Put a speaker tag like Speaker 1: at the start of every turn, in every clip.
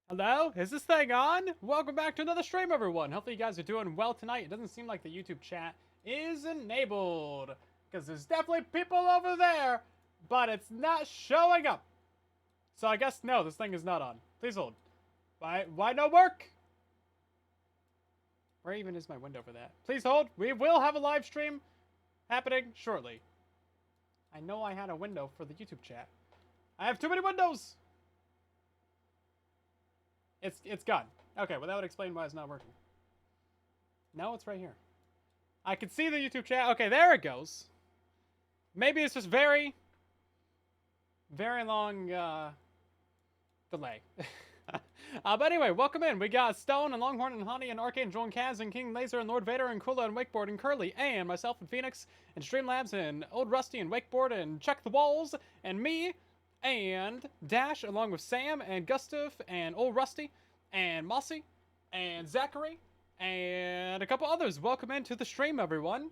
Speaker 1: Hello? Is this thing on? Welcome back to another stream, everyone. Hopefully you guys are doing well tonight. It doesn't seem like the YouTube chat is enabled, because there's definitely people over there, but it's not showing up. So I guess, no, this thing is not on. Please hold. Why no work? Where even is my window for that? Please hold. We will have a live stream happening shortly. I know I had a window for the YouTube chat. I have too many windows! It's gone. Okay, well that would explain why it's not working. No, it's right here. I can see the YouTube chat. Okay, there it goes. Maybe it's just very long delay. But anyway, welcome in. We got Stone and Longhorn and Honey and Arcane, Joel and Kaz and King Laser and Lord Vader and Kula and Wakeboard and Curly and myself and Phoenix and Streamlabs and Old Rusty and Wakeboard and Check the Walls and me and Dash, along with Sam and Gustav and Old Rusty and Mossy and Zachary and a couple others. Welcome into the stream, everyone.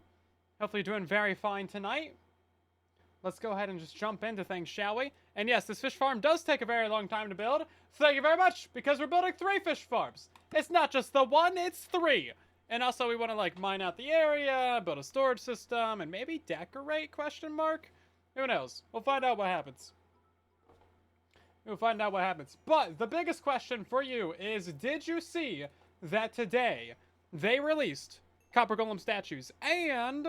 Speaker 1: Hopefully you're doing very fine tonight. Let's go ahead and just jump into things, shall we? And yes, this fish farm does take a very long time to build. Thank you very much, because we're building 3 fish farms. It's not just the one, it's 3. And also we want to like mine out the area, build a storage system, and maybe decorate, question mark? Who knows? We'll find out what happens. We'll find out what happens. But the biggest question for you is, did you see that today they released Copper Golem statues and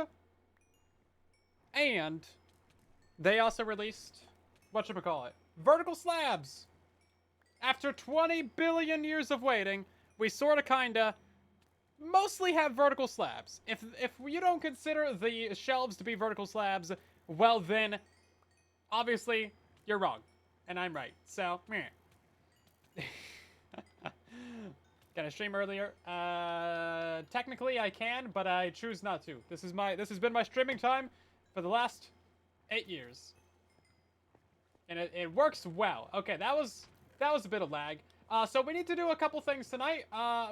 Speaker 1: they also released, whatchamacallit, vertical slabs. After 20 billion years of waiting, we sorta kinda mostly have vertical slabs. If you don't consider the shelves to be vertical slabs, well then, obviously, you're wrong. And I'm right. So, meh. Can I stream earlier? Technically I can, but I choose not to. This has been my streaming time for the last 8 years. And it works well. Okay, that was a bit of lag. So we need to do a couple things tonight.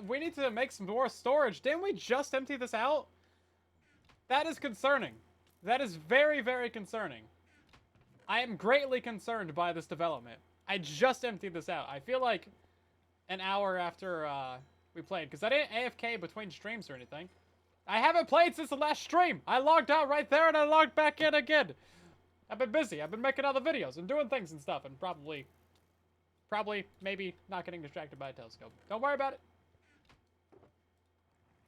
Speaker 1: We need to make some more storage. Didn't we just empty this out? That is concerning. That is very, very concerning. I am greatly concerned by this development. I just emptied this out. I feel like an hour after we played, because I didn't AFK between streams or anything. I haven't played since the last stream. I logged out right there and I logged back in again. I've been busy. I've been making other videos and doing things and stuff, and probably, maybe not getting distracted by a telescope. Don't worry about it.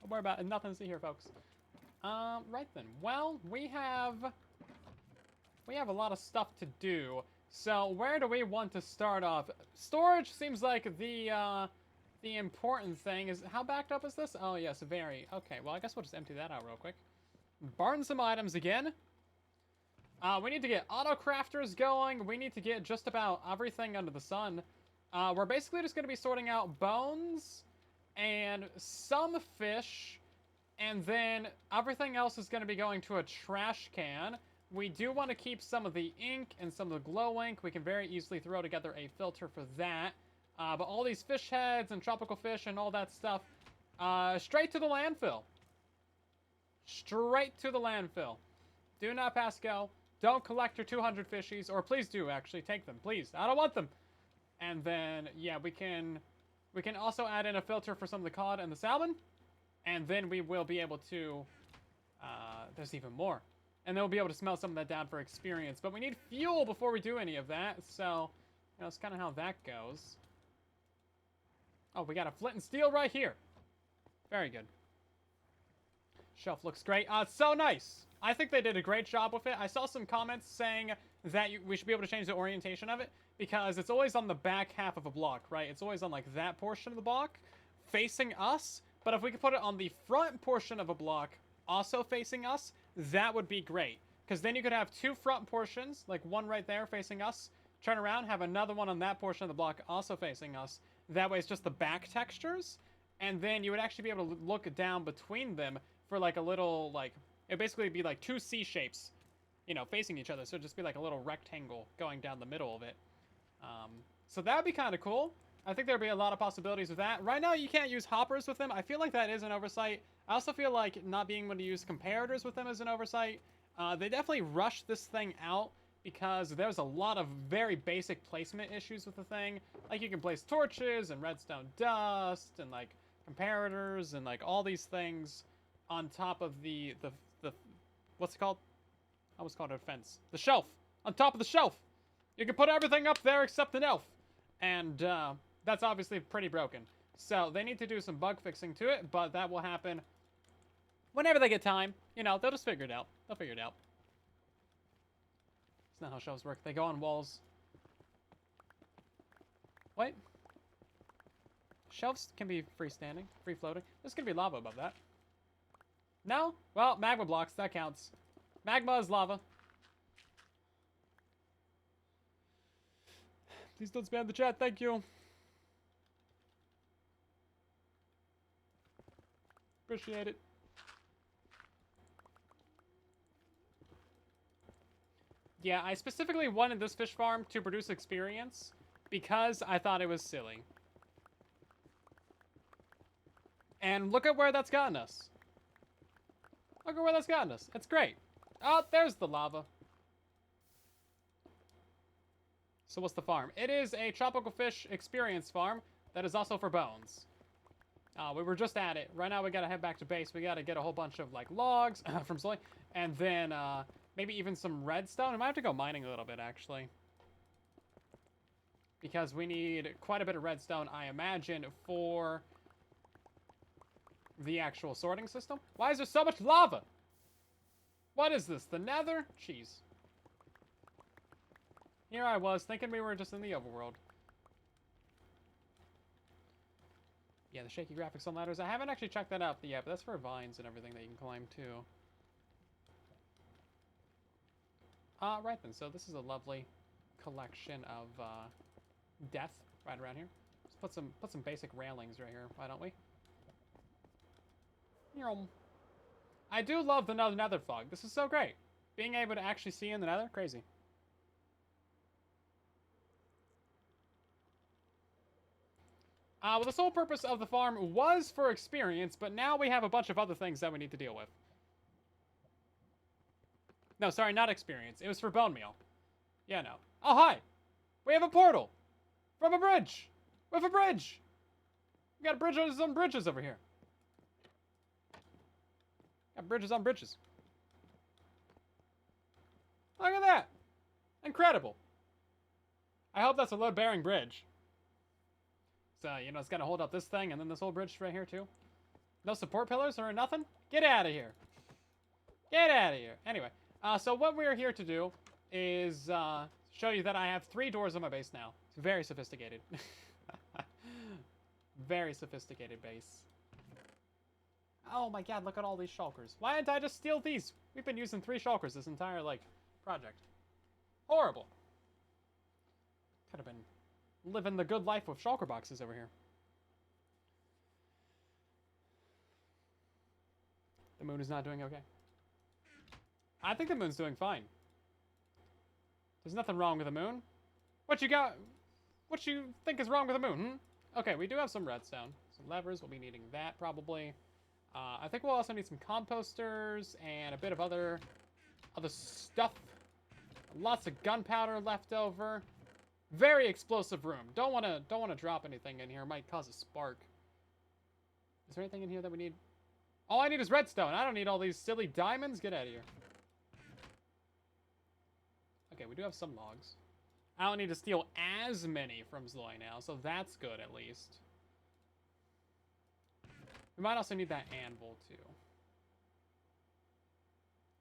Speaker 1: Don't worry about it. Nothing to see here, folks. Right then. Well, we have a lot of stuff to do. So where do we want to start off? Storage seems like the important thing. Is how backed up is this? Oh yes, very. Okay, well I guess we'll just empty that out real quick. Burn some items again. We need to get auto crafters going. We need to get just about everything under the sun. We're basically just going to be sorting out bones and some fish, and then everything else is going to be going to a trash can. We do want to keep some of the ink and some of the glow ink. We can very easily throw together a filter for that. But all these fish heads and tropical fish and all that stuff, straight to the landfill. Straight to the landfill. Do not pass go. Don't collect your 200 fishies, or please do actually take them, please. I don't want them. And then, yeah, we can also add in a filter for some of the cod and the salmon, and then we will be able to. There's even more. And then we'll be able to smell some of that down for experience. But we need fuel before we do any of that. So, you know, that's kind of how that goes. Oh, we got a flint and steel right here. Very good. Shelf looks great. It's so nice. I think they did a great job with it. I saw some comments saying that we should be able to change the orientation of it, because it's always on the back half of a block, right? It's always on, like, that portion of the block facing us. But if we could put it on the front portion of a block also facing us, that would be great, because then you could have 2 front portions, like one right there facing us, turn around, have another one on that portion of the block also facing us. That way it's just the back textures, and then you would actually be able to look down between them for like a little, like, it'd basically be like 2 C shapes, you know, facing each other. So it'd just be like a little rectangle going down the middle of it. So that would be kind of cool. I think there'd be a lot of possibilities with that. Right now, you can't use hoppers with them. I feel like that is an oversight. I also feel like not being able to use comparators with them is an oversight. They definitely rushed this thing out because there's a lot of very basic placement issues with the thing. Like, you can place torches and redstone dust and, like, comparators and, like, all these things on top of the what's it called? I almost called it a fence. The shelf! On top of the shelf! You can put everything up there except an elf. And, that's obviously pretty broken. So, they need to do some bug fixing to it, but that will happen whenever they get time. You know, they'll just figure it out. They'll figure it out. It's not how shelves work. They go on walls. Wait. Shelves can be freestanding, free-floating. There's gonna be lava above that. No? Well, magma blocks. That counts. Magma is lava. Please don't spam the chat. Thank you. Appreciate it. Yeah, I specifically wanted this fish farm to produce experience because I thought it was silly. And look at where that's gotten us. Look at where that's gotten us. It's great. Oh, there's the lava. So what's the farm? It is a tropical fish experience farm that is also for bones. We were just at it. Right now we gotta head back to base. We gotta get a whole bunch of, like, logs from Zoe. And then, maybe even some redstone. I might have to go mining a little bit, actually. Because we need quite a bit of redstone, I imagine, for the actual sorting system. Why is there so much lava? What is this? The Nether? Jeez. Here I was, thinking we were just in the overworld. Yeah, the shaky graphics on ladders. I haven't actually checked that out yet, but that's for vines and everything that you can climb, too. Right then, so this is a lovely collection of, death right around here. Let's put some basic railings right here, why don't we? I do love the nether fog. This is so great. Being able to actually see in the nether, crazy. Well, the sole purpose of the farm was for experience, but now we have a bunch of other things that we need to deal with. No, sorry, not experience. It was for bone meal. Yeah, no. Oh, hi! We have a portal! From a bridge! With a bridge! We got bridges on bridges over here. Got bridges on bridges. Look at that! Incredible! I hope that's a load-bearing bridge. So, you know, it's gonna hold up this thing and then this whole bridge right here, too. No support pillars or nothing? Get out of here! Get out of here! Anyway. So what we're here to do is show you that I have 3 doors on my base now. It's very sophisticated. Very sophisticated base. Oh my god, look at all these shulkers. Why didn't I just steal these? We've been using 3 shulkers this entire, like, project. Horrible. Could have been living the good life with shulker boxes over here. The moon is not doing okay. I think the moon's doing fine. There's nothing wrong with the moon. What you got? What you think is wrong with the moon, hmm? Okay, we do have some redstone. Some levers, we'll be needing that probably. I think we'll also need some composters and a bit of other stuff. Lots of gunpowder left over. Very explosive room. Don't wanna drop anything in here. It might cause a spark. Is there anything in here that we need? All I need is redstone. I don't need all these silly diamonds. Get out of here. Okay, we do have some logs. I don't need to steal as many from Zloy now, so that's good at least. We might also need that anvil too.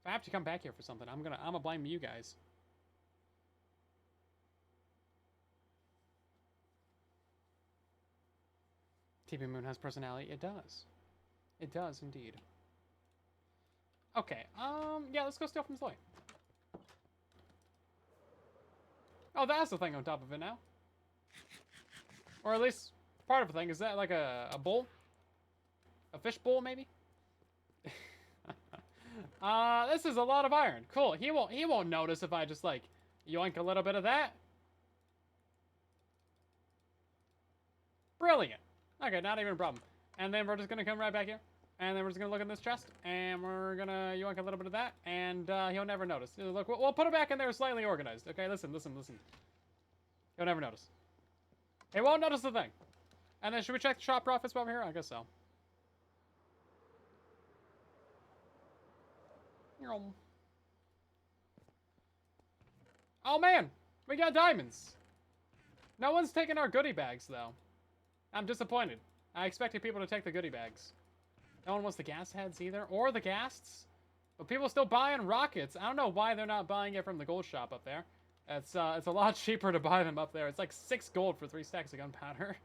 Speaker 1: If I have to come back here for something, I'm gonna blame you guys. TV Moon has personality. It does. It does indeed. Okay, yeah, let's go steal from Zloy. Oh, that's the thing on top of it now. Or at least part of the thing. Is that like a bowl? A fish bowl, maybe? This is a lot of iron. Cool. He won't notice if I just, like, yoink a little bit of that. Brilliant. Okay, not even a problem. And then we're just gonna come right back here. And then we're just gonna look in this chest, and we're gonna yoink a little bit of that, and he'll never notice. Look, we'll put it back in there slightly organized. Okay, listen. He'll never notice. He won't notice the thing. And then should we check the shop profits while we're here? I guess so. Oh man, we got diamonds. No one's taking our goodie bags though. I'm disappointed. I expected people to take the goodie bags. No one wants the gas heads either, or the ghasts. But people are still buying rockets. I don't know why they're not buying it from the gold shop up there. It's a lot cheaper to buy them up there. It's like 6 gold for 3 stacks of gunpowder.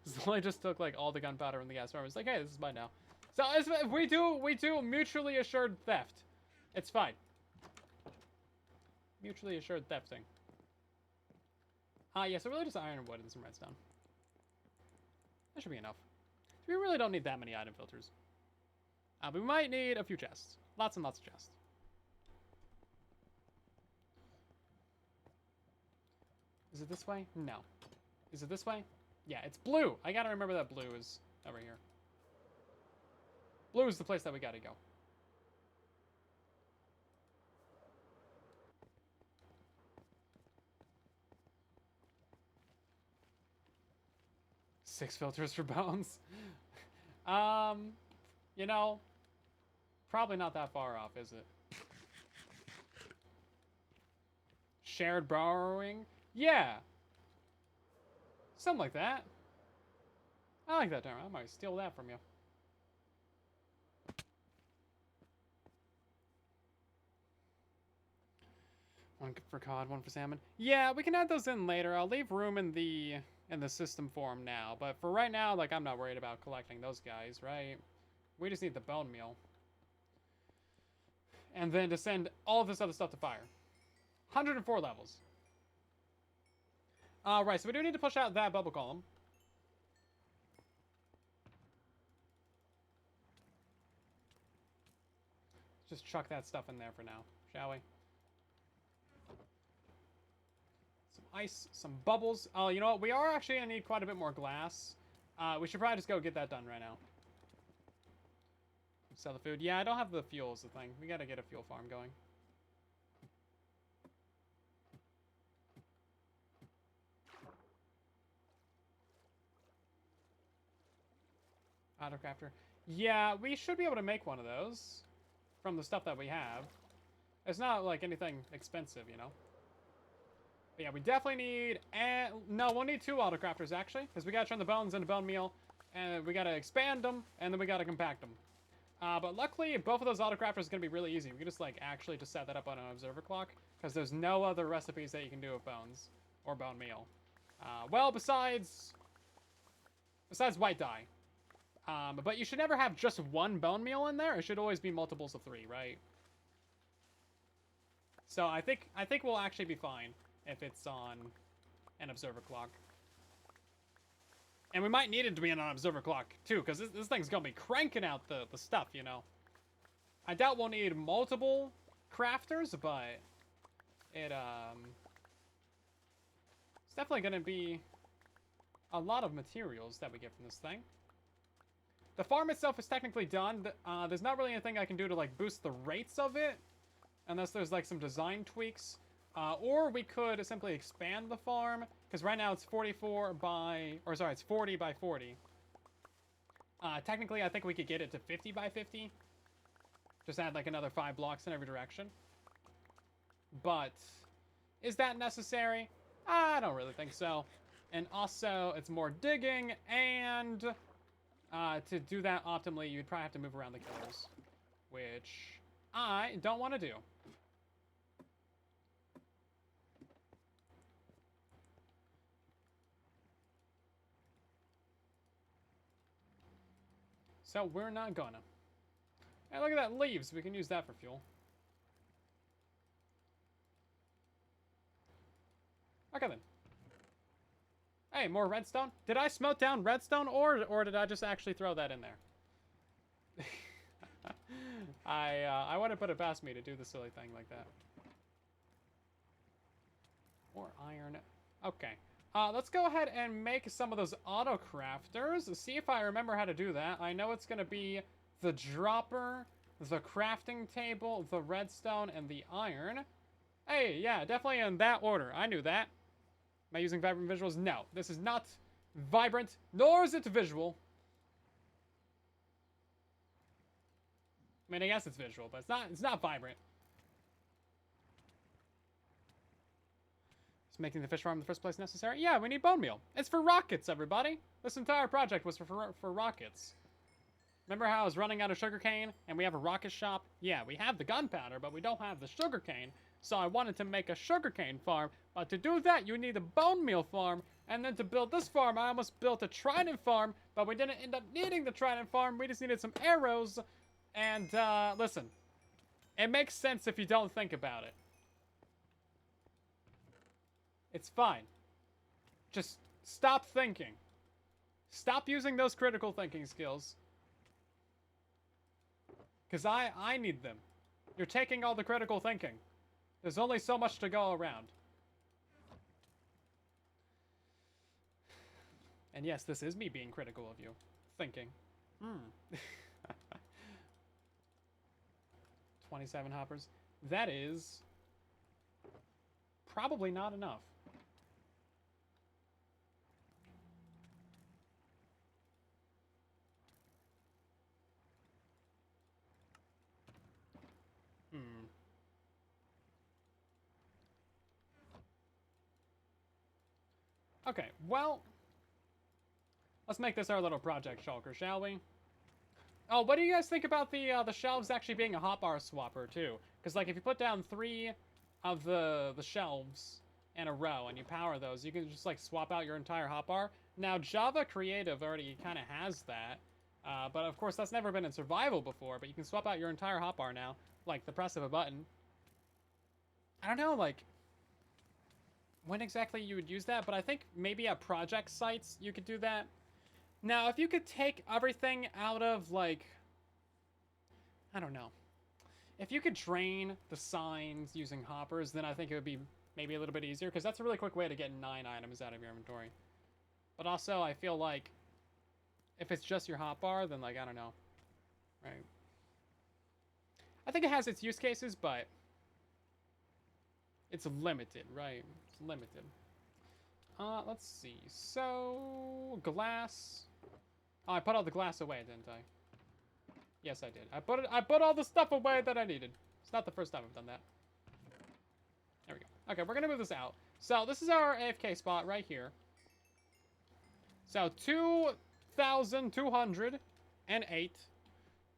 Speaker 1: So I just took like all the gunpowder in the gas farm. It's like, hey, this is mine now. So we do mutually assured theft. It's fine. Mutually assured thefting. Yeah, so really just ironwood and some redstone. That should be enough. We really don't need that many item filters. But we might need a few chests. Lots and lots of chests. Is it this way? No. Is it this way? Yeah, it's blue. I gotta remember that blue is over here. Blue is the place that we gotta go. Six filters for bones. You know, probably not that far off, is it? Shared borrowing? Yeah. Something like that. I like that term. I might steal that from you. One for cod, one for salmon. Yeah, we can add those in later. I'll leave room in the system form now, but for right now, like, I'm not worried about collecting those guys, right? We just need the bone meal. And then to send all of this other stuff to fire. 104 levels. Right, so we do need to push out that bubble column. Just chuck that stuff in there for now, shall we? Some ice, some bubbles. Oh, you know what? We are actually going to need quite a bit more glass. We should probably just go get that done right now. Sell the food. Yeah, I don't have the fuel is the thing. We got to get a fuel farm going. Autocrafter. Yeah, we should be able to make one of those from the stuff that we have. It's not like anything expensive, you know. But yeah, we definitely need... no, we'll need 2 autocrafters, actually. Because we got to turn the bones into bone meal. And we got to expand them. And then we got to compact them. But luckily, both of those autocrafters are going to be really easy. We can just, like, actually just set that up on an observer clock. Because there's no other recipes that you can do with bones. Or bone meal. Well, besides white dye. But you should never have just 1 bone meal in there. It should always be multiples of 3, right? So I think we'll actually be fine if it's on an observer clock. And we might need it to be on an observer clock, too, because this thing's going to be cranking out the stuff, you know. I doubt we'll need multiple crafters, but it's definitely going to be a lot of materials that we get from this thing. The farm itself is technically done. There's not really anything I can do to, like, boost the rates of it, unless there's, like, some design tweaks. Or we could simply expand the farm, because right now it's 40 by 40. Technically, I think we could get it to 50 by 50. Just add, like, another 5 blocks in every direction. But is that necessary? I don't really think so. And also, it's more digging, and to do that optimally, you'd probably have to move around the killers, which I don't want to do. So we're not gonna. Hey, look at that, leaves. We can use that for fuel. Okay then. Hey, more redstone. Did I smote down redstone, or did I just actually throw that in there? I wouldn't put it past me to do the silly thing like that. More iron. Okay. Let's go ahead and make some of those auto crafters. See if I remember how to do that. I know it's going to be the dropper, the crafting table, the redstone, and the iron. Hey, yeah, definitely in that order. I knew that. Am I using vibrant visuals? No, this is not vibrant, nor is it visual. I mean, I guess it's visual, but it's not vibrant. Making the fish farm in the first place necessary? Yeah, we need bone meal. It's for rockets, everybody. This entire project was for rockets. Remember how I was running out of sugarcane and we have a rocket shop? Yeah, we have the gunpowder, but we don't have the sugarcane. So I wanted to make a sugarcane farm, but to do that, you need a bone meal farm. And then to build this farm, I almost built a trident farm, but we didn't end up needing the trident farm. We just needed some arrows. And, listen, it makes sense if you don't think about it. It's fine. Just stop thinking. Stop using those critical thinking skills. Because I need them. You're taking all the critical thinking. There's only so much to go around. And yes, this is me being critical of you. Thinking. 27 hoppers. That is probably not enough. Okay, well, let's make this our little project shulker, shall we? Oh, what do you guys think about the shelves actually being a hotbar swapper too? Because like if you put down 3 of the shelves in a row and you power those, you can just like swap out your entire hotbar. Now Java Creative already kind of has that, but of course that's never been in survival before. But you can swap out your entire hotbar now, like the press of a button. I don't know, like when exactly you would use that, but I think maybe at project sites you could do that. Now, if you could take everything out of, like, I don't know. If you could drain the signs using hoppers, then I think it would be maybe a little bit easier, because that's a really quick way to get 9 items out of your inventory. But also, I feel like if it's just your hotbar, then, like, I don't know. Right? I think it has its use cases, but it's limited, right? It's limited. Let's see. So, glass. Oh, I put all the glass away, didn't I? Yes, I did. I put all the stuff away that I needed. It's not the first time I've done that. There we go. Okay, we're gonna move this out. So this is our AFK spot right here. So 2,208.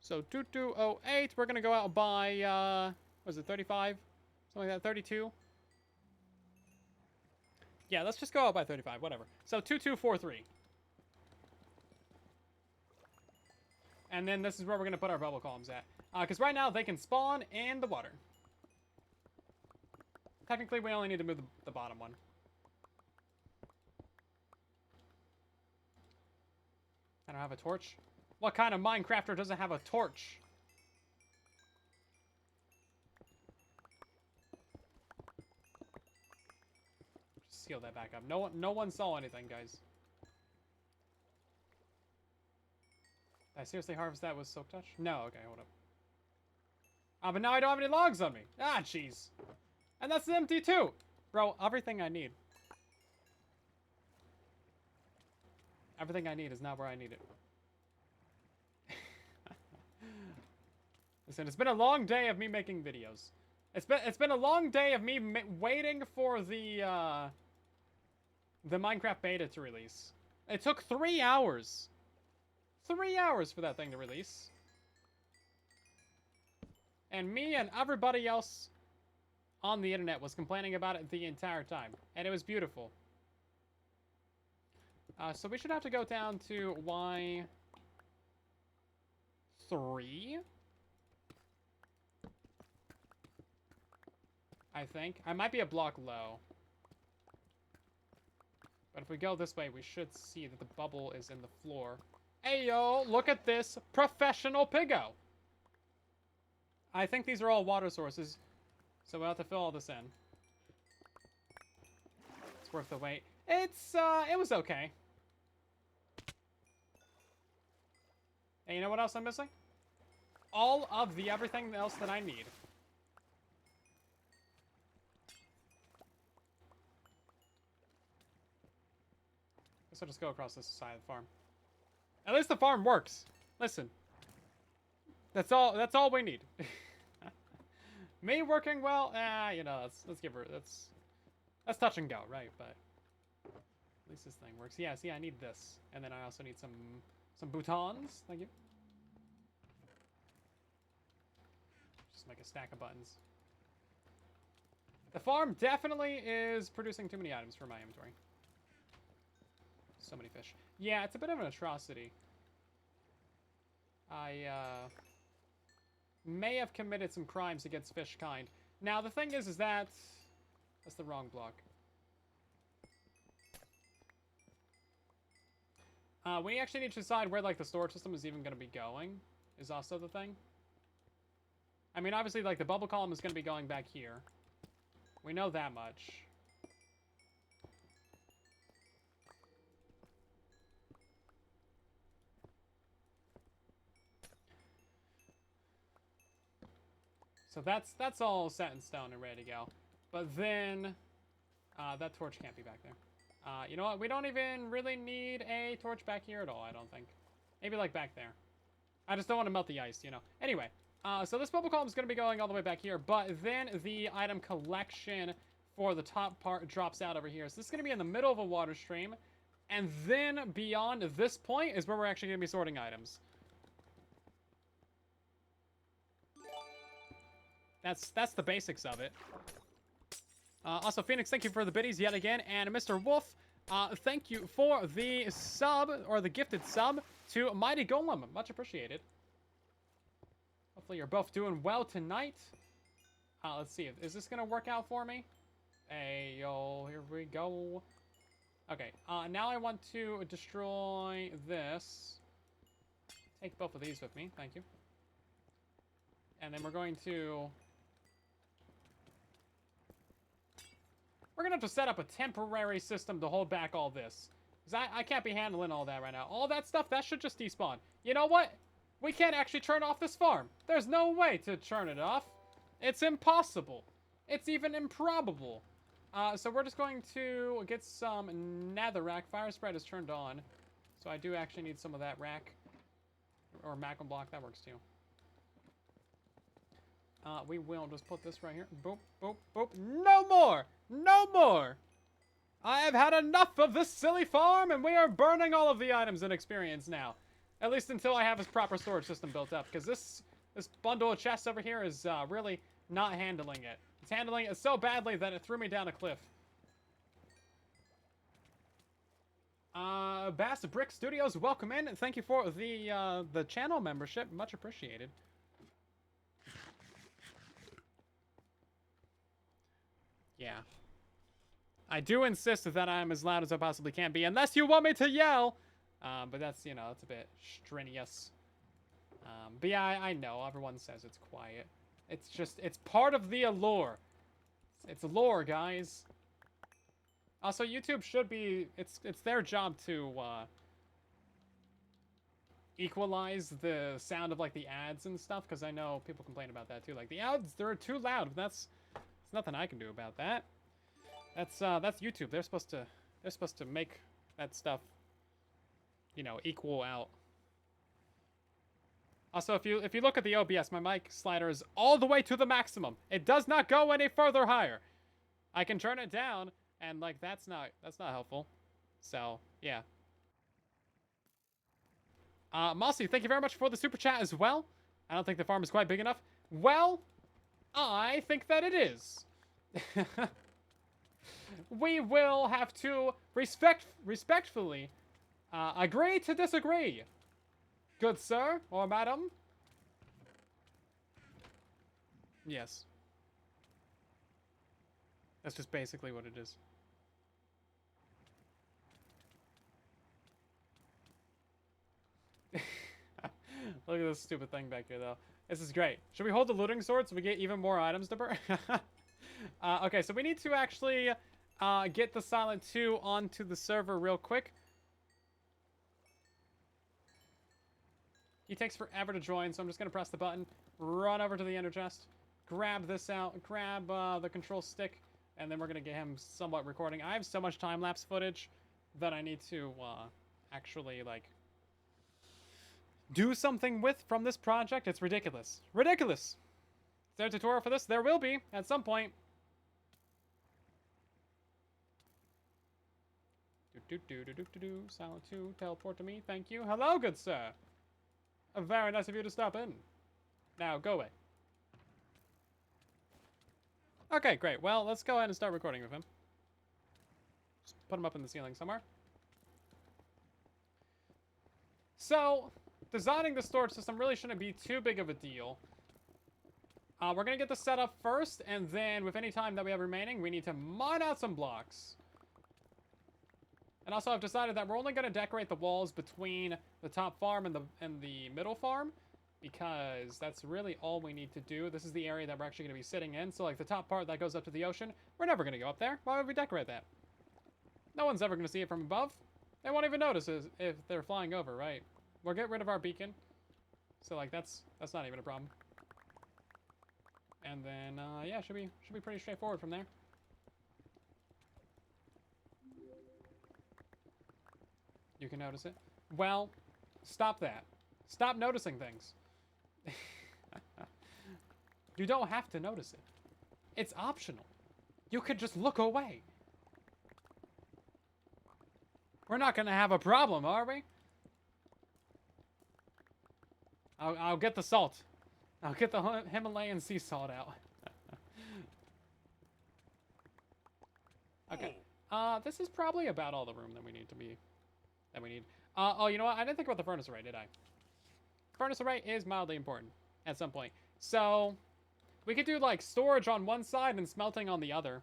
Speaker 1: So 2208. We're gonna go out by what is it, 35? Something like that, 32. Yeah, let's just go out by 35, whatever. So 2243. And then this is where we're going to put our bubble columns at. Because right now they can spawn in the water. Technically, we only need to move the bottom one. I don't have a torch. What kind of Minecrafter doesn't have a torch? Seal that back up. No one saw anything, guys. Did I seriously harvest that with silk touch? No, okay, hold up. Ah, but now I don't have any logs on me. Ah, jeez. And that's empty too. Bro, everything I need. Everything I need is not where I need it. Listen, it's been a long day of me making videos. It's been a long day of me waiting for the Minecraft beta to release. It took 3 hours. 3 hours for that thing to release. And me and everybody else on the internet was complaining about it the entire time. And it was beautiful. So we should have to go down to Y3. I think. I might be a block low. But if we go this way, we should see that the bubble is in the floor. Hey, yo, look at this professional piggo. I think these are all water sources, so we'll have to fill all this in. It's worth the wait. It was okay. And you know what else I'm missing? All of the everything else that I need. Guess I'll just go across this side of the farm. At least the farm works. Listen. That's all we need. Me working well, you know, let's give her that's touch and go, right? But at least this thing works. Yeah, see, I need this. And then I also need some boutons. Thank you. Just make a stack of buttons. The farm definitely is producing too many items for my inventory. So many fish. Yeah, it's a bit of an atrocity. I may have committed some crimes against fish kind. Now, the thing is that... That's the wrong block. We actually need to decide where, like, the storage system is even going to be going, is also the thing. I mean, obviously, like, the bubble column is going to be going back here. We know that much. So that's all set in stone and ready to go. But then, that torch can't be back there. You know what? We don't even really need a torch back here at all, I don't think. Maybe, like, back there. I just don't want to melt the ice, you know. Anyway, so this bubble column is going to be going all the way back here, but then the item collection for the top part drops out over here. So this is going to be in the middle of a water stream, and then beyond this point is where we're actually going to be sorting items. That's the basics of it. Also, Phoenix, thank you for the biddies yet again. And Mr. Wolf, thank you for the sub, or the gifted sub, to Mighty Golem. Much appreciated. Hopefully you're both doing well tonight. Let's see. Is this going to work out for me? Hey, yo, here we go. Okay, now I want to destroy this. Take both of these with me. Thank you. And then we're going to... We're going to have to set up a temporary system to hold back all this. Because I can't be handling all that right now. All that stuff, that should just despawn. You know what? We can't actually turn off this farm. There's no way to turn it off. It's impossible. It's even improbable. So we're just going to get some netherrack. Fire spread is turned on. So I do actually need some of that rack. Or macam block. That works too. We will just put this right here. Boop, boop, boop. No more! No more! I have had enough of this silly farm, and we are burning all of the items and experience now. At least until I have a proper storage system built up, because this bundle of chests over here is really not handling it. It's handling it so badly that it threw me down a cliff. Bass Brick Studios, welcome in. Thank you for the channel membership. Much appreciated. Yeah. I do insist that I'm as loud as I possibly can be, unless you want me to yell. But that's, you know, it's a bit strenuous. But yeah, I know. Everyone says it's quiet. It's just, it's part of the allure. It's lore, guys. Also, YouTube should be, it's their job to, equalize the sound of, like, the ads and stuff, because I know people complain about that, too. Like, the ads, they're too loud. That's nothing I can do about that. That's YouTube. They're supposed to make that stuff, you know, equal out. Also, if you look at the OBS, my mic slider is all the way to the maximum. It does not go any further higher. I can turn it down, and like that's not helpful. So yeah. Mossy, thank you very much for the super chat as well. I don't think the farm is quite big enough. Well, I think that it is. We will have to respectfully agree to disagree. Good sir or madam? Yes. That's just basically what it is. Look at this stupid thing back here, though. This is great. Should we hold the looting sword so we get even more items to burn? Okay, so we need to actually get the Silent 2 onto the server real quick. He takes forever to join, so I'm just going to press the button, run over to the ender chest, grab this out, grab the control stick, and then we're going to get him somewhat recording. I have so much time-lapse footage that I need to actually, like, do something with from this project. It's ridiculous. Ridiculous! Is there a tutorial for this? There will be, at some point. Silent 2, teleport to me. Thank you. Hello, good sir. Very nice of you to stop in. Now, go away. Okay, great. Well, let's go ahead and start recording with him. Just put him up in the ceiling somewhere. So, designing the storage system really shouldn't be too big of a deal. We're going to get this set up first, and then with any time that we have remaining, we need to mine out some blocks. And also, I've decided that we're only going to decorate the walls between the top farm and the middle farm, because that's really all we need to do. This is the area that we're actually going to be sitting in. So, like, the top part that goes up to the ocean, we're never going to go up there. Why would we decorate that? No one's ever going to see it from above. They won't even notice if they're flying over, right? We'll get rid of our beacon. So, like, that's not even a problem. And then, yeah, should be pretty straightforward from there. You can notice it. Well, stop that. Stop noticing things. You don't have to notice it. It's optional. You could just look away. We're not going to have a problem, are we? I'll get the salt. I'll get the Himalayan sea salt out. Okay. This is probably about all the room that we need. Oh, you know what? I didn't think about the furnace array, did I? Furnace array is mildly important at some point. So, we could do, like, storage on one side and smelting on the other.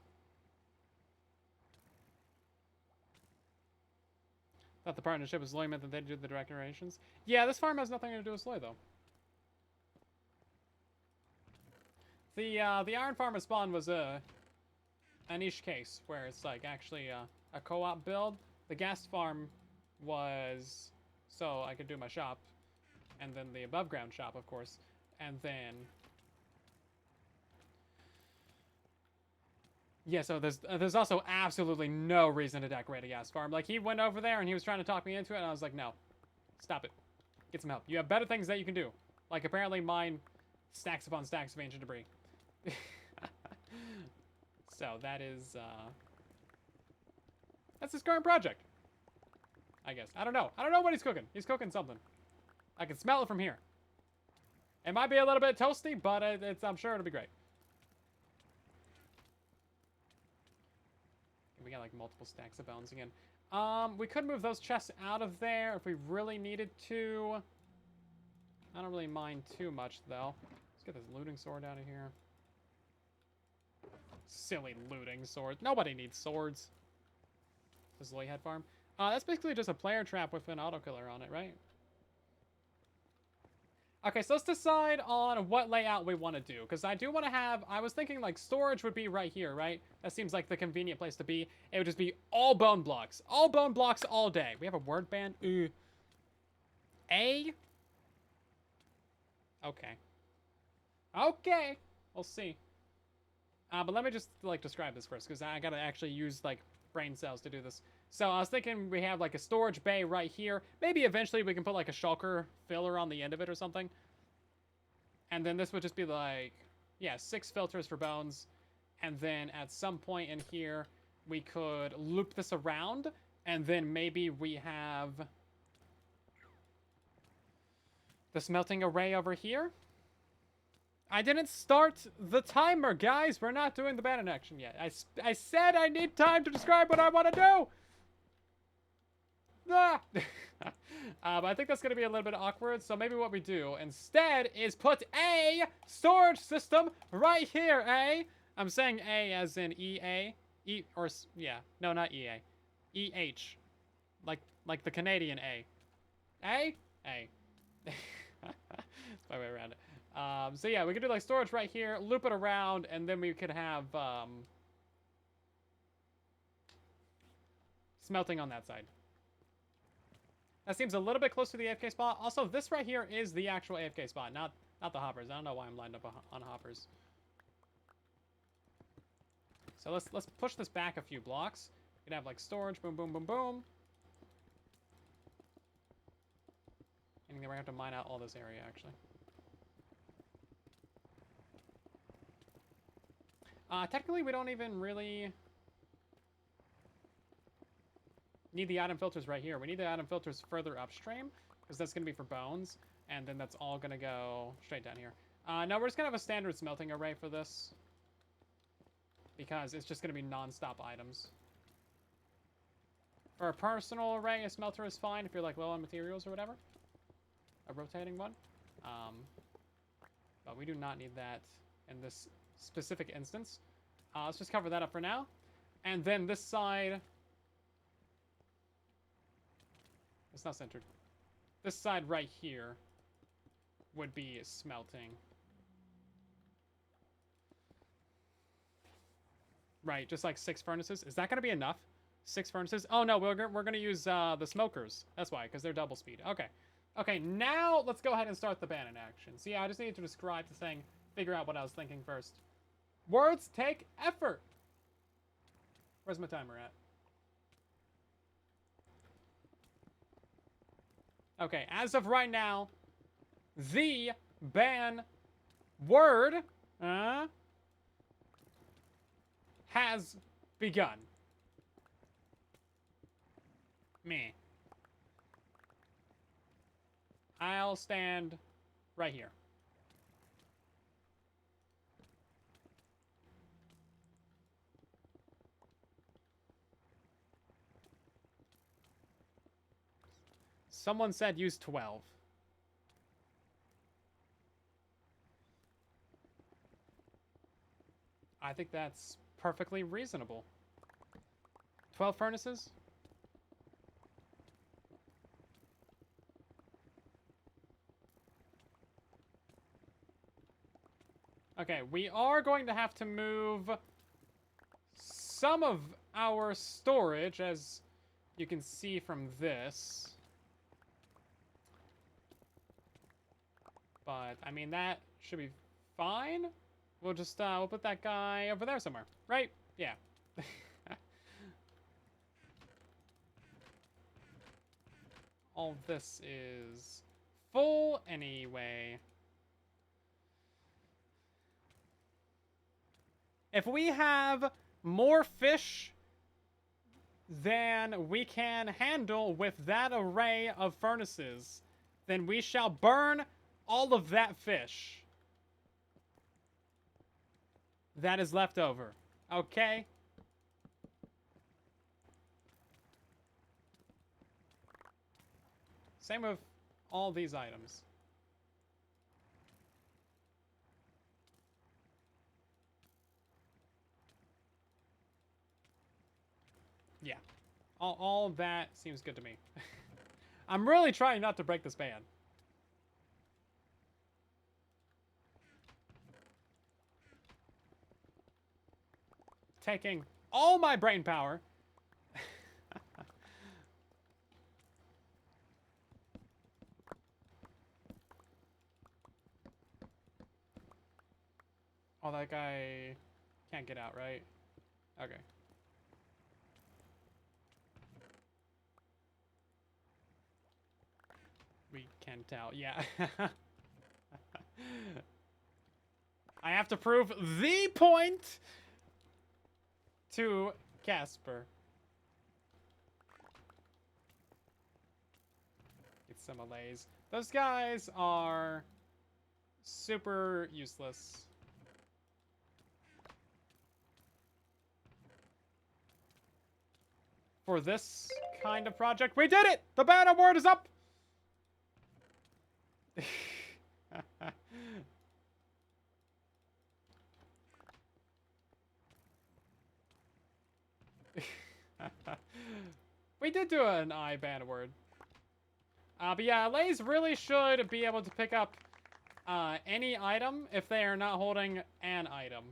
Speaker 1: Thought the partnership was Loy meant that they do the direct narrations. Yeah, this farm has nothing to do with Loy, though. The Iron Farmer spawn was a niche case where it's, like, actually a co-op build. The gas farm was so I could do my shop, and then the above ground shop, of course, and then yeah, so there's also absolutely no reason to decorate a gas farm. Like, he went over there and he was trying to talk me into it, and I was like, no, stop it, get some help. You have better things that you can do, like apparently mine stacks upon stacks of ancient debris. So that is that's his current project, I guess. I don't know what he's cooking. He's cooking something. I can smell it from here. It might be a little bit toasty, but I'm sure it'll be great. We got like multiple stacks of bones again. We could move those chests out of there if we really needed to. I don't really mind too much, though. Let's get this looting sword out of here. Silly looting sword. Nobody needs swords. This Loy head farm. That's basically just a player trap with an auto killer on it, right? Okay, so let's decide on what layout we want to do. Because I do want to have... I was thinking, like, storage would be right here, right? That seems like the convenient place to be. It would just be all bone blocks. All bone blocks all day. We have a word band. A? Okay. Okay. We'll see. But let me just, like, describe this first. Because I got to actually use, like, brain cells to do this. So I was thinking we have like a storage bay right here. Maybe eventually we can put like a shulker filler on the end of it or something. And then this would just be like, yeah, 6 filters for bones. And then at some point in here, we could loop this around. And then maybe we have the smelting array over here. I didn't start the timer, guys. We're not doing the banner action yet. I said I need time to describe what I want to do. Ah! But I think that's going to be a little bit awkward, so maybe what we do instead is put a storage system right here, eh? I'm saying A as in E-A. Yeah, no, not E-A. E-H. Like the Canadian A. A? A. That's my way around it. So yeah, we could do like storage right here, loop it around, and then we could have, smelting on that side. That seems a little bit close to the AFK spot. Also, this right here is the actual AFK spot, not the hoppers. I don't know why I'm lined up on hoppers. So let's push this back a few blocks. We can have like storage, boom, boom, boom, boom. And then we're gonna have to mine out all this area actually. Technically, we don't even really need the item filters right here. We need the item filters further upstream, because that's going to be for bones, and then that's all going to go straight down here. No, we're just going to have a standard smelting array for this, because it's just going to be non-stop items. For a personal array, a smelter is fine if you're like low on materials or whatever. A rotating one. But we do not need that in this specific instance. Let's just cover that up for now. And then this side... It's not centered. This side right here would be smelting. Right, just like 6 furnaces. Is that going to be enough? 6 furnaces? Oh, no, we're going to use the smokers. That's why, because they're double speed. Okay. Okay, now let's go ahead and start the ban in action. See, I just needed to describe the thing, figure out what I was thinking first. Words take effort. Where's my timer at? Okay, as of right now, the ban word has begun. Me. I'll stand right here. Someone said use 12. I think that's perfectly reasonable. 12 furnaces? Okay, we are going to have to move some of our storage, as you can see from this. But, I mean, that should be fine. We'll just, we'll put that guy over there somewhere, right? Yeah. All this is full anyway. If we have more fish than we can handle with that array of furnaces, then we shall burn all of that fish that is left over. Okay? Same with all these items. Yeah. All that seems good to me. I'm really trying not to break this ban. Taking all my brain power. Oh, that guy can't get out, right? Okay. We can tell, yeah. I have to prove the point to Casper. Get some allays. Those guys are super useless. For this kind of project, we did it! The ban award is up! We did do an ban word. But yeah, Lays really should be able to pick up any item if they are not holding an item.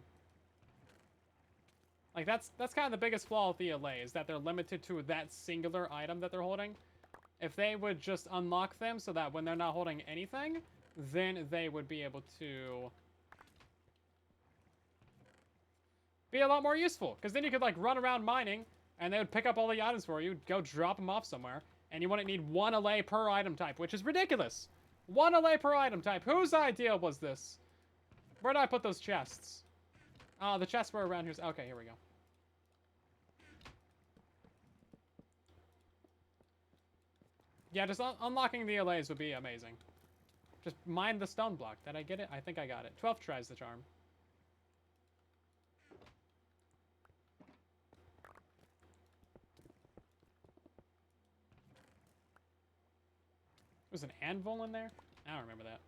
Speaker 1: Like, that's kind of the biggest flaw of the allay, is that they're limited to that singular item that they're holding. If they would just unlock them so that when they're not holding anything, then they would be able to be a lot more useful. Because then you could, like, run around mining, and they would pick up all the items for you, go drop them off somewhere, and you wouldn't need one allay per item type, which is ridiculous. One allay per item type. Whose idea was this? Where did I put those chests? The chests were around here. Okay, here we go. Yeah, just unlocking the allays would be amazing. Just mine the stone block. Did I get it? I think I got it. 12 tries the charm. Was an anvil in there? I don't remember that.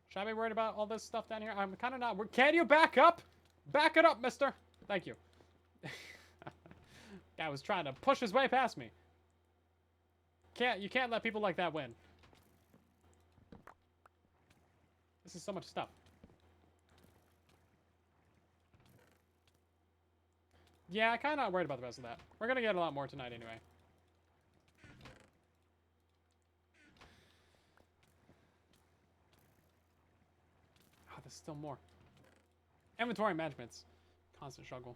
Speaker 1: Should I be worried about all this stuff down here? I'm kind of not. Can you back up? Back it up, mister. Thank you. Guy was trying to push his way past me. You can't let people like that win. This is so much stuff. Yeah, I'm kind of not worried about the rest of that. We're going to get a lot more tonight anyway. Oh, there's still more. Inventory management's constant struggle.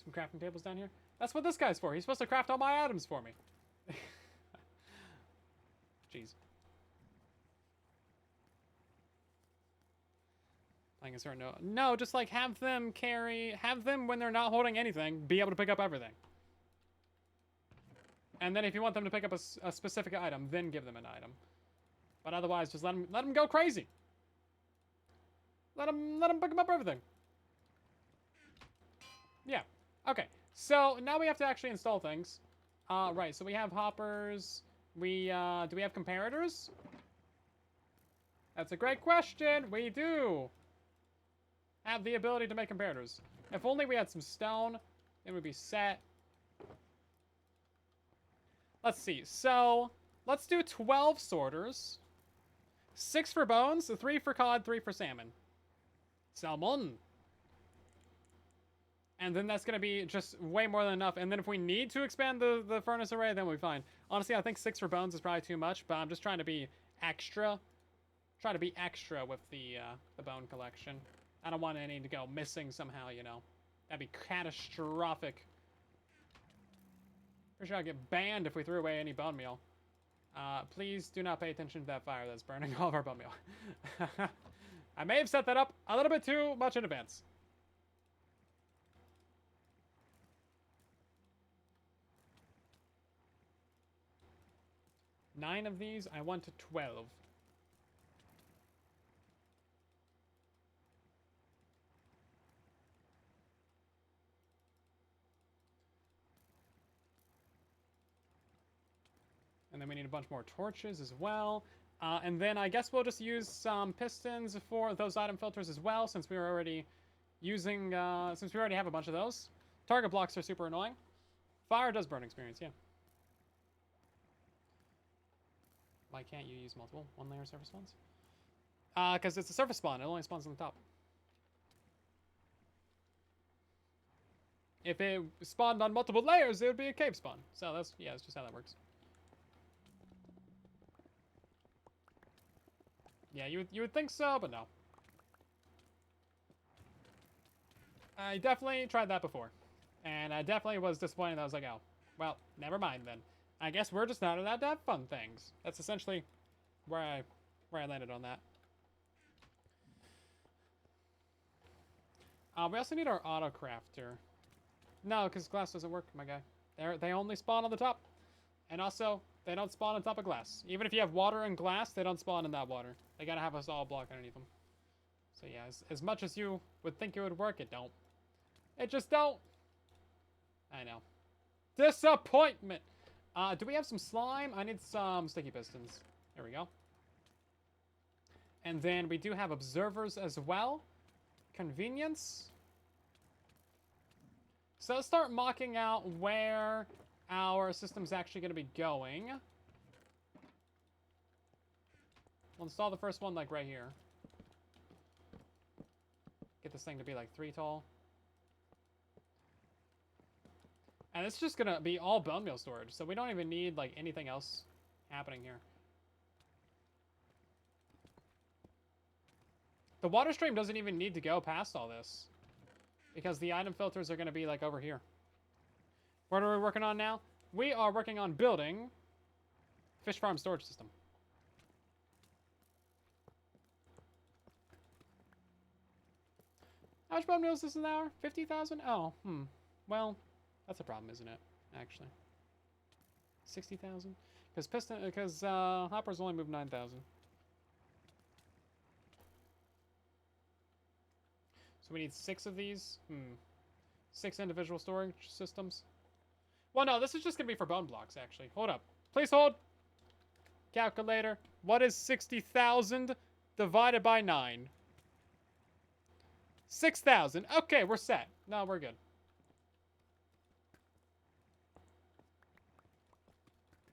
Speaker 1: Some crafting tables down here. That's what this guy's for. He's supposed to craft all my items for me. Jeez. Playing a certain note. No, just like have them when they're not holding anything, be able to pick up everything. And then if you want them to pick up a specific item, then give them an item. But otherwise, just let them go crazy. Let them pick up everything. Yeah. Okay. So now we have to actually install things. Right. So we have hoppers. Do we have comparators? That's a great question. We do have the ability to make comparators. If only we had some stone, it would be set. Let's see. So let's do 12 sorters. 6 for bones, 3 for cod, 3 for salmon. Salmon. And then that's going to be just way more than enough. And then if we need to expand the furnace array, then we'll be fine. Honestly, I think 6 for bones is probably too much, but I'm just trying to be extra. Try to be extra with the bone collection. I don't want any to go missing somehow, you know. That'd be catastrophic. Pretty sure I'd get banned if we threw away any bone meal. Please do not pay attention to that fire that's burning all of our bone meal. I may have set that up a little bit too much in advance. Nine of these, I want to 12. And then we need a bunch more torches as well. And then I guess we'll just use some pistons for those item filters as well, since we were already using, since we already have a bunch of those. Target blocks are super annoying. Fire does burn experience, yeah. Why can't you use multiple one-layer surface spawns? Because it's a surface spawn. It only spawns on the top. If it spawned on multiple layers, it would be a cave spawn. So that's just how that works. Yeah, you would think so, but no. I definitely tried that before. And I definitely was disappointed. I was like, oh, well, never mind then. I guess we're just not allowed to have fun things. That's essentially where I landed on that. We also need our auto crafter. No, because glass doesn't work, my guy. They only spawn on the top. And also, they don't spawn on top of glass. Even if you have water and glass, they don't spawn in that water. They gotta have a solid block underneath them. So yeah, as much as you would think it would work, it don't. It just don't. I know. Disappointment! Do we have some slime? I need some sticky pistons. There we go. And then we do have observers as well. Convenience. So let's start mocking out where our system's actually going to be going. We'll install the first one, like, right here. Get this thing to be like 3 tall. And it's just gonna be all bone meal storage, so we don't even need like anything else happening here. The water stream doesn't even need to go past all this, because the item filters are gonna be like over here. What are we working on now? We are working on building fish farm storage system. How much bone meal is this an hour? 50,000? Oh, well, that's a problem, isn't it? Actually, 60,000. Because hoppers only move 9,000. So we need 6 of these. 6 individual storage systems. Well, no, this is just gonna be for bone blocks. Actually, hold up. Please hold. Calculator. What is 60,000 divided by 9? 6,000. Okay, we're set. No, we're good.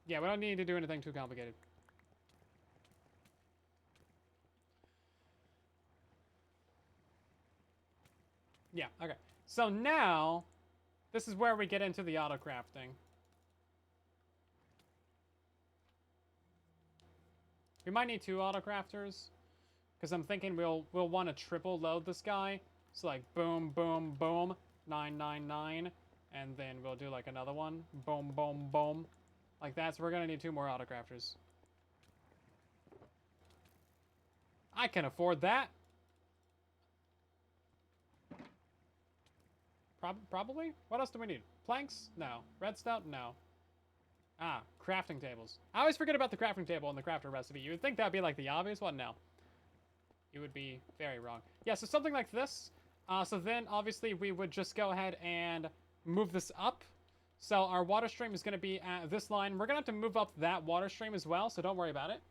Speaker 1: Yeah, we don't need to do anything too complicated. Yeah, okay. So now, this is where we get into the auto crafting. We might need 2 auto crafters, because I'm thinking we'll want to triple load this guy. So like boom, boom, boom, 999, and then we'll do like another one, boom, boom, boom, like that. So we're gonna need 2 more auto crafters. I can afford that. Probably. What else do we need? Planks? No. Redstone? No. Ah, crafting tables. I always forget about the crafting table in the crafter recipe. You would think that'd be like the obvious one. No. You would be very wrong. Yeah, so something like this. So then, obviously, we would just go ahead and move this up. So our water stream is going to be at this line. We're going to have to move up that water stream as well, so don't worry about it.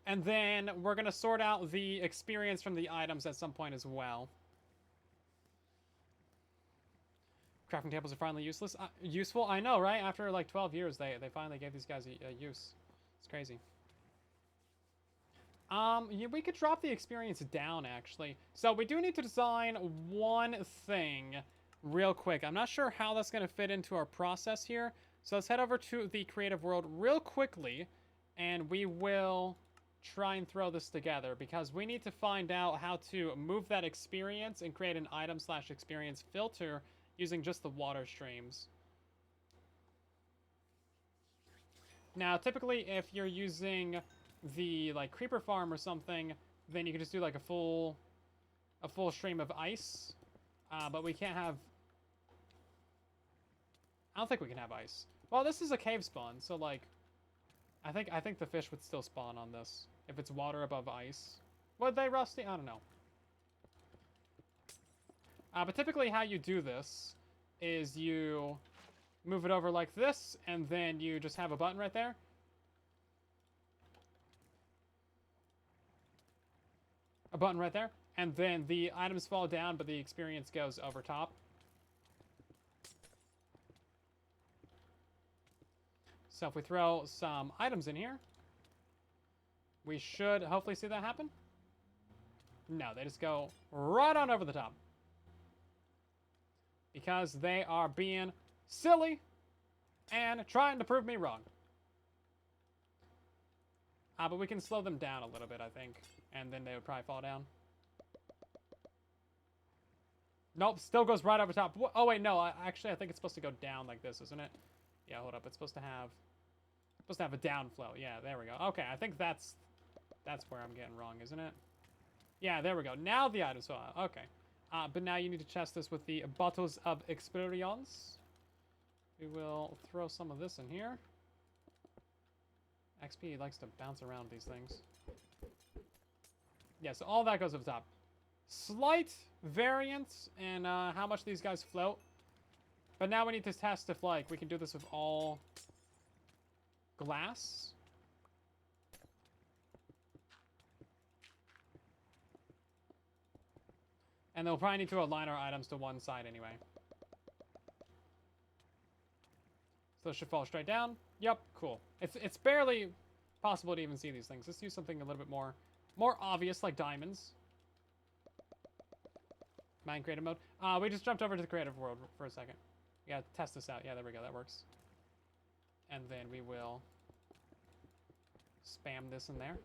Speaker 1: And then we're going to sort out the experience from the items at some point as well. Crafting tables are finally useful. I know, right? After like 12 years, they finally gave these guys a use. It's crazy. Yeah, we could drop the experience down, actually. So we do need to design one thing real quick. I'm not sure how that's going to fit into our process here. So let's head over to the creative world real quickly, and we will try and throw this together, because we need to find out how to move that experience and create an item/experience filter using just the water streams. Now, typically, if you're using the like creeper farm or something, then you can just do like a full stream of ice. But we can't have. I don't think we can have ice. Well, this is a cave spawn, so like, I think the fish would still spawn on this if it's water above ice. Would they, Rusty? I don't know. But typically how you do this is you move it over like this, and then you just have a button right there. A button right there. And then the items fall down, but the experience goes over top. So if we throw some items in here, we should hopefully see that happen. No, they just go right on over the top. Because they are being silly and trying to prove me wrong. But we can slow them down a little bit, I think. And then they would probably fall down. Nope, still goes right over top. Oh, wait, no. Actually, I think it's supposed to go down like this, isn't it? Yeah, hold up. It's supposed to have a downflow. Yeah, there we go. Okay, I think that's where I'm getting wrong, isn't it? Yeah, there we go. Now the items fall out. Okay. But now you need to test this with the bottles of experience. We will throw some of this in here. XP likes to bounce around these things. Yeah, so all that goes up top. Slight variance in how much these guys float. But now we need to test if, like, we can do this with all glass. And they'll probably need to align our items to one side anyway. So it should fall straight down. Yep, cool. It's barely possible to even see these things. Let's do something a little bit more obvious, like diamonds. Mine creative mode. We just jumped over to the creative world for a second. We gotta test this out. Yeah, there we go. That works. And then we will spam this in there.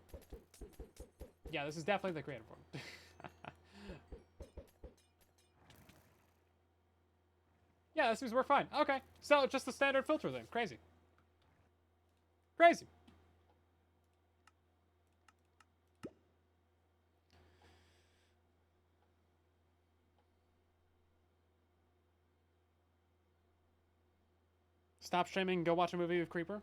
Speaker 1: Yeah, this is definitely the creative world. Yeah, this means we're fine. Okay, so just the standard filter then. Crazy. Crazy. Stop streaming, go watch a movie with Creeper.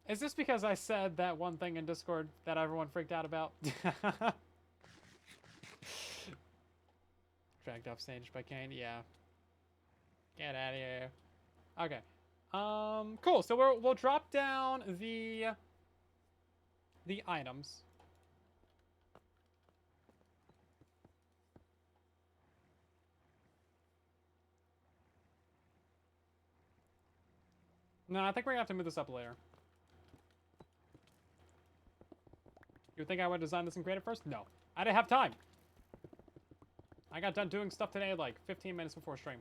Speaker 1: Is this because I said that one thing in Discord that everyone freaked out about? Dragged off stage by Kane, yeah. Get out of here. Okay. Cool. So we'll drop down the items. No, I think we're gonna have to move this up later. You would think I would design this in creative first? No. I didn't have time. I got done doing stuff today like 15 minutes before stream.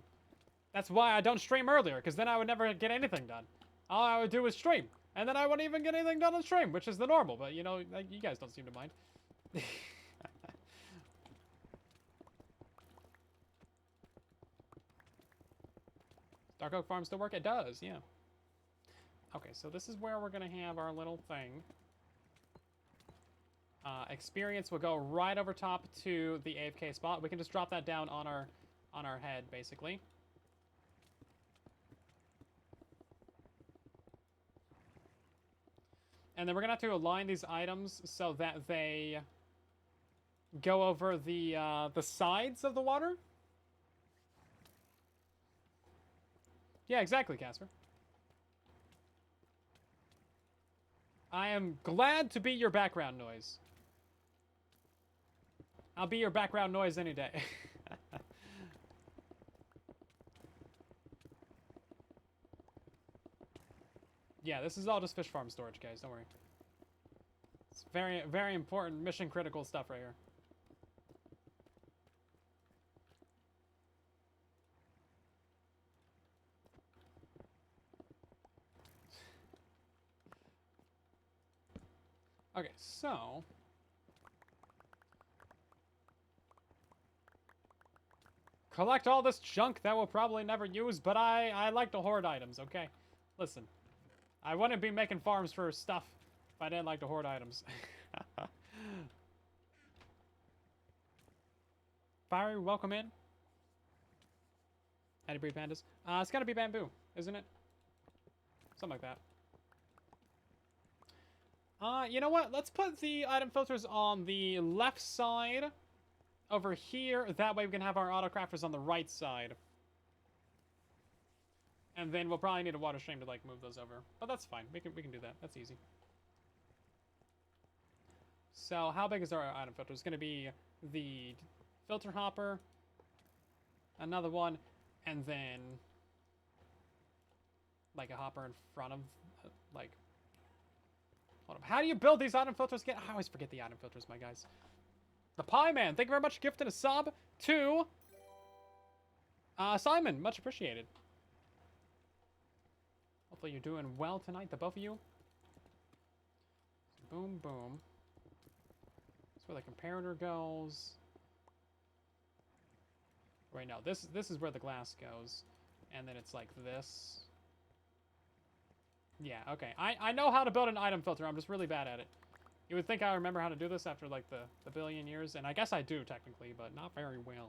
Speaker 1: That's why I don't stream earlier, because then I would never get anything done. All I would do is stream. And then I wouldn't even get anything done on stream, which is the normal, but you know, you guys don't seem to mind. Dark Oak Farm still work? It does, yeah. Okay, so this is where we're gonna have our little thing. Experience will go right over top to the AFK spot. We can just drop that down on our head, basically. And then we're gonna have to align these items so that they go over the sides of the water. Yeah, exactly, Casper. I am glad to be your background noise. I'll be your background noise any day. Yeah, this is all just fish farm storage, guys. Don't worry. It's very, very important, mission critical stuff right here. Okay, so collect all this junk that we'll probably never use, but I like to hoard items, okay? Listen, I wouldn't be making farms for stuff if I didn't like to hoard items. Fiery, welcome in. How do you breed pandas? It's gotta be bamboo, isn't it? Something like that. You know what? Let's put the item filters on the left side over here. That way we can have our auto crafters on the right side. And then we'll probably need a water stream to like move those over. But that's fine. We can do that. That's easy. So how big is our item filter? It's gonna be the filter hopper, another one, and then like a hopper in front of like. Hold up. How do you build these item filters again? I always forget the item filters, my guys. The Pie Man, thank you very much for gifting a sub to Simon. Much appreciated. Hopefully you're doing well tonight, the both of you. Boom, boom. That's where the comparator goes. Right now, this is where the glass goes. And then it's like this. Yeah, okay. I know how to build an item filter. I'm just really bad at it. You would think I remember how to do this after, like, the billion years. And I guess I do, technically, but not very well.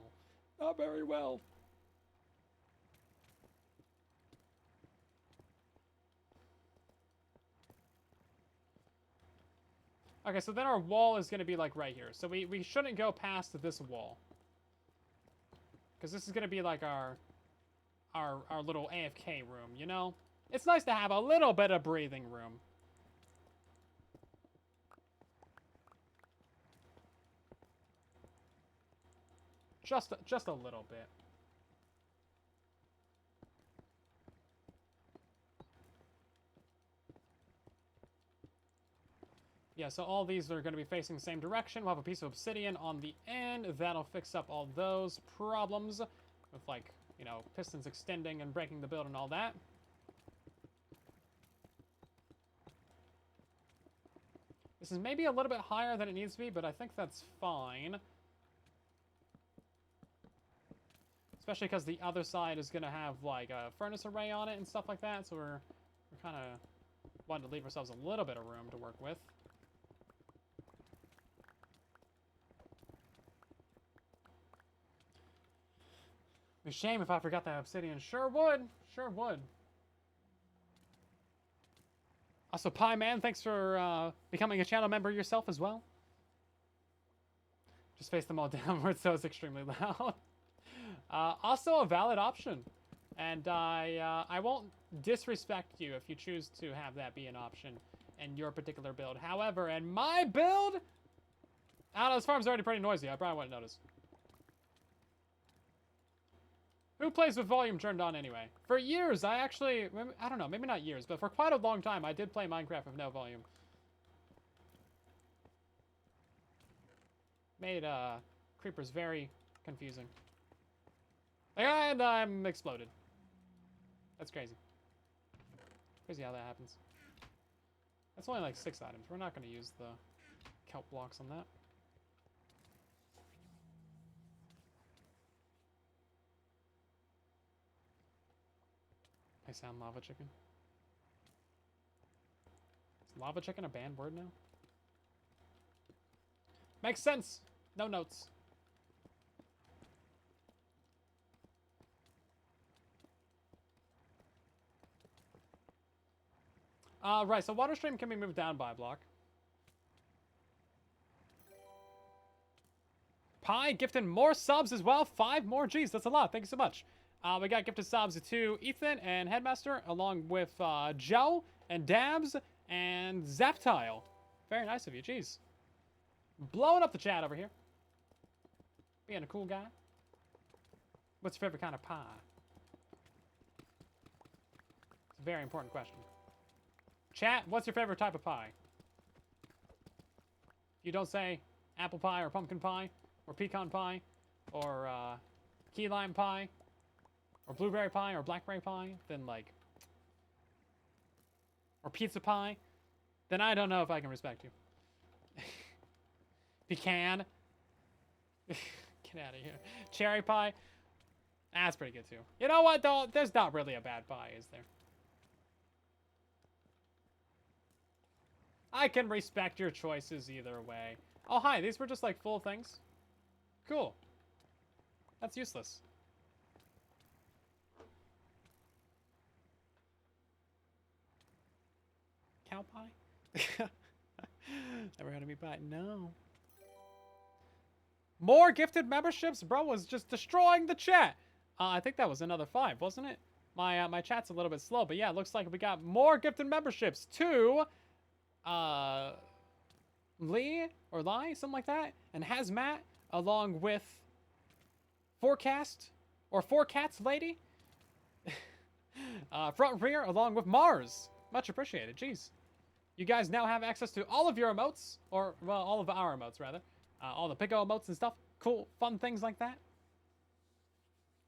Speaker 1: Not very well. Okay, so then our wall is going to be, like, right here. So we shouldn't go past this wall. Because this is going to be, like, our little AFK room, you know? It's nice to have a little bit of breathing room. Just a little bit. Yeah, so all these are going to be facing the same direction. We'll have a piece of obsidian on the end. That'll fix up all those problems with, like, you know, pistons extending and breaking the build and all that. This is maybe a little bit higher than it needs to be, but I think that's fine. Especially because the other side is going to have, like, a furnace array on it and stuff like that. So we're kind of wanting to leave ourselves a little bit of room to work with. It'd be a shame if I forgot that obsidian. Sure would. Sure would. Also, Pie Man, thanks for becoming a channel member yourself as well. Just face them all downward so it's extremely loud. Also a valid option. And I won't disrespect you if you choose to have that be an option in your particular build. However, in my build, I don't know, this farm's already pretty noisy. I probably wouldn't notice. Who plays with volume turned on anyway? For years, I don't know, maybe not years, but for quite a long time, I did play Minecraft with no volume. Made creepers very confusing. And I'm exploded. That's crazy. Crazy how that happens. That's only like 6 items. We're not going to use the kelp blocks on that. I sound lava chicken. Is lava chicken a banned word now? Makes sense. No notes. Right, so water stream can be moved down by a block. Pie gifted more subs as well. 5 more. Geez, that's a lot. Thank you so much. We got gifted subs to Ethan and Headmaster, along with Joe and Dabs and Zaptile. Very nice of you. Jeez. Blowing up the chat over here. Being a cool guy. What's your favorite kind of pie? It's a very important question. Chat, what's your favorite type of pie? You don't say apple pie or pumpkin pie or pecan pie or key lime pie or blueberry pie or blackberry pie, then like, or pizza pie, then I don't know if I can respect you. Pecan. Get out of here. Cherry pie. That's pretty good too. You know what though? There's not really a bad pie, is there? I can respect your choices either way. Oh, hi. These were just like full things. Cool. That's useless. Cow pie? Never had a meat pie. No. More gifted memberships? Bro was just destroying the chat. I think that was another 5, wasn't it? My chat's a little bit slow, but yeah, it looks like we got more gifted memberships to Lee or Lai, something like that, and Hazmat, along with Forecast or Four Cats Lady, Front Rear, along with Mars. Much appreciated. Jeez, you guys now have access to all of your emotes, or well, all of our emotes rather, all the Pico emotes and stuff. Cool, fun things like that.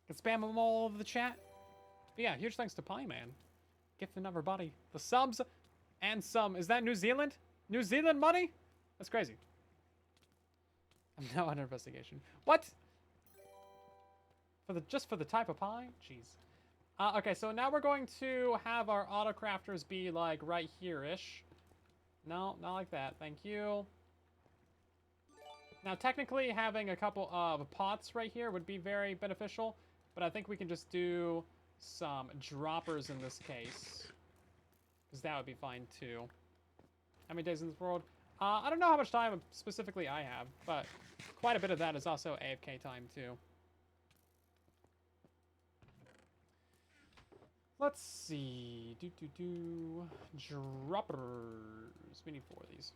Speaker 1: Can spam them all over the chat. But yeah, huge thanks to Pie Man, gifting everybody the subs. And some, is that New Zealand? New Zealand money? That's crazy. I'm now under investigation. What? Just for the type of pie? Jeez. Okay, so now we're going to have our auto crafters be like right here-ish. No, not like that. Thank you. Now, technically, having a couple of pots right here would be very beneficial, but I think we can just do some droppers in this case. Because that would be fine, too. How many days in this world? I don't know how much time specifically I have, but quite a bit of that is also AFK time, too. Let's see. Droppers. We need 4 of these.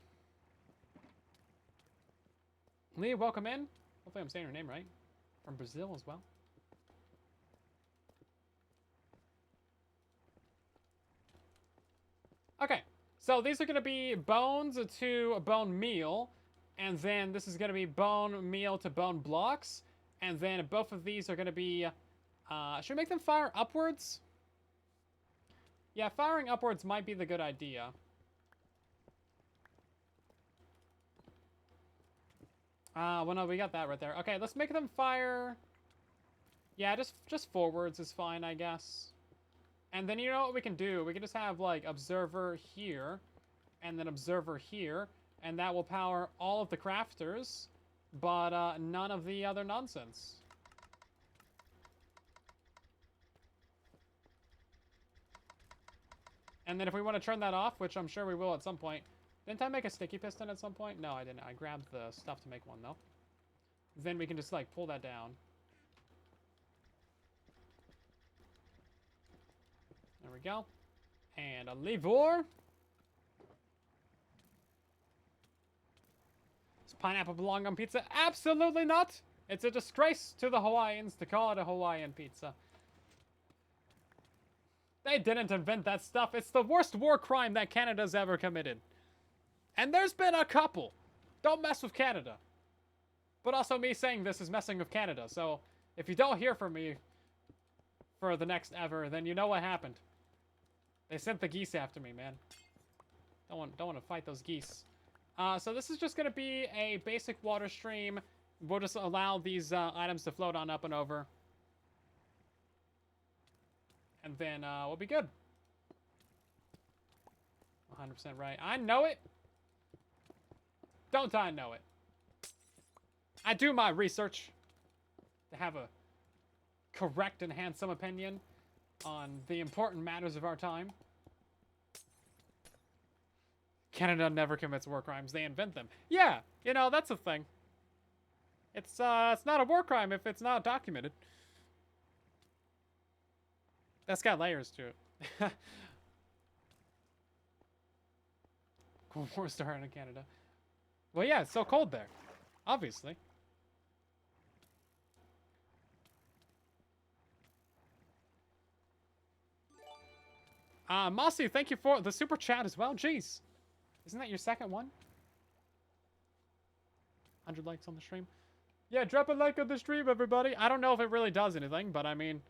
Speaker 1: Lee, welcome in. Hopefully I'm saying your name right. From Brazil as well. Okay, So these are going to be bones to bone meal. And then this is going to be bone meal to bone blocks. And then both of these are going to be... should we make them fire upwards? Yeah, firing upwards might be the good idea. Well, no, we got that right there. Okay, let's make them fire... Yeah, just forwards is fine, I guess. And then you know what we can do? We can just have, like, observer here, and then observer here, and that will power all of the crafters, but none of the other nonsense. And then if we want to turn that off, which I'm sure we will at some point... Didn't I make a sticky piston at some point? No, I didn't. I grabbed the stuff to make one, though. Then we can just, like, pull that down. There we go. And a lever. Does pineapple belong on pizza? Absolutely not! It's a disgrace to the Hawaiians to call it a Hawaiian pizza. They didn't invent that stuff. It's the worst war crime that Canada's ever committed. And there's been a couple. Don't mess with Canada. But also me saying this is messing with Canada. So if you don't hear from me for the next ever, then you know what happened. They sent the geese after me, man. Don't want to fight those geese. So this is just going to be a basic water stream. We'll just allow these items to float on up and over. And then we'll be good. 100% right. I know it. Don't I know it? I do my research to have a correct and handsome opinion on the important matters of our time. Canada never commits war crimes. They invent them. Yeah, you know, that's a thing. It's not a war crime if it's not documented. That's got layers to it. Cold War started in Canada. Well, yeah, it's so cold there. Obviously. Mossy, thank you for the super chat as well. Jeez. Isn't that your second one? 100 likes on the stream. Yeah, drop a like on the stream, everybody. I don't know if it really does anything, but I mean,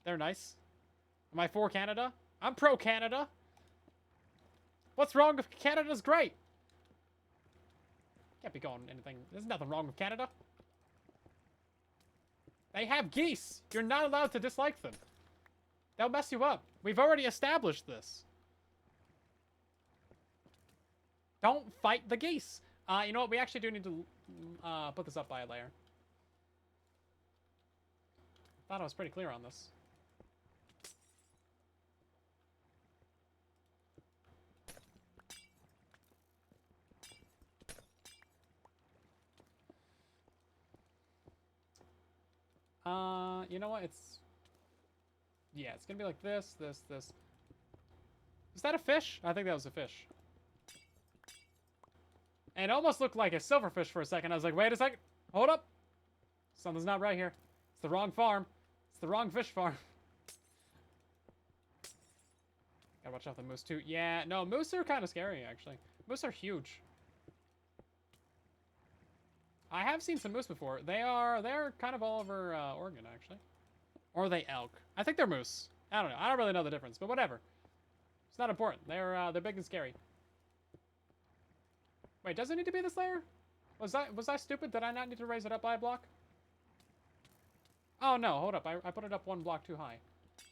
Speaker 1: they're nice. Am I for Canada? I'm pro Canada. What's wrong with Canada's great? Can't be going anything. There's nothing wrong with Canada. They have geese. You're not allowed to dislike them. They'll mess you up. We've already established this. Don't fight the geese. You know what? We actually do need to put this up by a layer. Thought I was pretty clear on this. You know what? Yeah, it's gonna be like this, this, this. Is that a fish? I think that was a fish. And it almost looked like a silverfish for a second. I was like, wait a second. Hold up. Something's not right here. It's the wrong farm. It's the wrong fish farm. Gotta watch out the moose, too. Yeah, no, moose are kind of scary, actually. Moose are huge. I have seen some moose before. They're kind of all over Oregon, actually. Or are they elk? I think they're moose. I don't know. I don't really know the difference, but whatever. It's not important. They're big and scary. Wait, does it need to be this layer? Was I stupid? Did I not need to raise it up by a block? Oh no, hold up. I put it up one block too high.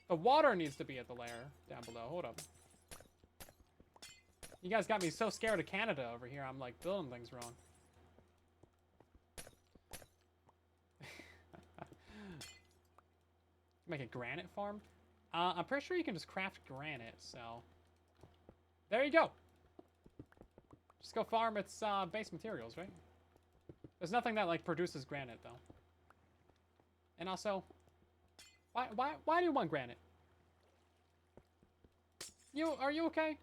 Speaker 1: The water needs to be at the layer down below. Hold up. You guys got me so scared of Canada over here. I'm like building things wrong. Make a granite farm? I'm pretty sure you can just craft granite, so... There you go! Just go farm its base materials, right? There's nothing that, like, produces granite, though. And also... Why do you want granite? Are you okay?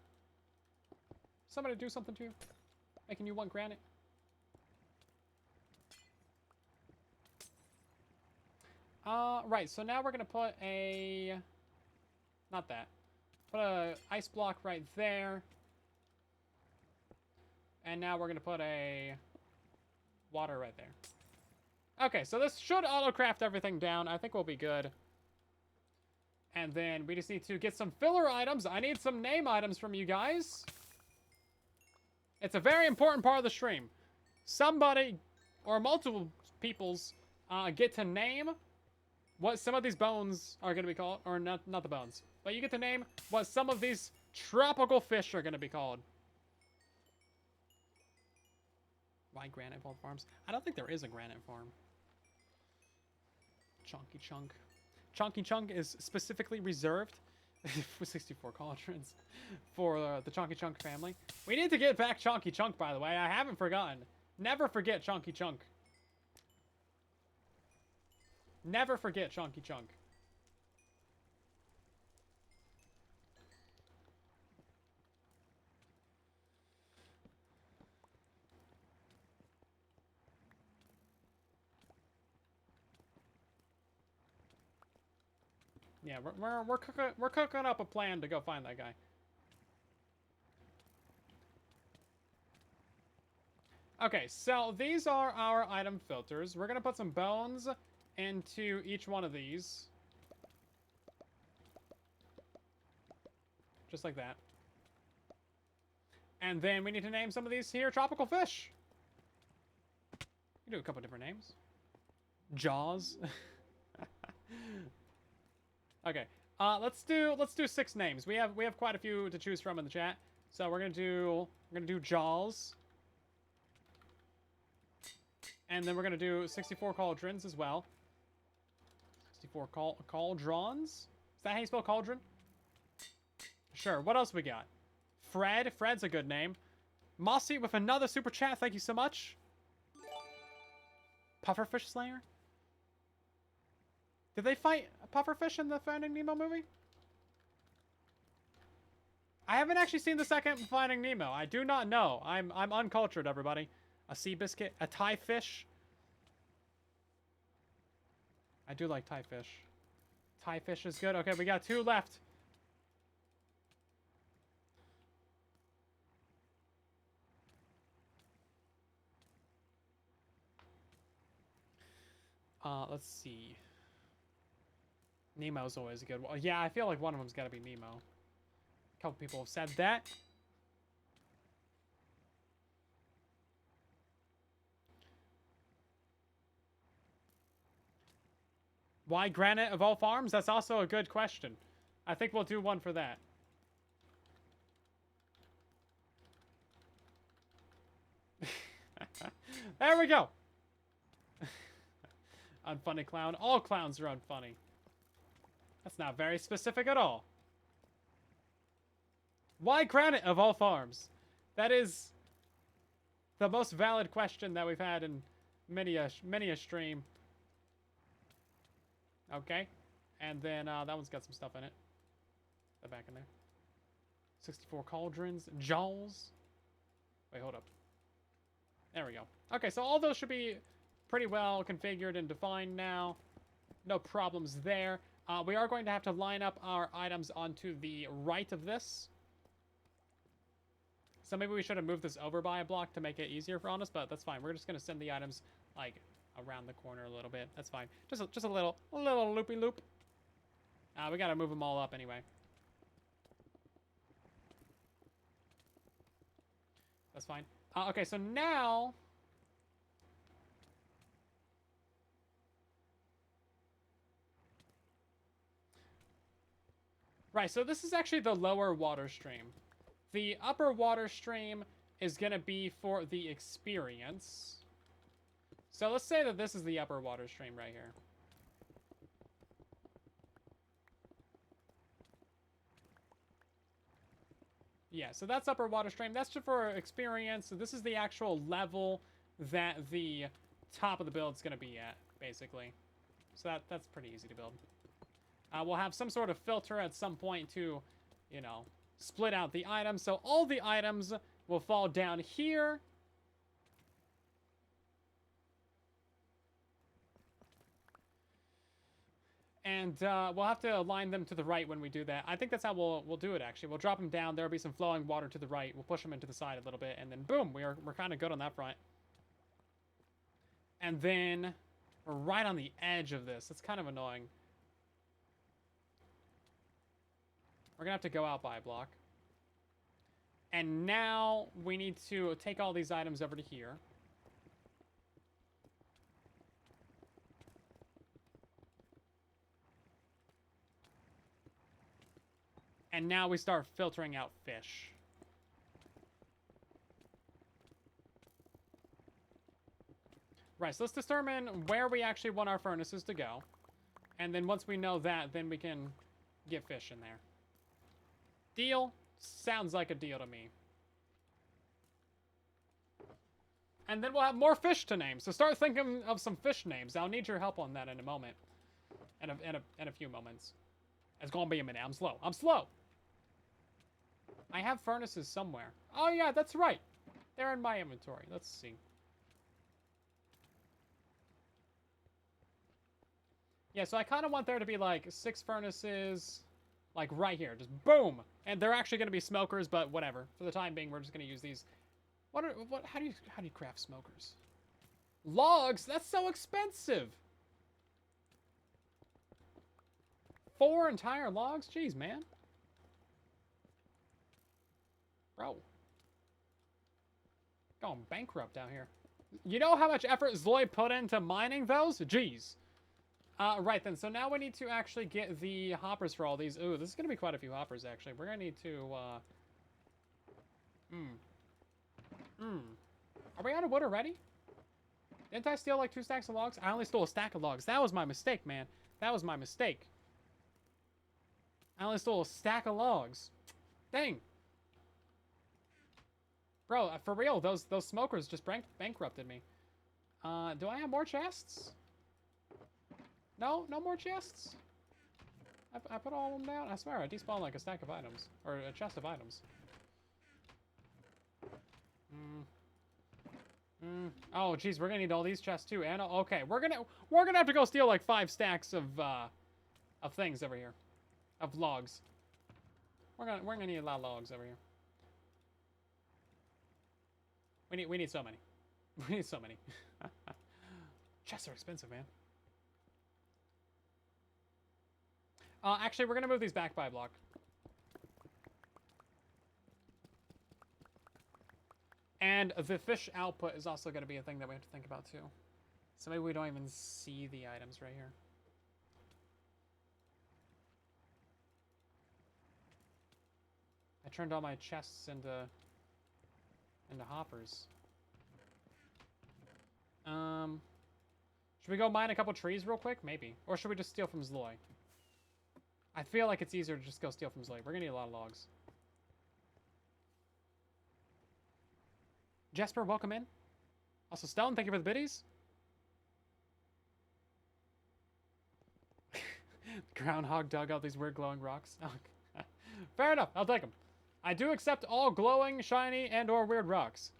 Speaker 1: Somebody do something to you? Making you want granite? Right, so now we're gonna put a... Not that. Put a ice block right there. And now we're going to put a water right there. Okay, so this should auto-craft everything down. I think we'll be good. And then we just need to get some filler items. I need some name items from you guys. It's a very important part of the stream. Somebody, or multiple peoples, get to name what some of these bones are going to be called. Or not the bones. But you get to name what some of these tropical fish are going to be called. Why Granite Vault Farms? I don't think there is a granite farm. Chunky Chunk. Chunky Chunk is specifically reserved for 64 cauldrons for the Chunky Chunk family. We need to get back Chunky Chunk, by the way. I haven't forgotten. Never forget Chunky Chunk. Never forget Chunky Chunk. Yeah, we're cooking up a plan to go find that guy. Okay, so these are our item filters. We're gonna put some bones into each one of these. Just like that. And then we need to name some of these here tropical fish. You do a couple different names. Jaws. Okay, let's do 6 names. We have quite a few to choose from in the chat, so we're gonna do Jaws, and then we're gonna do 64 cauldrons as well. 64 cauldrons. Is that how you spell cauldron? Sure. What else we got? Fred. Fred's a good name. Mossy with another super chat. Thank you so much. Pufferfish Slayer. Did they fight pufferfish in the Finding Nemo movie? I haven't actually seen the second Finding Nemo. I do not know. I'm uncultured, everybody. A sea biscuit, a Thai fish. I do like Thai fish. Thai fish is good. Okay, we got 2 left. Let's see. Nemo's always a good one. Yeah, I feel like one of them's got to be Nemo. A couple people have said that. Why Granite of all farms? That's also a good question. I think we'll do one for that. There we go. Unfunny clown. All clowns are unfunny. That's not very specific at all. Why Granite of all farms? That is the most valid question that we've had in many a stream. Okay. And then that one's got some stuff in it. Put that back in there. 64 cauldrons. Jaws. Wait, hold up. There we go. Okay, so all those should be pretty well configured and defined now. No problems there. We are going to have to line up our items onto the right of this. So maybe we should have moved this over by a block to make it easier for us, but that's fine. We're just going to send the items, like, around the corner a little bit. That's fine. Just a little loopy-loop. We got to move them all up anyway. That's fine. Okay, so now... Right, so this is actually the lower water stream. The upper water stream is going to be for the experience. So let's say that this is the upper water stream right here. Yeah, so that's upper water stream. That's just for experience. So this is the actual level that the top of the build is going to be at, basically. So that's pretty easy to build. We'll have some sort of filter at some point to, you know, split out the items. So all the items will fall down here. And we'll have to align them to the right when we do that. I think that's how we'll do it, actually. We'll drop them down. There'll be some flowing water to the right. We'll push them into the side a little bit. And then, boom, we're kind of good on that front. And then we're right on the edge of this. It's kind of annoying. We're going to have to go out by a block. And now we need to take all these items over to here. And now we start filtering out fish. Right, so let's determine where we actually want our furnaces to go. And then once we know that, then we can get fish in there. Deal? Sounds like a deal to me. And then we'll have more fish to name. So start thinking of some fish names. I'll need your help on that in a moment. In a few moments. It's gonna be a minute. I'm slow. I'm slow! I have furnaces somewhere. Oh yeah, that's right. They're in my inventory. Let's see. Yeah, so I kind of want there to be like 6 furnaces, like right here, just boom. And they're actually going to be smokers, but whatever. For the time being, we're just going to use these. How do you craft smokers? Logs? That's so expensive. 4 entire logs? Jeez, man. Bro. Going bankrupt down here. You know how much effort Zloy put into mining those? Jeez. Right then, so now we need to actually get the hoppers for all these. Ooh, this is going to be quite a few hoppers, actually. We're going to need to, Are we out of wood already? Didn't I steal like 2 stacks of logs? I only stole a stack of logs. That was my mistake, man. That was my mistake. I only stole a stack of logs. Dang. Bro, for real, those smokers just bankrupted me. Do I have more chests? No? No more chests? I put all of them down? I swear, I despawned like a stack of items. Or a chest of items. Oh, jeez, we're gonna need all these chests too. And okay, we're gonna have to go steal like 5 stacks of things over here. Of logs. We're gonna need a lot of logs over here. We need so many. We need so many. Chests are expensive, man. Actually, we're gonna move these back by a block. And the fish output is also gonna be a thing that we have to think about too. So maybe we don't even see the items right here. I turned all my chests into hoppers. Should we go mine a couple trees real quick? Maybe. Or should we just steal from Zloy? I feel like it's easier to just go steal from Zloy. We're gonna need a lot of logs. Jesper, welcome in. Also, Stone, thank you for the biddies. Groundhog dug out these weird glowing rocks. Fair enough, I'll take them. I do accept all glowing, shiny, and or weird rocks.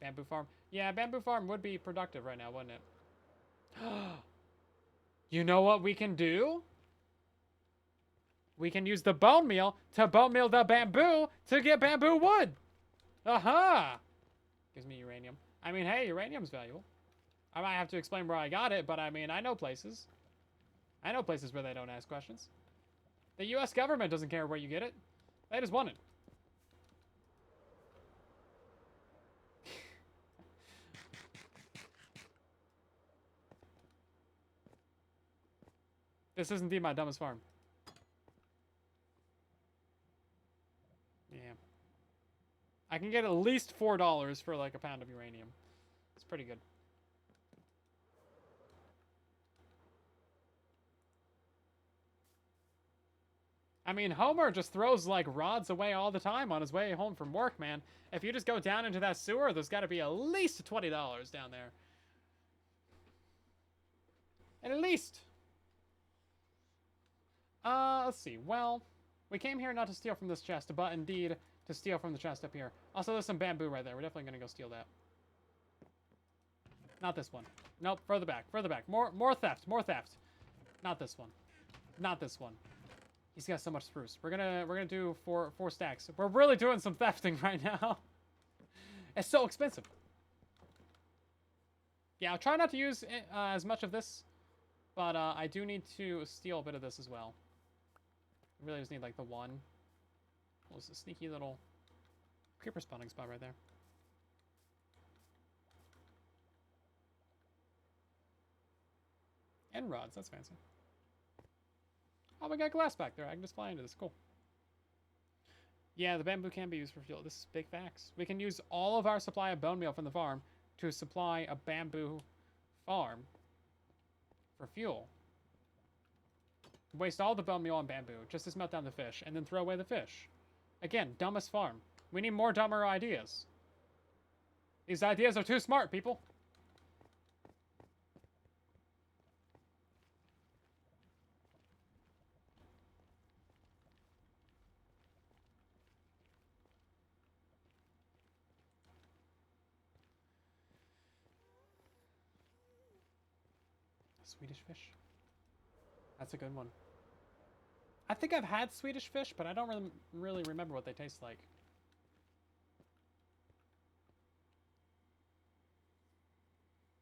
Speaker 1: Bamboo farm. Yeah, bamboo farm would be productive right now, wouldn't it? You know what we can do? We can use the bone meal to bone meal the bamboo to get bamboo wood. Aha! Gives me uranium. I mean, hey, uranium's valuable. I might have to explain where I got it, but I mean, I know places. I know places where they don't ask questions. The U.S. government doesn't care where you get it. They just want it. This is indeed my dumbest farm. Yeah. I can get at least $4 for like a pound of uranium. It's pretty good. I mean, Homer just throws like rods away all the time on his way home from work, man. If you just go down into that sewer, there's got to be at least $20 down there. At least. Let's see. Well, we came here not to steal from this chest, but indeed to steal from the chest up here. Also, there's some bamboo right there. We're definitely going to go steal that. Not this one. Nope, further back, further back. More theft, more theft. Not this one. Not this one. He's got so much spruce. We're gonna do four stacks. We're really doing some thefting right now. It's so expensive. Yeah, I'll try not to use as much of this, but I do need to steal a bit of this as well. I really just need like the one. Well, it's a sneaky little creeper spawning spot right there. And rods, that's fancy. Oh, we got glass back there. I can just fly into this. Cool. Yeah, the bamboo can be used for fuel. This is big facts. We can use all of our supply of bone meal from the farm to supply a bamboo farm for fuel. Waste all the bone meal on bamboo just to smelt down the fish and then throw away the fish. Again, dumbest farm. We need more dumber ideas. These ideas are too smart, people. Swedish fish. That's a good one. I think I've had Swedish fish, but I don't really remember what they taste like.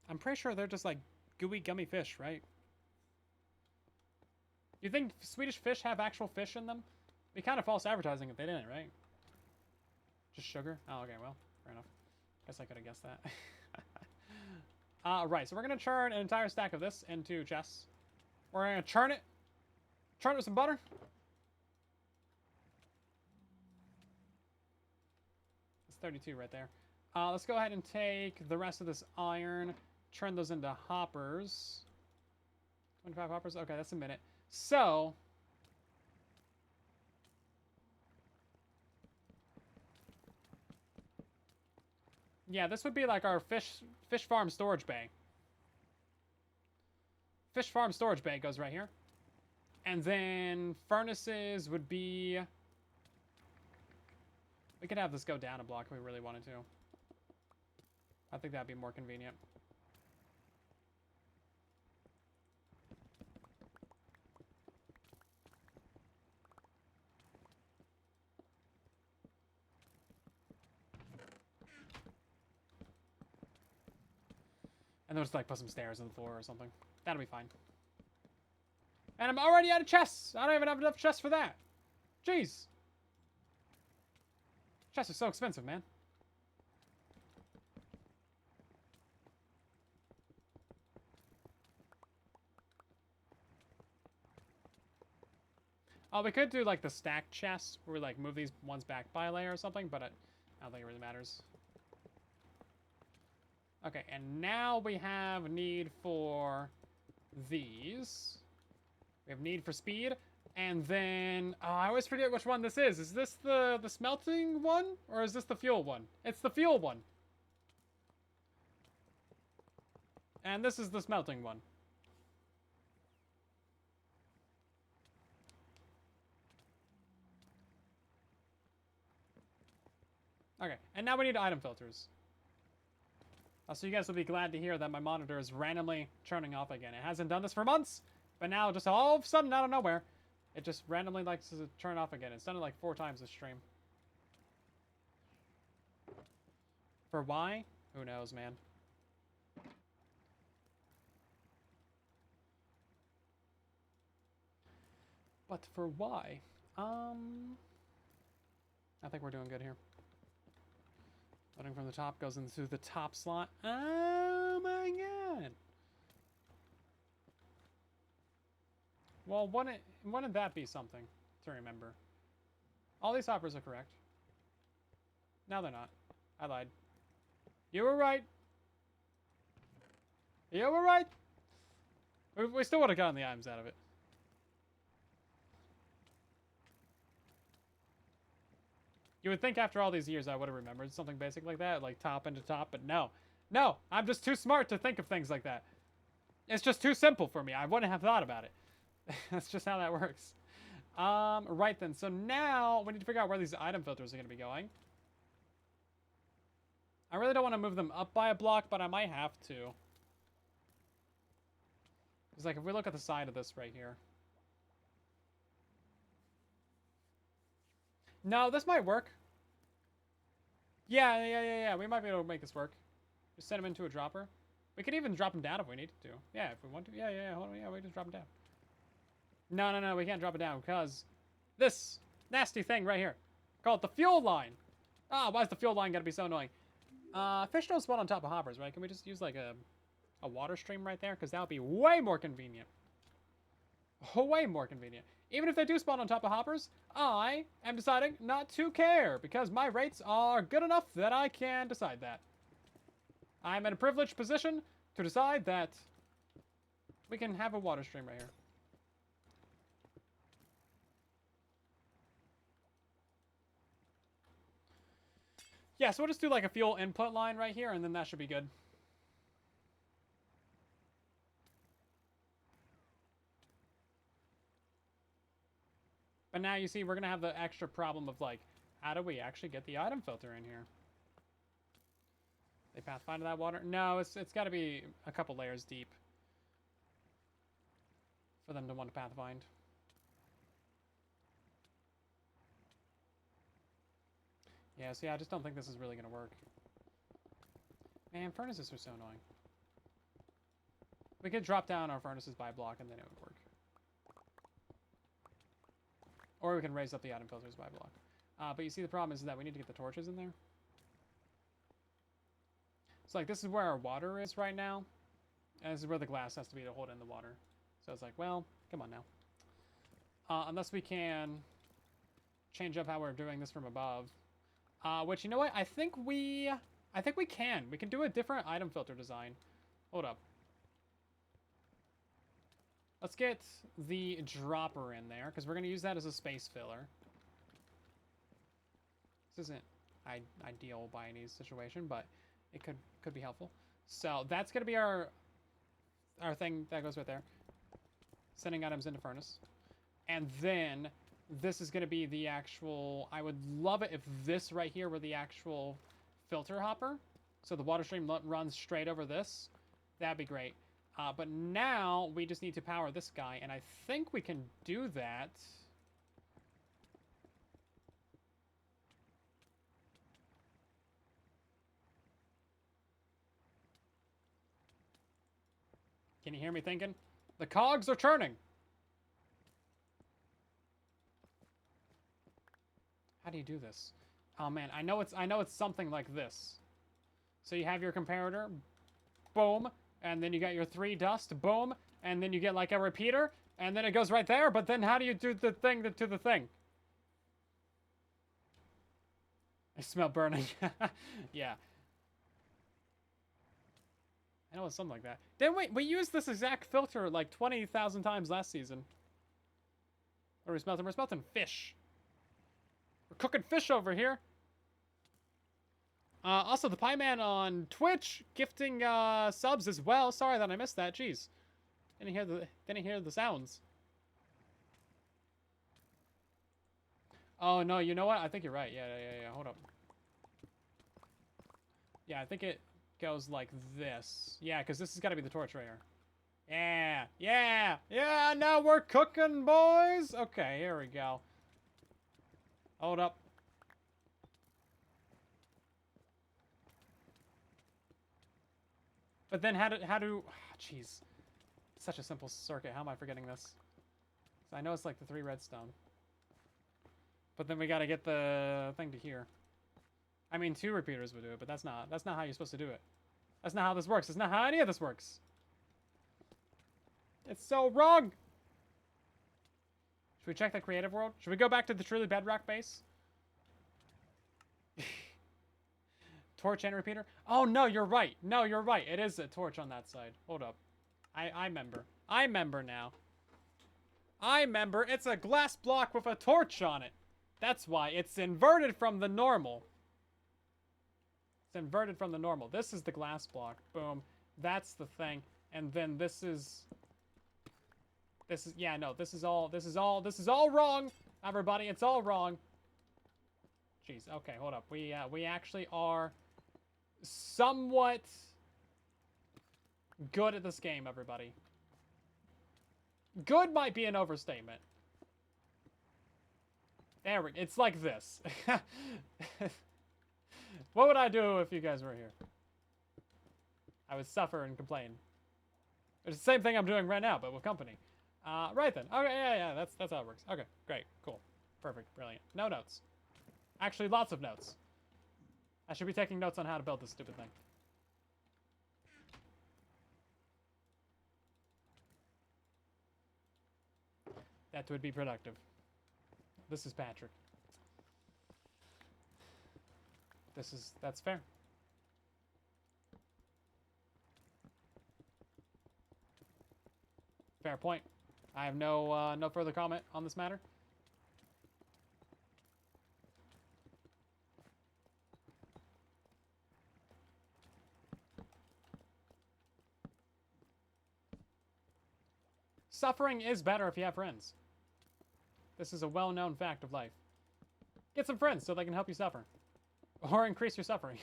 Speaker 1: I'm pretty sure they're just like gooey, gummy fish, right? You think Swedish fish have actual fish in them? Be kind of false advertising if they didn't, right? Just sugar? Oh, okay, well, fair enough. Guess I could have guessed that. Right, so we're going to churn an entire stack of this into chests. We're going to churn it with some butter. It's 32 right there. Let's go ahead and take the rest of this iron, turn those into hoppers. 25 hoppers? Okay, that's a minute. So, yeah, this would be like our fish farm storage bay. Fish farm storage bay goes right here. And then furnaces would be... We could have this go down a block if we really wanted to. I think that'd be more convenient. And then just like put some stairs on the floor or something. That'll be fine. And I'm already out of chests. I don't even have enough chests for that. Jeez. Chests are so expensive, man. Oh, we could do like the stacked chests where we like move these ones back by a layer or something, but I don't think it really matters. Okay, and now we have need for these. We have need for speed, and then I always forget which one this is. Is this the smelting one, or is this the fuel one? It's the fuel one. And this is the smelting one. Okay, and now we need item filters. So you guys will be glad to hear that my monitor is randomly turning off again. It hasn't done this for months, but now just all of a sudden out of nowhere, it just randomly likes to turn off again. It's done it like 4 times this stream. For why? Who knows, man. But for why? I think we're doing good here. Loading from the top goes into the top slot. Oh my god. Well, wouldn't that be something to remember? All these hoppers are correct. No, they're not. I lied. You were right. You were right. We still would have gotten the items out of it. You would think after all these years I would have remembered something basic like that, like top into top, but no. No, I'm just too smart to think of things like that. It's just too simple for me. I wouldn't have thought about it. That's just how that works. Right then, so now we need to figure out where these item filters are going to be going. I really don't want to move them up by a block, but I might have to. It's like if we look at the side of this right here. No, this might work. Yeah. We might be able to make this work. Just send him into a dropper. We could even drop him down if we need to. Yeah, if we want to. Yeah. Hold on. Yeah, we just drop him down. No. We can't drop it down because this nasty thing right here. Called the fuel line. Ah, why is the fuel line gotta be so annoying? Fish don't spawn on top of hoppers, right? Can we just use like a water stream right there? Because that would be way more convenient. Way more convenient. Even if they do spawn on top of hoppers, I am deciding not to care because my rates are good enough that I can decide that. I'm in a privileged position to decide that we can have a water stream right here. Yeah, so we'll just do like a fuel input line right here, and then that should be good. But now you see we're going to have the extra problem of like, how do we actually get the item filter in here? They pathfind that water? No, it's got to be a couple layers deep for them to want to pathfind. Yeah, see, I just don't think this is really going to work. Man, furnaces are so annoying. We could drop down our furnaces by block and then it would work. Or we can raise up the item filters by block. But you see the problem is that we need to get the torches in there. So like this is where our water is right now. And this is where the glass has to be to hold in the water. So it's like, well, come on now. Unless we can change up how we're doing this from above. Which, you know what? I think we can. We can do a different item filter design. Hold up. Let's get the dropper in there, because we're going to use that as a space filler. This isn't ideal by any situation, but it could be helpful. So that's going to be our thing that goes right there. Sending items into furnace. And then this is going to be the actual... I would love it if this right here were the actual filter hopper. So the water stream runs straight over this. That'd be great. But now we just need to power this guy, and I think we can do that. Can you hear me thinking? The cogs are turning. How do you do this? Oh man, I know it's something like this. So you have your comparator, boom. And then you got your 3 dust, boom, and then you get like a repeater, and then it goes right there, but then how do you do the thing to the thing? I smell burning. Yeah. I know it's something like that. Then wait, we used this exact filter like 20,000 times last season. What are we smelting? We're smelting fish. We're cooking fish over here. Also, the Pie Man on Twitch gifting subs as well. Sorry that I missed that. Jeez, didn't hear the sounds. Oh no, you know what? I think you're right. Yeah. Hold up. Yeah, I think it goes like this. Yeah, because this has got to be the torch right here. Yeah. Now we're cooking, boys. Okay, here we go. Hold up. But then how do jeez. Such a simple circuit. How am I forgetting this? So I know it's like the 3 redstone. But then we got to get the thing to here. I mean, 2 repeaters would do it, but that's not how you're supposed to do it. That's not how this works. That's not how any of this works. It's so wrong. Should we check the creative world? Should we go back to the truly Bedrock base? Torch and repeater? Oh, no, you're right. No, you're right. It is a torch on that side. Hold up. I remember. I remember now. I remember. It's a glass block with a torch on it. That's why. It's inverted from the normal. It's inverted from the normal. This is the glass block. Boom. That's the thing. And then this is... yeah, no, this is all wrong, everybody. It's all wrong. Jeez, okay, hold up. We actually are somewhat good at this game, everybody. Good might be an overstatement. There we go. It's like this. What would I do if you guys were here? I would suffer and complain. It's the same thing I'm doing right now, but with company. Right then. Okay, yeah, that's how it works. Okay, great, cool, perfect, brilliant. No notes. Actually, lots of notes. I should be taking notes on how to build this stupid thing. That would be productive. This is Patrick. That's fair. Fair point. I have no further comment on this matter. Suffering is better if you have friends. This is a well-known fact of life. Get some friends so they can help you suffer. Or increase your suffering.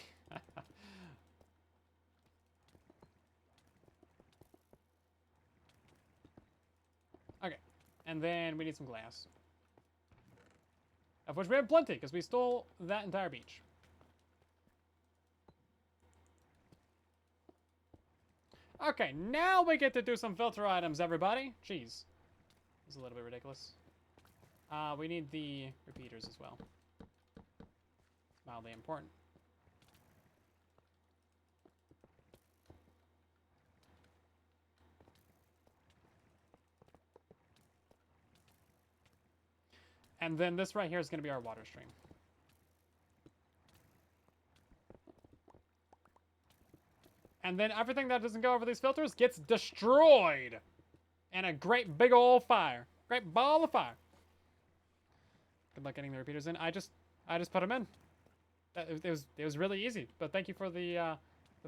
Speaker 1: Okay. And then we need some glass. Of which we have plenty, because we stole that entire beach. Okay, now we get to do some filter items, everybody. Jeez. This is a little bit ridiculous. We need the repeaters as well. It's mildly important. And then this right here is going to be our water stream. And then everything that doesn't go over these filters gets destroyed in a great big old fire. Great ball of fire. Good luck getting the repeaters in. I just put them in. It was really easy. But thank you for the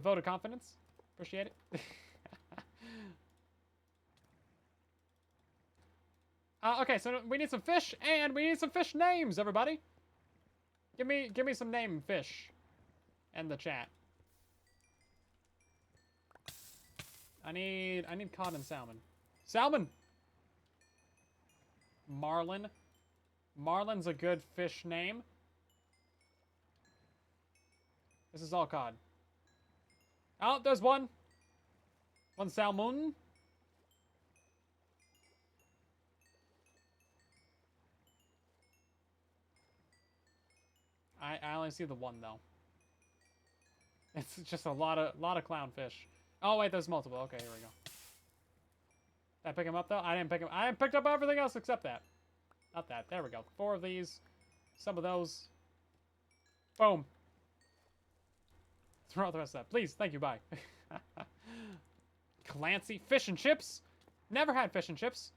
Speaker 1: vote of confidence. Appreciate it. Okay, so we need some fish, and we need some fish names, everybody. Give me some name fish in the chat. I need cod and salmon. Salmon! Marlin. Marlin's a good fish name. This is all cod. Oh, there's one. One salmon. I only see the one though. It's just a lot of clownfish. Oh wait, there's multiple. Okay, here we go. Did I pick him up though? I didn't pick him. I picked up everything else except that. Not that. There we go. 4 of these. Some of those. Boom. Throw out the rest of that. Please. Thank you. Bye. Clancy. Fish and chips. Never had fish and chips.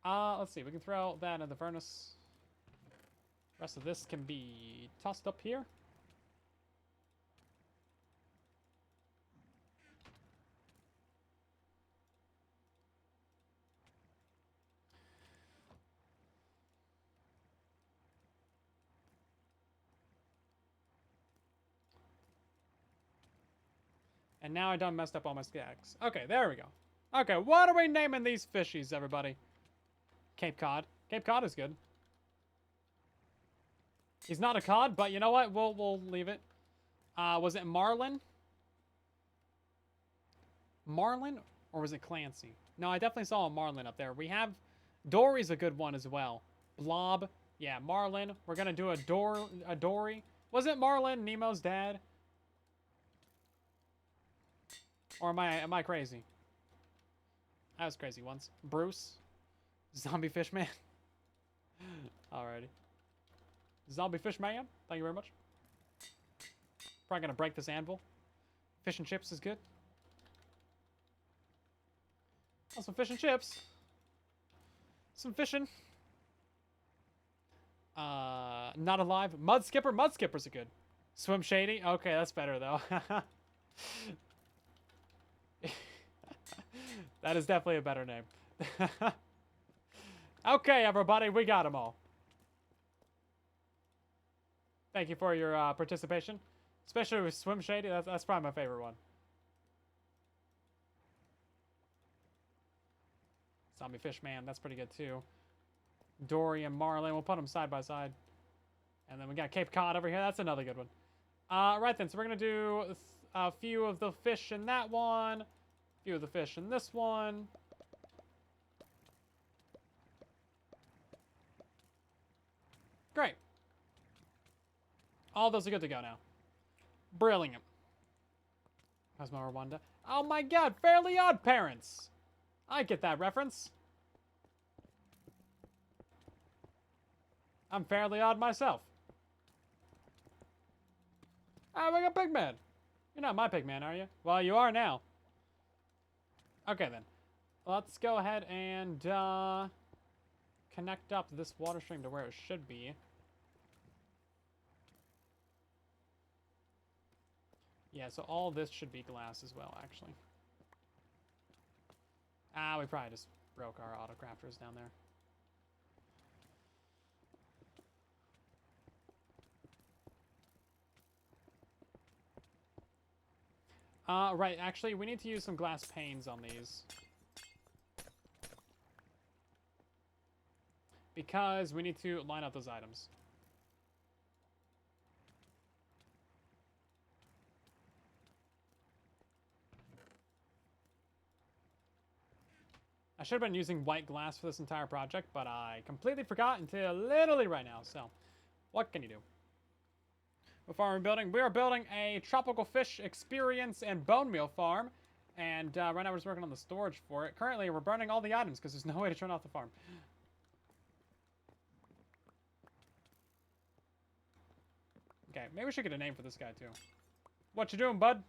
Speaker 1: Let's see. We can throw that in the furnace. The rest of this can be tossed up here. And now I done messed up all my stacks. Okay, there we go. Okay, what are we naming these fishies, everybody? Cape Cod. Cape Cod is good. He's not a cod, but you know what? We'll leave it. Was it Marlin? Marlin? Or was it Clancy? No, I definitely saw a Marlin up there. We have... Dory's a good one as well. Blob. Yeah, Marlin. We're gonna do a Dory. Was it Marlin, Nemo's dad? Or am I crazy? I was crazy once. Bruce. Zombie Fishman. Alrighty. Zombie Fishman. Thank you very much. Probably gonna break this anvil. Fish and chips is good. Oh, some fish and chips. Some fishing. Not alive. Mud Skipper. Mud Skippers are good. Swim Shady. Okay, that's better though. That is definitely a better name. Okay, everybody, we got them all. Thank you for your participation, especially with Swim Shady. That's probably my favorite one. Zombie fish man, that's pretty good too. Dory and Marlin, we'll put them side by side. And then we got Cape Cod over here, that's another good one. Right then, so we're gonna do a few of the fish in that one, a few of the fish in this one. Great. All those are good to go now. Brilliant. Cosmo Rwanda. Oh my god, Fairly Odd Parents! I get that reference. I'm fairly odd myself. Ah, we got Pigman. You're not my Pigman, are you? Well, you are now. Okay, then. Let's go ahead and connect up this water stream to where it should be. Yeah, so all this should be glass as well, actually. Ah, we probably just broke our autocrafters down there. Right, actually, we need to use some glass panes on these. Because we need to line up those items. I should have been using white glass for this entire project, but I completely forgot until literally right now, so what can you do? What farm are we building? We are building a tropical fish experience and bone meal farm, and right now we're just working on the storage for it. Currently, we're burning all the items because there's no way to turn off the farm. Okay, maybe we should get a name for this guy, too. What you doing, bud?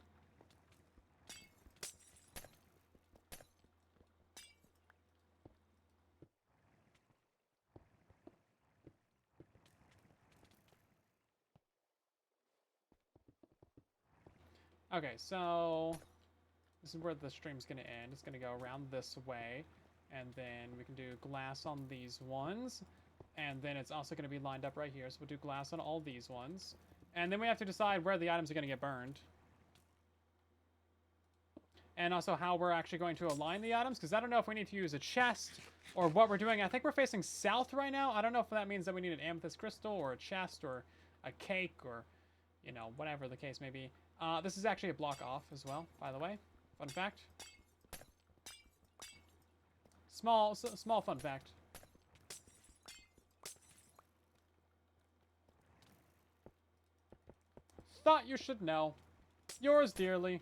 Speaker 1: Okay, so this is where the stream's going to end. It's going to go around this way, and then we can do glass on these ones, and then it's also going to be lined up right here, so we'll do glass on all these ones. And then we have to decide where the items are going to get burned. And also how we're actually going to align the items, because I don't know if we need to use a chest or what we're doing. I think we're facing south right now. I don't know if that means that we need an amethyst crystal or a chest or a cake or, you know, whatever the case may be. This is actually a block off as well, by the way. Fun fact. Small fun fact. Thought you should know. Yours dearly.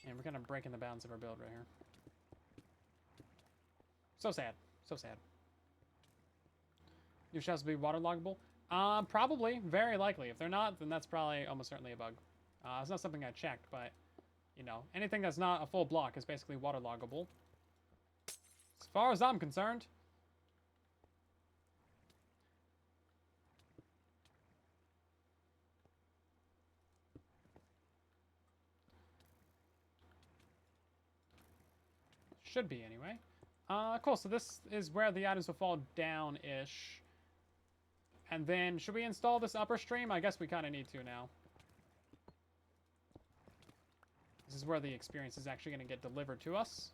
Speaker 1: And we're kind of breaking the bounds of our build right here. So sad. So sad. Your shells will be waterloggable? Probably. Very likely. If they're not, then that's probably almost certainly a bug. It's not something I checked, but, you know, anything that's not a full block is basically waterloggable. As far as I'm concerned. Should be, anyway. Cool, so this is where the items will fall down-ish. And then, should we install this upper stream? I guess we kind of need to now. This is where the experience is actually going to get delivered to us.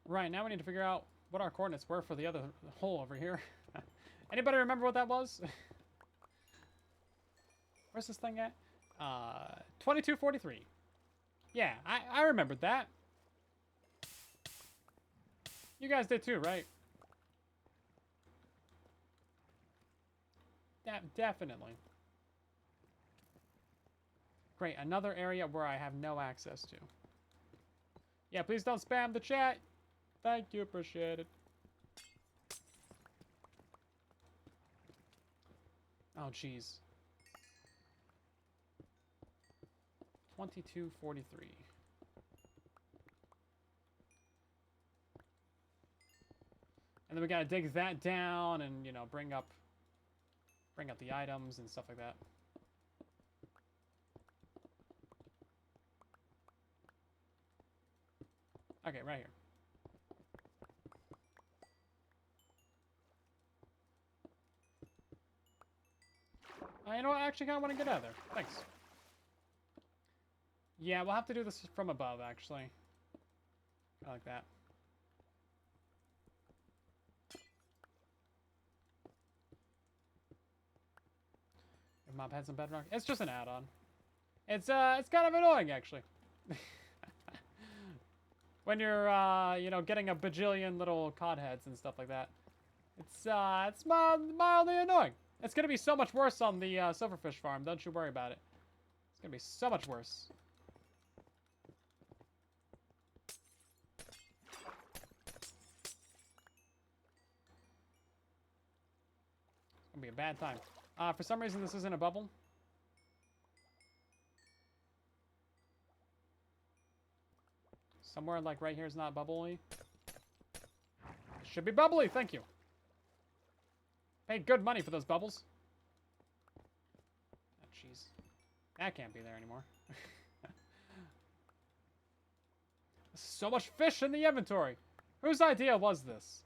Speaker 1: Right, now we need to figure out what our coordinates were for the other hole over here. Anybody remember what that was? Where's this thing at? 2243. Yeah, I remembered that. You guys did too, right? Definitely. Great, another area where I have no access to. Yeah, please don't spam the chat. Thank you, appreciate it. Oh, jeez. 2243. And then we gotta dig that down and, you know, bring up the items and stuff like that. Okay, right here. You know what? I actually kind of want to get out of there. Thanks. Yeah, we'll have to do this from above, actually. I like that. If Mob had some Bedrock, it's just an add-on. It's kind of annoying, actually. When you're, you know, getting a bajillion little cod heads and stuff like that. It's mildly annoying. It's gonna be so much worse on the silverfish farm. Don't you worry about it. It's gonna be so much worse. It's gonna be a bad time. For some reason, this isn't a bubble. Somewhere like right here is not bubbly. It should be bubbly. Thank you. Paid good money for those bubbles. Oh, jeez. That can't be there anymore. So much fish in the inventory. Whose idea was this?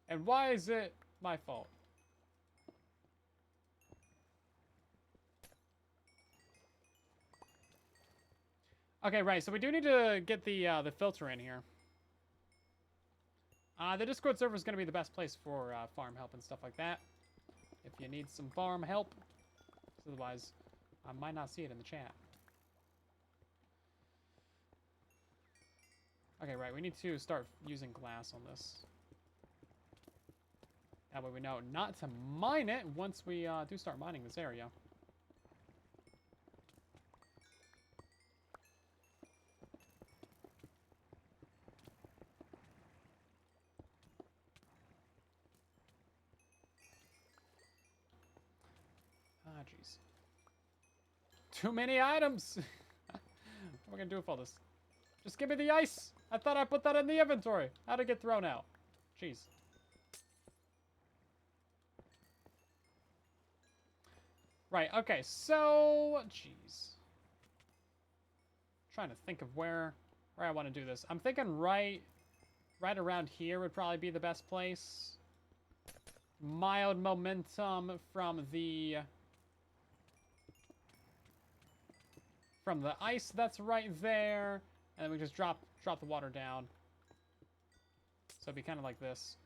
Speaker 1: And why is it my fault? Okay, right. So we do need to get the filter in here. The Discord server is going to be the best place for farm help and stuff like that. If you need some farm help. Otherwise, I might not see it in the chat. Okay, right. We need to start using glass on this. That way we know not to mine it once we do start mining this area. Ah, jeez. Too many items! What am I gonna do with all this? Just give me the ice! I thought I put that in the inventory! How'd it get thrown out? Jeez. Right, okay, so... Jeez. Trying to think of where I want to do this. I'm thinking right around here would probably be the best place. Mild momentum from the ice that's right there, and then we just drop the water down. So it'd be kind of like this.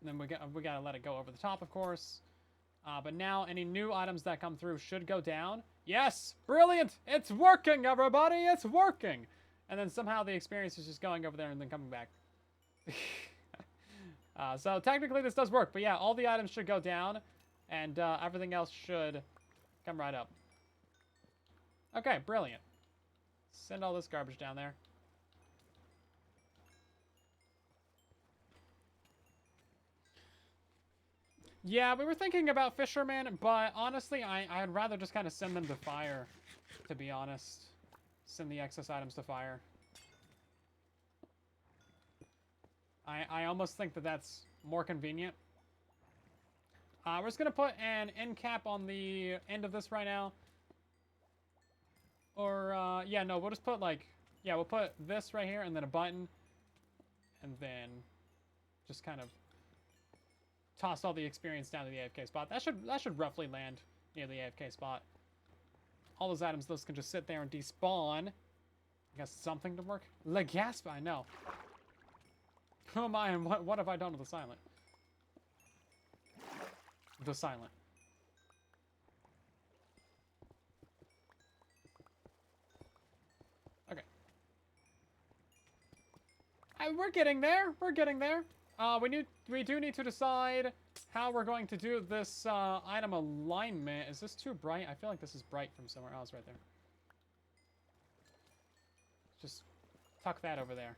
Speaker 1: And then we gotta let it go over the top, of course. But now any new items that come through should go down. Yes, brilliant! It's working, everybody! It's working. And then somehow the experience is just going over there and then coming back. So technically this does work, but yeah, all the items should go down, and everything else should come right up. Okay, brilliant. Send all this garbage down there. Yeah, we were thinking about fishermen, but honestly, I'd rather just kind of send them to fire, to be honest. Send the excess items to fire. I almost think that that's more convenient. We're just going to put an end cap on the end of this right now. Or, yeah, no, we'll just put, like, yeah, we'll put this right here and then a button. And then just kind of toss all the experience down to the AFK spot. That should roughly land near the AFK spot. All those items, those can just sit there and despawn. I guess something to work. Le gasp, I know. Who am I and what have I done with the silent? The silent. Okay. We're getting there. We're getting there. We do need to decide how we're going to do this item alignment. Is this too bright? I feel like this is bright from somewhere else right there. Just tuck that over there.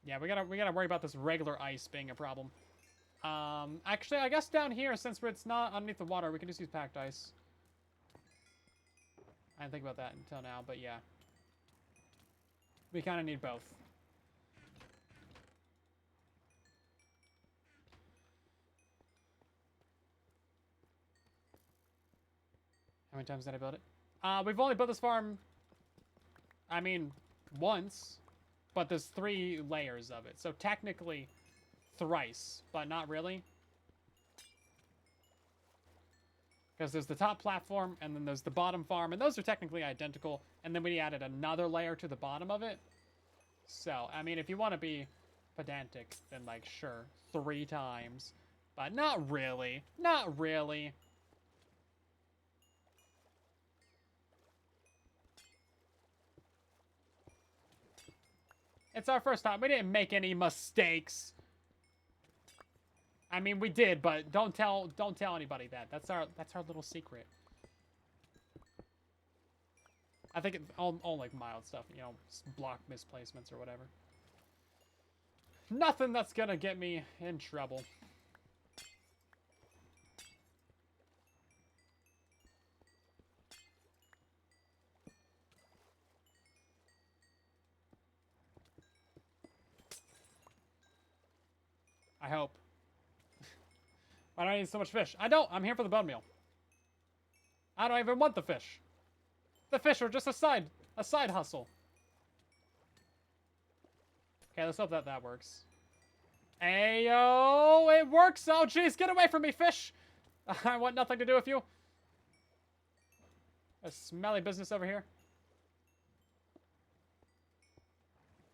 Speaker 1: Yeah, we gotta worry about this regular ice being a problem. Actually, I guess down here, since it's not underneath the water, we can just use packed ice. I didn't think about that until now, but yeah. We kind of need both. How many times did I build it? We've only built this farm, I mean, once, but there's 3 layers of it. So technically thrice, but not really. Because there's the top platform, and then there's the bottom farm, and those are technically identical. And then we added another layer to the bottom of it. So, I mean, if you want to be pedantic, then, like, sure, 3 times. But not really. Not really. It's our first time. We didn't make any mistakes. I mean, we did, but don't tell anybody that. That's our little secret. I think all like mild stuff, you know, block misplacements or whatever. Nothing that's gonna get me in trouble. I hope. Why do I need so much fish? I don't. I'm here for the bone meal. I don't even want the fish. The fish are just a side hustle. Okay, let's hope that works. Ayo, it works. Oh, jeez, get away from me, fish. I want nothing to do with you. A smelly business over here.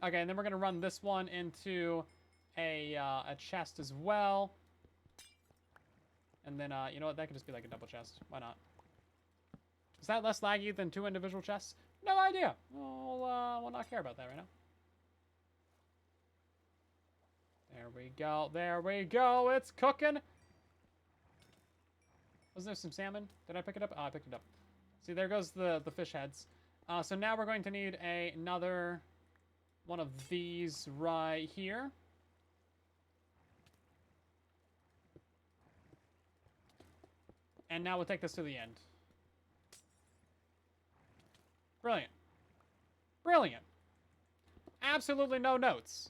Speaker 1: Okay, and then we're gonna run this one into a chest as well. And then, you know what? That could just be like a double chest. Why not? Is that less laggy than 2 individual chests? No idea. We'll not care about that right now. There we go. There we go. It's cooking. Was there some salmon? Did I pick it up? Oh, I picked it up. See, there goes the fish heads. So now we're going to need another one of these right here. And now we'll take this to the end. Brilliant. Brilliant. Absolutely no notes.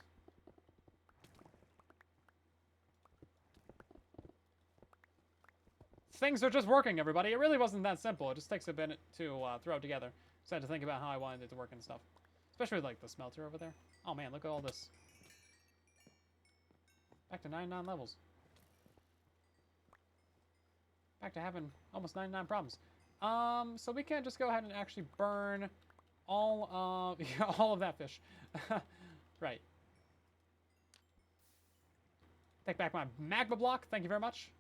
Speaker 1: Things are just working, everybody. It really wasn't that simple. It just takes a minute to throw it together. So I had to think about how I wanted it to work and stuff. Especially with, like, the smelter over there. Oh, man, look at all this. Back to 99 levels. Back to having almost 99 problems. So we can just go ahead and actually burn all of that fish. Right. Take back my magma block. Thank you very much.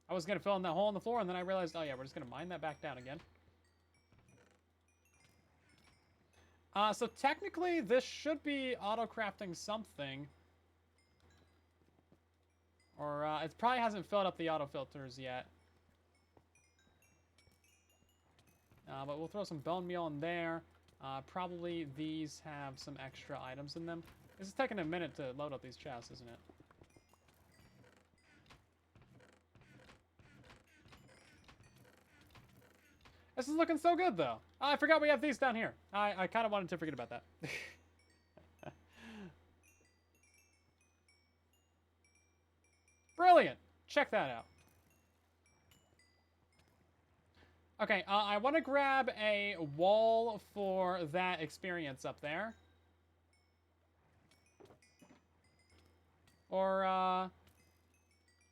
Speaker 1: I was going to fill in that hole in the floor, and then I realized, oh yeah, we're just going to mine that back down again. So technically, this should be auto-crafting something. Or, it probably hasn't filled up the auto-filters yet. But we'll throw some bone meal in there. Probably these have some extra items in them. This is taking a minute to load up these chests, isn't it? This is looking so good, though. Oh, I forgot we have these down here. I kind of wanted to forget about that. Brilliant. Check that out. Okay, I want to grab a wall for that experience up there. Or,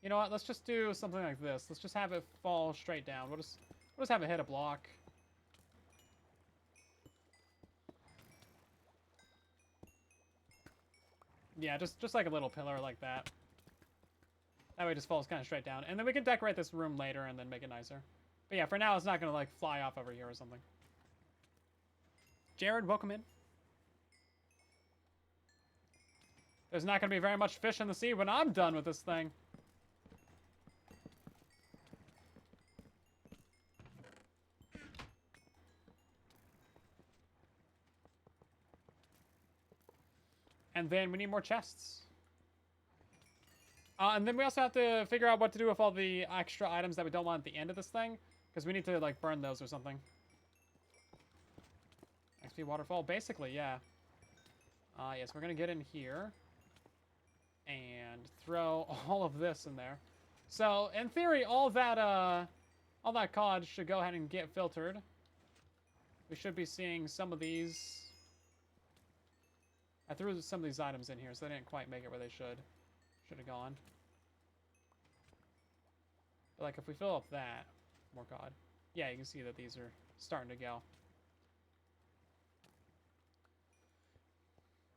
Speaker 1: you know what? Let's just do something like this. Let's just have it fall straight down. We'll just have it hit a block. Yeah, just like a little pillar like that. That way it just falls kind of straight down. And then we can decorate this room later and then make it nicer. But yeah, for now it's not going to like fly off over here or something. Jared, welcome in. There's not going to be very much fish in the sea when I'm done with this thing. And then we need more chests. And then we also have to figure out what to do with all the extra items that we don't want at the end of this thing. Because we need to, like, burn those or something. Empty waterfall, basically, yeah. Yes, we're gonna get in here and throw all of this in there. So, in theory, all that cod should go ahead and get filtered. We should be seeing some of these. I threw some of these items in here, so they didn't quite make it where they should. Should have gone. But, like, if we fill up that, more cod. Yeah, you can see that these are starting to go.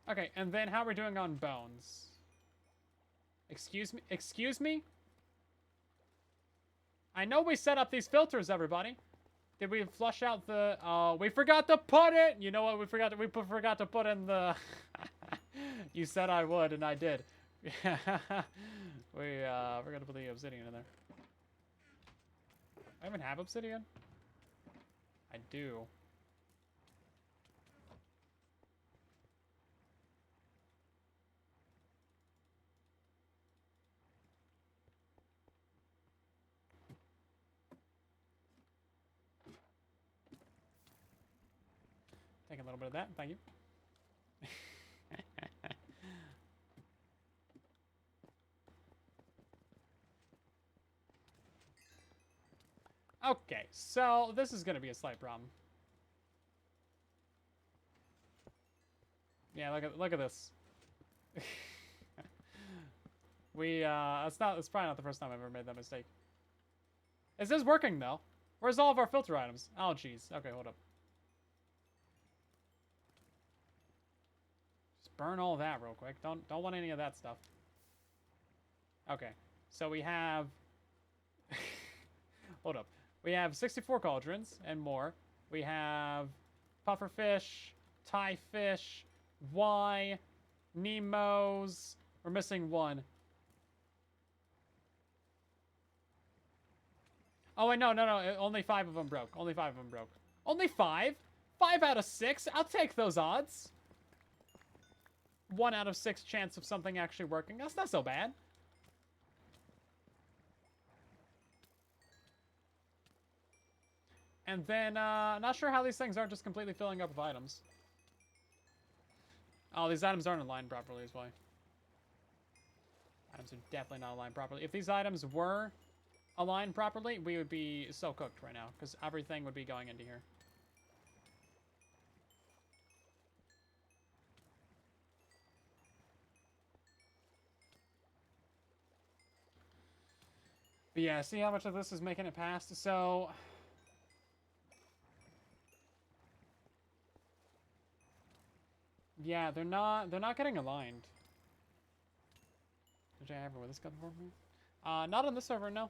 Speaker 1: Okay, and then how are we doing on bones? Excuse me? Excuse me? I know we set up these filters, everybody. Did we flush out the... we forgot to put it! You know what? We forgot to put in the... You said I would, and I did. We forgot to put the obsidian in there. I even have obsidian? I do. Take a little bit of that, thank you. Okay, so this is gonna be a slight problem. Yeah, look at this. It's probably not the first time I've ever made that mistake. Is this working though? Where's all of our filter items? Oh jeez. Okay, hold up. Just burn all that real quick. Don't want any of that stuff. Okay. So we have hold up. We have 64 cauldrons and more. We have pufferfish, Thai fish, Y, Nemos. We're missing one. Oh, wait, no. Only 5 of them broke. Only 5 of them broke. Only 5? 5 out of 6? I'll take those odds. 1 out of 6 chance of something actually working. That's not so bad. And then, not sure how these things aren't just completely filling up with items. Oh, these items aren't aligned properly is why. Items are definitely not aligned properly. If these items were aligned properly, we would be so cooked right now, because everything would be going into here. But yeah, see how much of this is making it past? So... yeah, they're not getting aligned. Did I ever with this gun for me? Not on this server, no.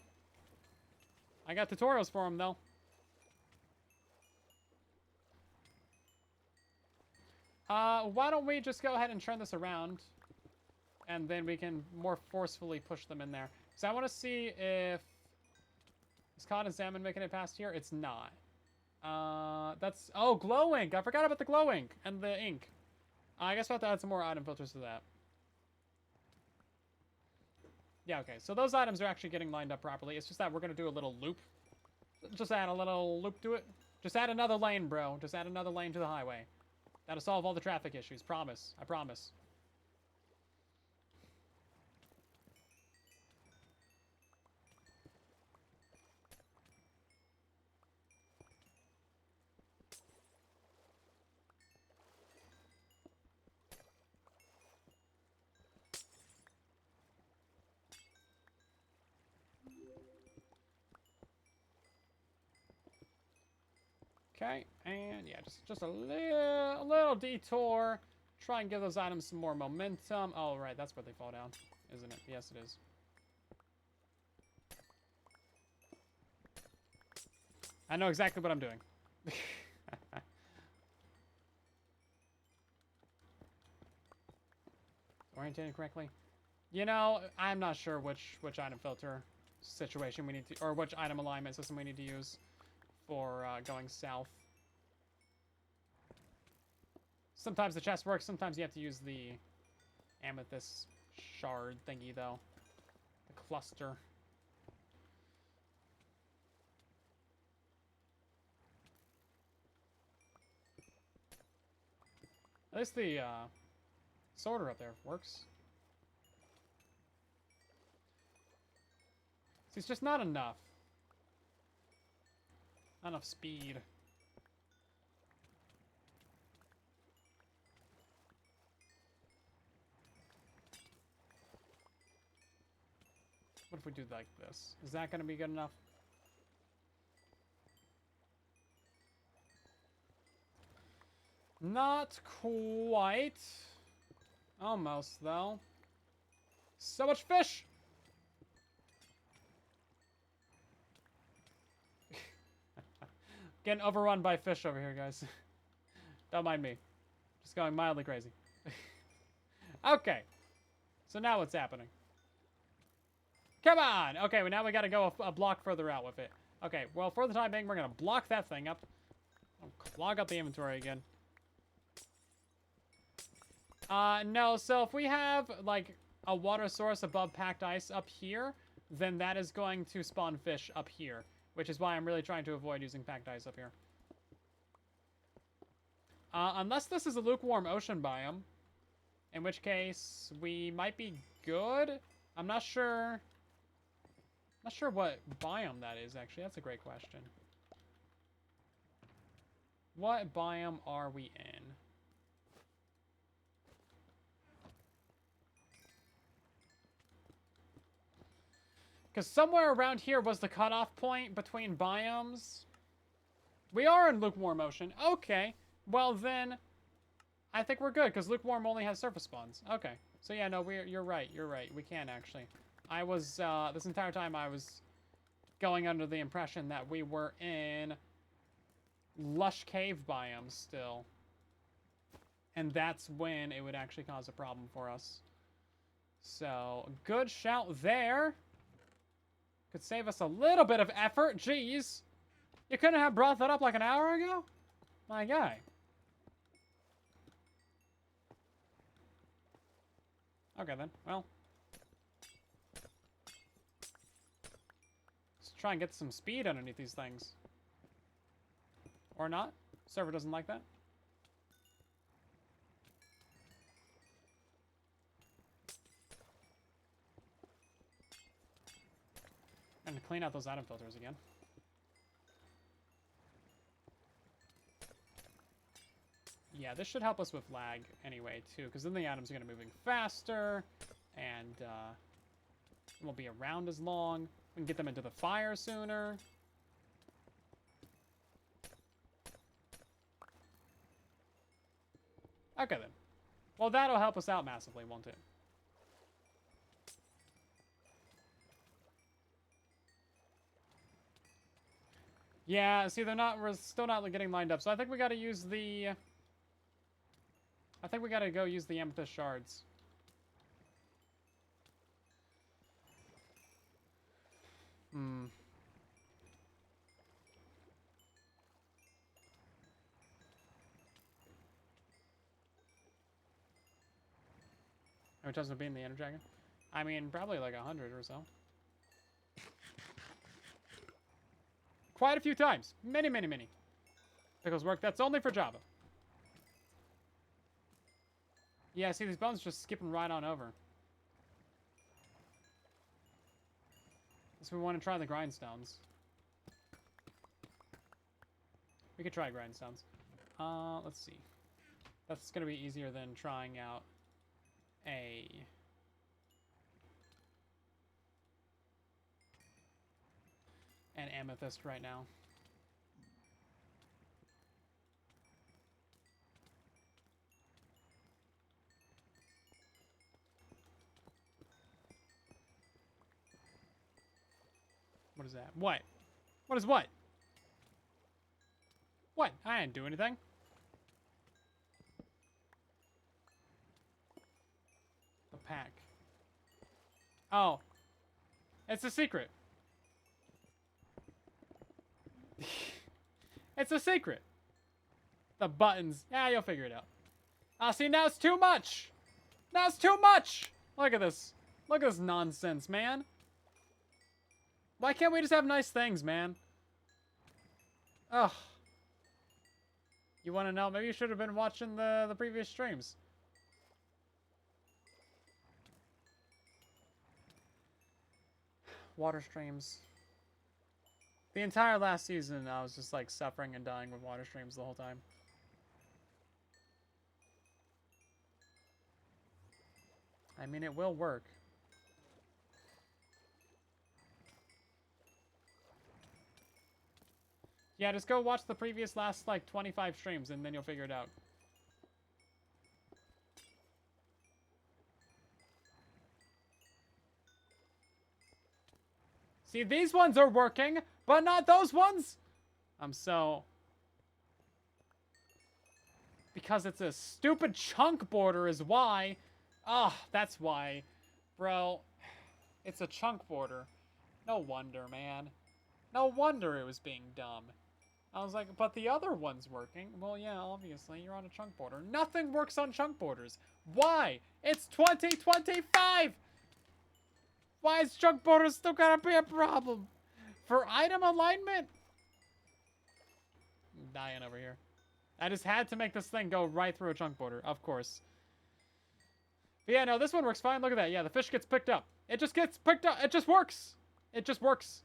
Speaker 1: I got tutorials for them though. Why don't we just go ahead and turn this around, and then we can more forcefully push them in there. So I want to see if is cod and salmon making it past here. It's not. That's glow ink. I forgot about the glow ink and the ink. I guess we'll have to add some more item filters to that. Yeah, okay. So those items are actually getting lined up properly. It's just that we're going to do a little loop. Just add a little loop to it. Just add another lane, bro. Just add another lane to the highway. That'll solve all the traffic issues. Promise. I promise. Okay, and yeah, just a little detour. Try and give those items some more momentum. Oh, right, that's where they fall down, isn't it? Yes, it is. I know exactly what I'm doing. Orientated correctly? You know, I'm not sure which item filter situation we need to, or which item alignment system we need to use for going south. Sometimes the chest works, sometimes you have to use the amethyst shard thingy, though. The cluster. At least the sorter up there works. See, it's just not enough. Not enough speed. What if we do like this? Is that going to be good enough? Not quite. Almost, though. So much fish! Getting overrun by fish over here, guys. Don't mind me. Just going mildly crazy. Okay. So now what's happening? Come on! Okay, well now we gotta go a block further out with it. Okay, well, for the time being, we're gonna block that thing up. I'll clog up the inventory again. No, so if we have, like, a water source above packed ice up here, then that is going to spawn fish up here, which is why I'm really trying to avoid using packed ice up here. Unless this is a lukewarm ocean biome, in which case we might be good. I'm not sure. Not sure what biome that is, actually. That's a great question. What biome are we in? Because somewhere around here was the cutoff point between biomes. We are in lukewarm ocean. Okay. Well, then, I think we're good, because lukewarm only has surface spawns. Okay. So, yeah, no, you're right. You're right. We can, actually. I was, this entire time I was going under the impression that we were in lush cave biomes still. And that's when it would actually cause a problem for us. So, good shout there. Could save us a little bit of effort. Jeez. You couldn't have brought that up like an hour ago? My guy. Okay, then. Well. Let's try and get some speed underneath these things. Or not. Server doesn't like that. And to clean out those item filters again. Yeah, this should help us with lag anyway, too, because then the items are going to be moving faster, and won't be around as long. We can get them into the fire sooner. Okay, then. Well, that'll help us out massively, won't it? Yeah, see, we're still not getting lined up. So I think we got to use the... I think we got to go use the amethyst shards. Hmm. How many times have been in the Ender Dragon? I mean, probably like 100 or so. Quite a few times. Many, many, many. Pickles work. That's only for Java. Yeah, see, these bones just skipping right on over. So we want to try the grindstones. We could try grindstones. Let's see. That's going to be easier than trying out an amethyst right now. What is that? What? What is what? What? I didn't do anything. The pack. Oh. It's a secret. It's a secret. The buttons. Yeah, you'll figure it out. See, now it's too much. Now it's too much. Look at this. Look at this nonsense, man. Why can't we just have nice things, man? Ugh. You want to know? Maybe you should have been watching the previous streams. Water streams. The entire last season, I was just like suffering and dying with water streams the whole time. I mean, it will work. Yeah, just go watch the previous last, like, 25 streams, and then you'll figure it out. See, these ones are working, but not those ones! I'm so... Because it's a stupid chunk border is why. Ah, oh, that's why. Bro, it's a chunk border. No wonder, man. No wonder it was being dumb. I was like, but the other one's working. Well, yeah, obviously, you're on a chunk border. Nothing works on chunk borders. Why? It's 2025! Why is chunk borders still gonna be a problem? For item alignment? I'm dying over here. I just had to make this thing go right through a chunk border, of course. But yeah, no, this one works fine. Look at that. Yeah, the fish gets picked up. It just gets picked up. It just works. It just works.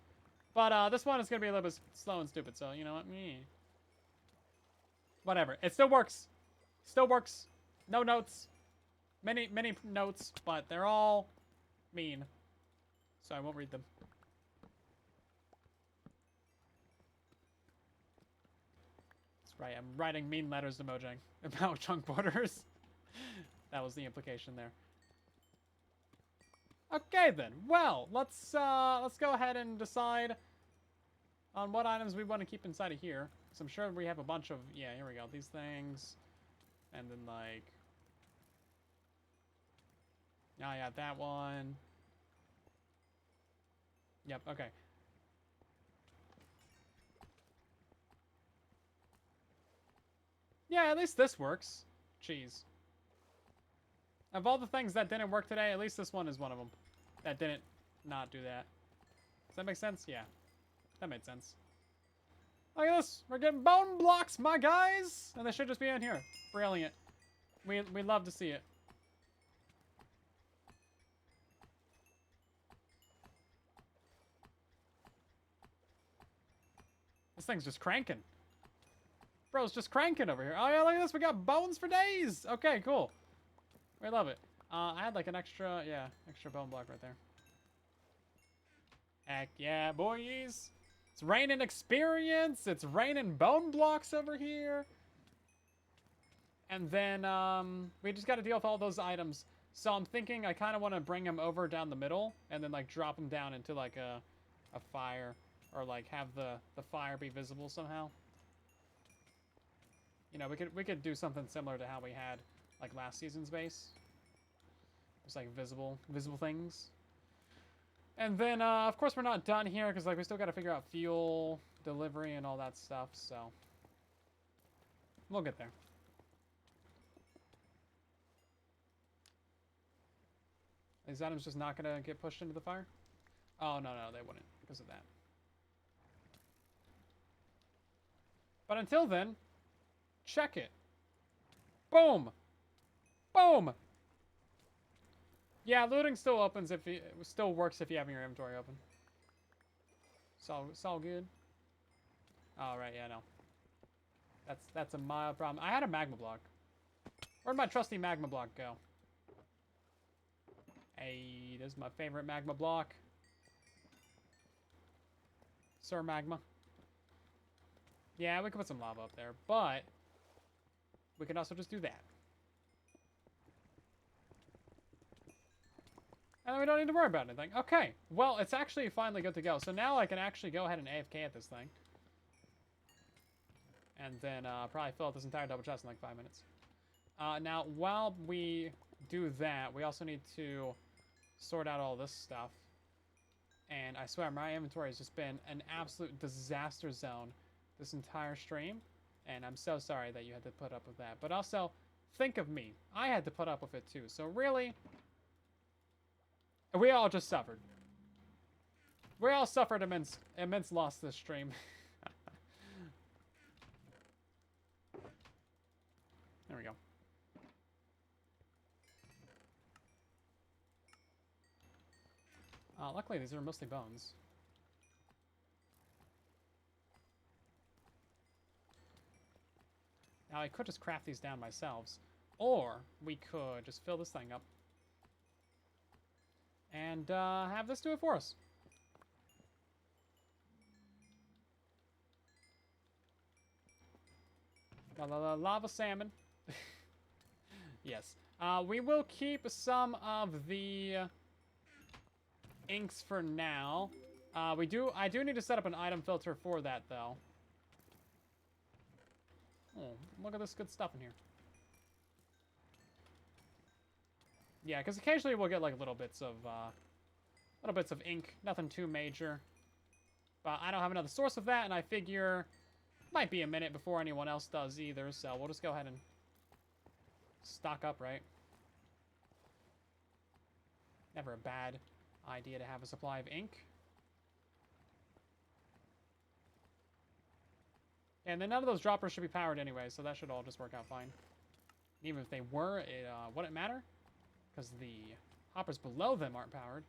Speaker 1: But this one is going to be a little bit slow and stupid, so you know what? Whatever. It still works. Still works. No notes. Many notes, but they're all mean. So I won't read them. That's right. I'm writing mean letters to Mojang about chunk borders. That was the implication there. Okay then. Well, let's go ahead and decide on what items we want to keep inside of here. So I'm sure we have a bunch of, yeah, here we go. These things. And then like, oh yeah, that one. Yep, okay. Yeah, at least this works. Jeez. Of all the things that didn't work today, at least this one is one of them. That didn't not do that. Does that make sense? Yeah. That made sense. Look at this. We're getting bone blocks, my guys. And they should just be in here. Brilliant. We love to see it. This thing's just cranking. Bro's just cranking over here. Oh yeah, look at this. We got bones for days. Okay, cool. We love it. I had like an extra, yeah, extra bone block right there. Heck yeah, boys. It's raining experience. It's raining bone blocks over here. And then we just got to deal with all those items. So I'm thinking I kind of want to bring them over down the middle and then like drop them down into like a fire or like have the fire be visible somehow. You know, we could do something similar to how we had like last season's base. Just like visible things. And then, of course, we're not done here because like we still got to figure out fuel delivery and all that stuff. So we'll get there. These items just not gonna get pushed into the fire? Oh no, they wouldn't because of that. But until then, check it. Boom. Boom. Yeah, looting still opens if it still works if you have your inventory open. It's all good. Oh right, yeah, no. That's a mild problem. I had a magma block. Where'd my trusty magma block go? Hey, this is my favorite magma block. Sir Magma. Yeah, we could put some lava up there, but we can also just do that. And we don't need to worry about anything. Okay, well, it's actually finally good to go. So now I can actually go ahead and AFK at this thing. And then probably fill out this entire double chest in like 5 minutes. Now, while we do that, we also need to sort out all this stuff. And I swear, my inventory has just been an absolute disaster zone this entire stream. And I'm so sorry that you had to put up with that. But also, think of me. I had to put up with it too. So really, we all just suffered. We all suffered immense loss this stream. Luckily, these are mostly bones. Now, I could just craft these down myself. Or we could just fill this thing up. And have this do it for us. Lava salmon. Yes. We will keep some of the inks for now. I do need to set up an item filter for that, though. Oh, look at this good stuff in here. Yeah, because occasionally we'll get like little bits of ink, nothing too major. But I don't have another source of that, and I figure might be a minute before anyone else does either. So we'll just go ahead and stock up, right? Never a bad idea to have a supply of ink. And then none of those droppers should be powered anyway, so that should all just work out fine. Even if they were, it wouldn't matter, because the hoppers below them aren't powered.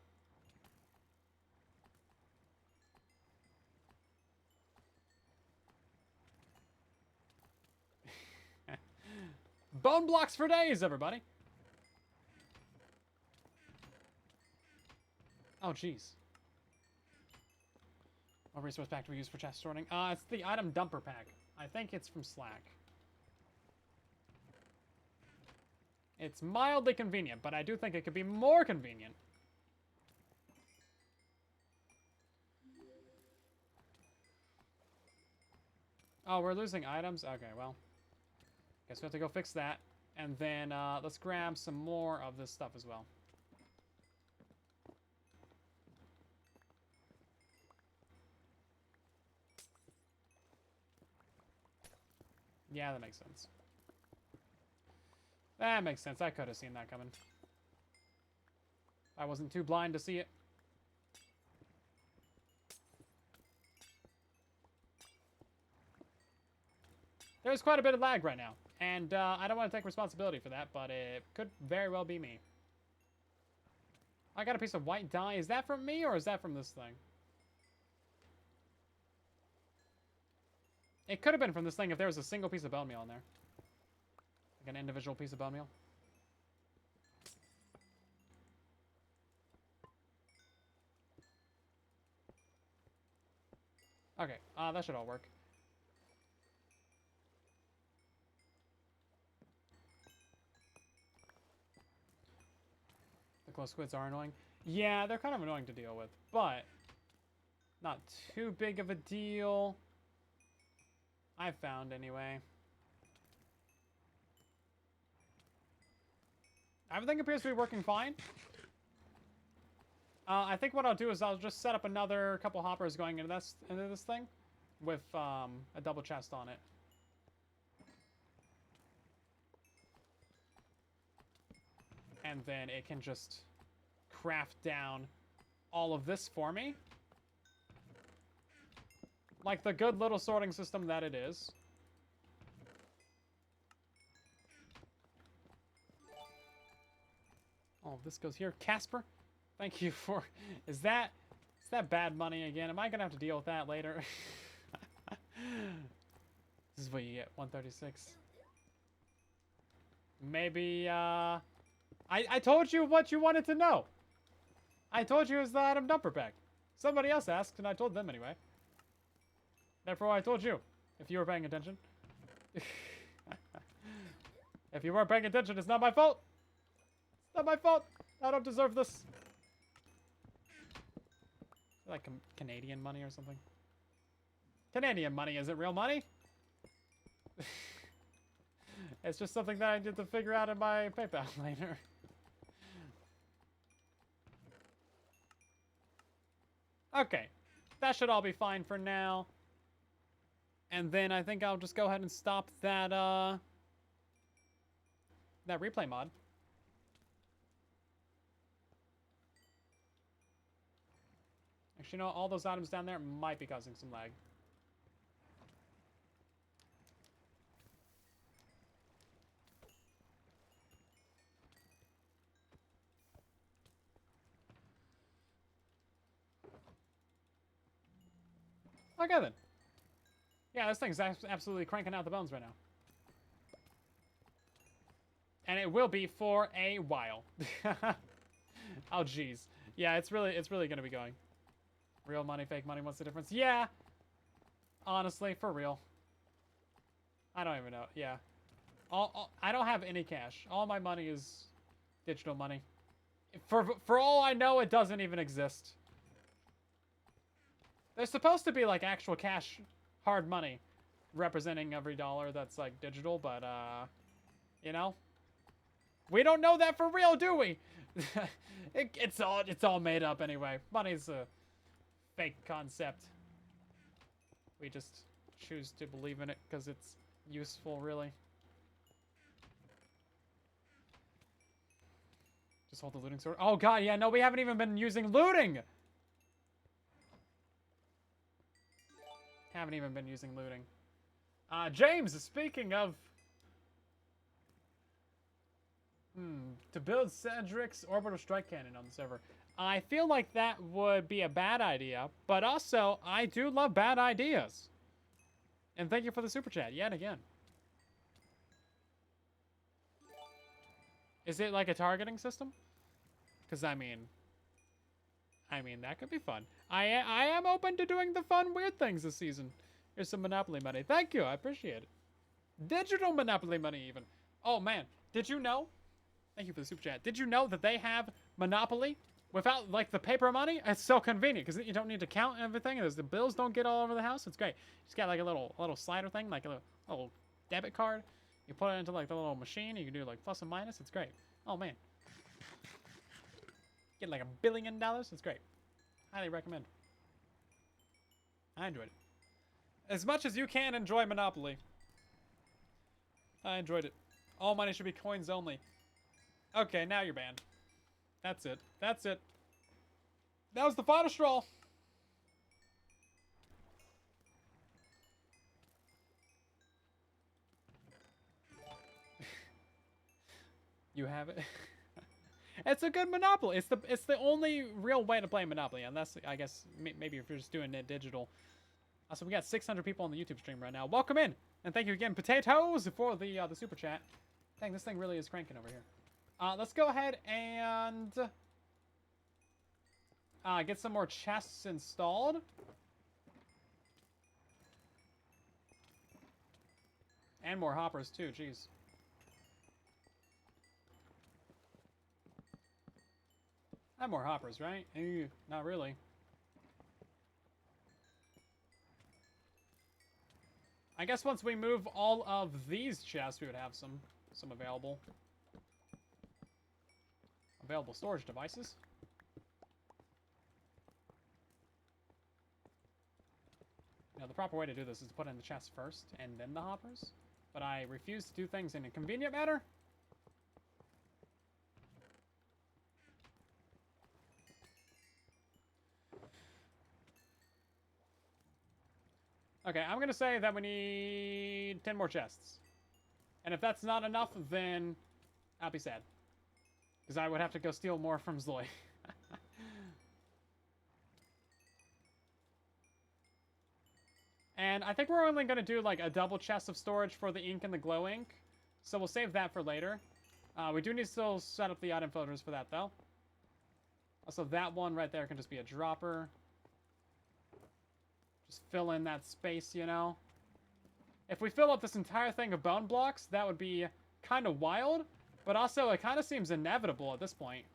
Speaker 1: Bone blocks for days, everybody! Oh, jeez. What resource pack do we use for chest sorting? It's the item dumper pack. I think it's from Slack. It's mildly convenient, but I do think it could be more convenient. Oh, we're losing items? Okay, well. Guess we have to go fix that. And then let's grab some more of this stuff as well. Yeah, that makes sense. That makes sense. I could have seen that coming. I wasn't too blind to see it. There's quite a bit of lag right now. And I don't want to take responsibility for that, but it could very well be me. I got a piece of white dye. Is that from me or is that from this thing? It could have been from this thing if there was a single piece of bone meal in there. Like an individual piece of bone meal. Okay, that should all work. The glow squids are annoying. Yeah, they're kind of annoying to deal with, but not too big of a deal. I've found anyway. Everything appears to be working fine. I think what I'll do is I'll just set up another couple hoppers going into this thing with a double chest on it. And then it can just craft down all of this for me. Like the good little sorting system that it is. Oh, this goes here. Casper, thank you for... Is that bad money again? Am I going to have to deal with that later? This is what you get, 136. Maybe, I told you what you wanted to know. I told you it was the item dumper pack. Somebody else asked, and I told them anyway. Therefore, I told you, if you were paying attention. If you weren't paying attention, it's not my fault. It's not my fault. I don't deserve this. Like Canadian money or something. Canadian money isn't real money. It's just something that I need to figure out in my PayPal later. Okay. That should all be fine for now. And then I think I'll just go ahead and stop that, that replay mod. Actually, you know, all those items down there might be causing some lag. Okay then. Yeah, this thing's absolutely cranking out the bones right now. And it will be for a while. Oh, jeez. Yeah, it's really gonna be going. Real money, fake money, what's the difference? Yeah. Honestly, for real. I don't even know. Yeah. I don't have any cash. All my money is digital money. For all I know, it doesn't even exist. There's supposed to be like actual cash, hard money, representing every dollar that's like digital, but you know, we don't know that for real, do we? It's all made up anyway. Money's a fake concept. We just choose to believe in it because it's useful, really. Just hold the looting sword. Oh god, yeah, no, we haven't even been using looting! Haven't even been using looting. James, speaking of... to build Cedric's orbital strike cannon on the server. I feel like that would be a bad idea, but also, I do love bad ideas. And thank you for the super chat, yet again. Is it like a targeting system? Because, I mean, that could be fun. I am open to doing the fun, weird things this season. Here's some Monopoly money. Thank you, I appreciate it. Digital Monopoly money, even. Oh, man. Did you know? Thank you for the super chat. Did you know that they have Monopoly without, like, the paper money? It's so convenient, because you don't need to count everything. The bills don't get all over the house. It's great. You just got, like, a little slider thing, like a little debit card. You put it into, like, the little machine. You can do, like, plus and minus. It's great. Oh, man. Get, like, $1 billion. It's great. Highly recommend. I enjoyed it. As much as you can enjoy Monopoly. I enjoyed it. All money should be coins only. Okay, now you're banned. That's it. That's it. That was the final straw. You have it. It's a good Monopoly. It's the only real way to play Monopoly, unless I guess maybe if you're just doing it digital. So we got 600 people on the YouTube stream right now. Welcome in, and thank you again, Potatoes, for the super chat. Dang, this thing really is cranking over here. Let's go ahead and get some more chests installed. And more hoppers too, jeez. I have more hoppers, right? Not really. I guess once we move all of these chests, we would have some available storage devices. Now, the proper way to do this is to put in the chests first and then the hoppers. But I refuse to do things in a convenient manner. Okay, I'm going to say that we need 10 more chests. And if that's not enough, then I'll be sad. Because I would have to go steal more from Zloy. And I think we're only going to do like a double chest of storage for the ink and the glow ink. So we'll save that for later. We do need to still set up the item filters for that, though. Also, that one right there can just be a dropper. Just fill in that space, you know? If we fill up this entire thing of bone blocks, that would be kind of wild. But also, it kind of seems inevitable at this point.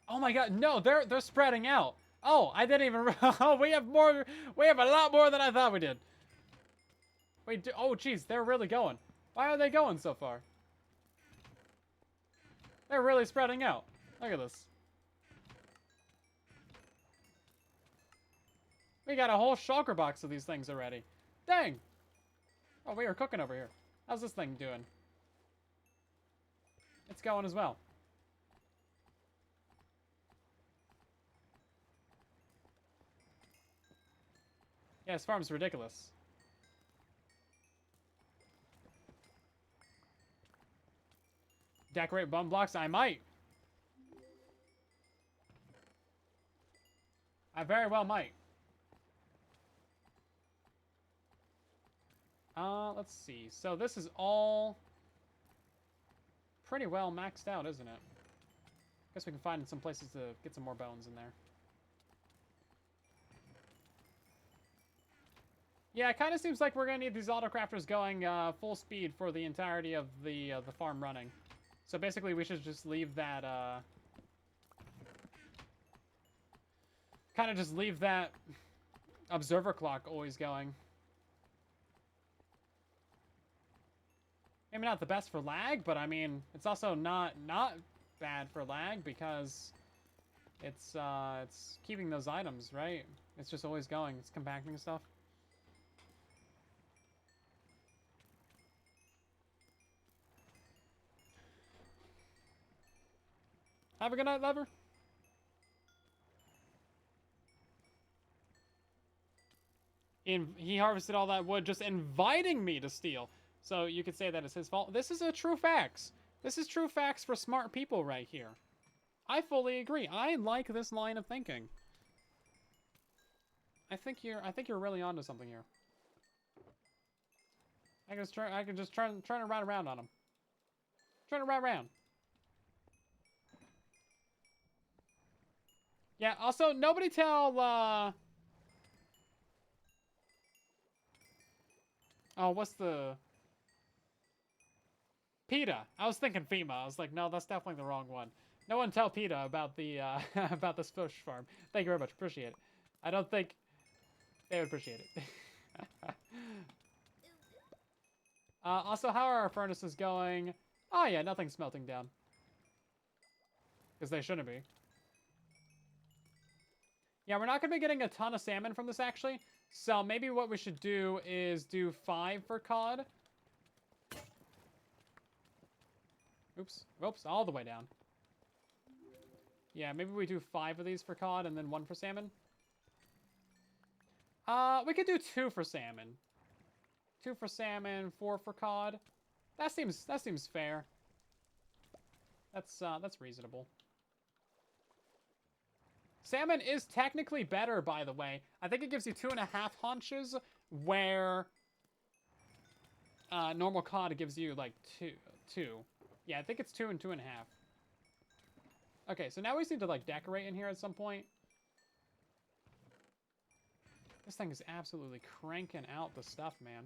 Speaker 1: Oh my god, no, they're spreading out. Oh, I didn't even... Oh, we have a lot more than I thought we did. Wait, oh, jeez, they're really going. Why are they going so far? They're really spreading out. Look at this. We got a whole shulker box of these things already. Dang. Oh, we are cooking over here. How's this thing doing? It's going as well. Yeah, this farm's ridiculous. Decorate bum blocks? I might. I very well might. Let's see. So this is all pretty well maxed out, isn't it? Guess we can find some places to get some more bones in there. Yeah, it kind of seems like we're gonna need these autocrafters going full speed for the entirety of the farm running. So basically, we should just leave that kind of just leave that observer clock always going. Maybe not the best for lag, but I mean, it's also not bad for lag because it's keeping those items, right? It's just always going. It's compacting stuff. Have a good night, lover. He harvested all that wood just inviting me to steal. So you could say that it's his fault. This is a true facts. This is true facts for smart people right here. I fully agree. I like this line of thinking. I think you're really onto something here. I can just turn it right around on him. Turn it right around. Yeah, also nobody tell oh, what's the PETA? I was thinking FEMA. I was like, no, that's definitely the wrong one. No one tell PETA about the about this fish farm. Thank you very much. Appreciate it. I don't think they would appreciate it. Also, how are our furnaces going? Oh yeah, nothing's melting down. Because they shouldn't be. Yeah, we're not going to be getting a ton of salmon from this, actually. So maybe what we should do is do 5 for cod. Oops. Oops, all the way down. Yeah, maybe we do 5 of these for cod and then 1 for salmon. We could do 2 for salmon. 2 for salmon, 4 for cod. That seems fair. That's reasonable. Salmon is technically better, by the way. I think it gives you 2.5 haunches, where normal cod gives you like 2. Yeah, I think it's 2 and 2.5. Okay, so now we just need to like decorate in here at some point. This thing is absolutely cranking out the stuff, man.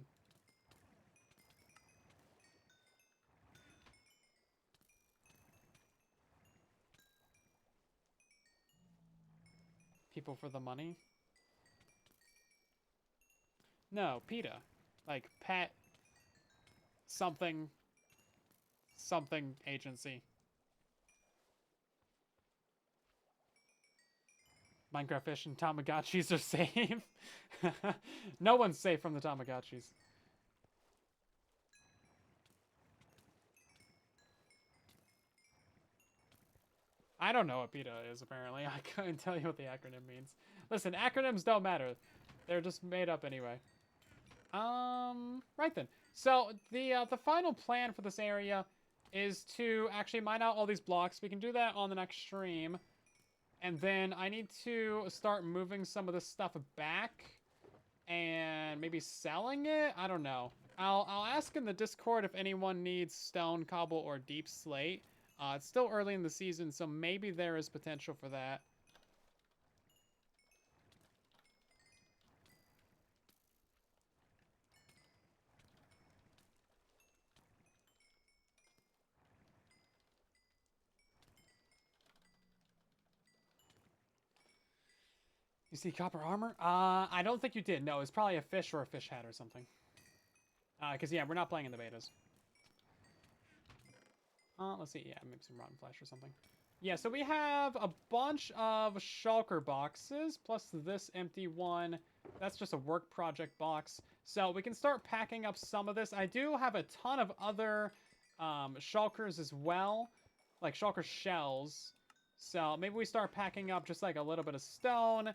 Speaker 1: People for the money? No, PETA. Like, pet something agency. Minecraft fish and Tamagotchis are safe. No one's safe from the Tamagotchis. I don't know what PETA is, apparently. I couldn't tell you what the acronym means. Listen, acronyms don't matter. They're just made up anyway. Right then. So, the final plan for this area is to actually mine out all these blocks. We can do that on the next stream. And then I need to start moving some of this stuff back and maybe selling it. I don't know. I'll ask in the Discord if anyone needs stone, cobble, or deep slate. It's still early in the season, so maybe there is potential for that. You see copper armor? I don't think you did. No, it's probably a fish or a fish head or something. Because, yeah, we're not playing in the betas. Let's see. Yeah, maybe some rotten flesh or something. Yeah, so we have a bunch of shulker boxes, plus this empty one. That's just a work project box. So we can start packing up some of this. I do have a ton of other shulkers as well, like shulker shells. So maybe we start packing up just like a little bit of stone,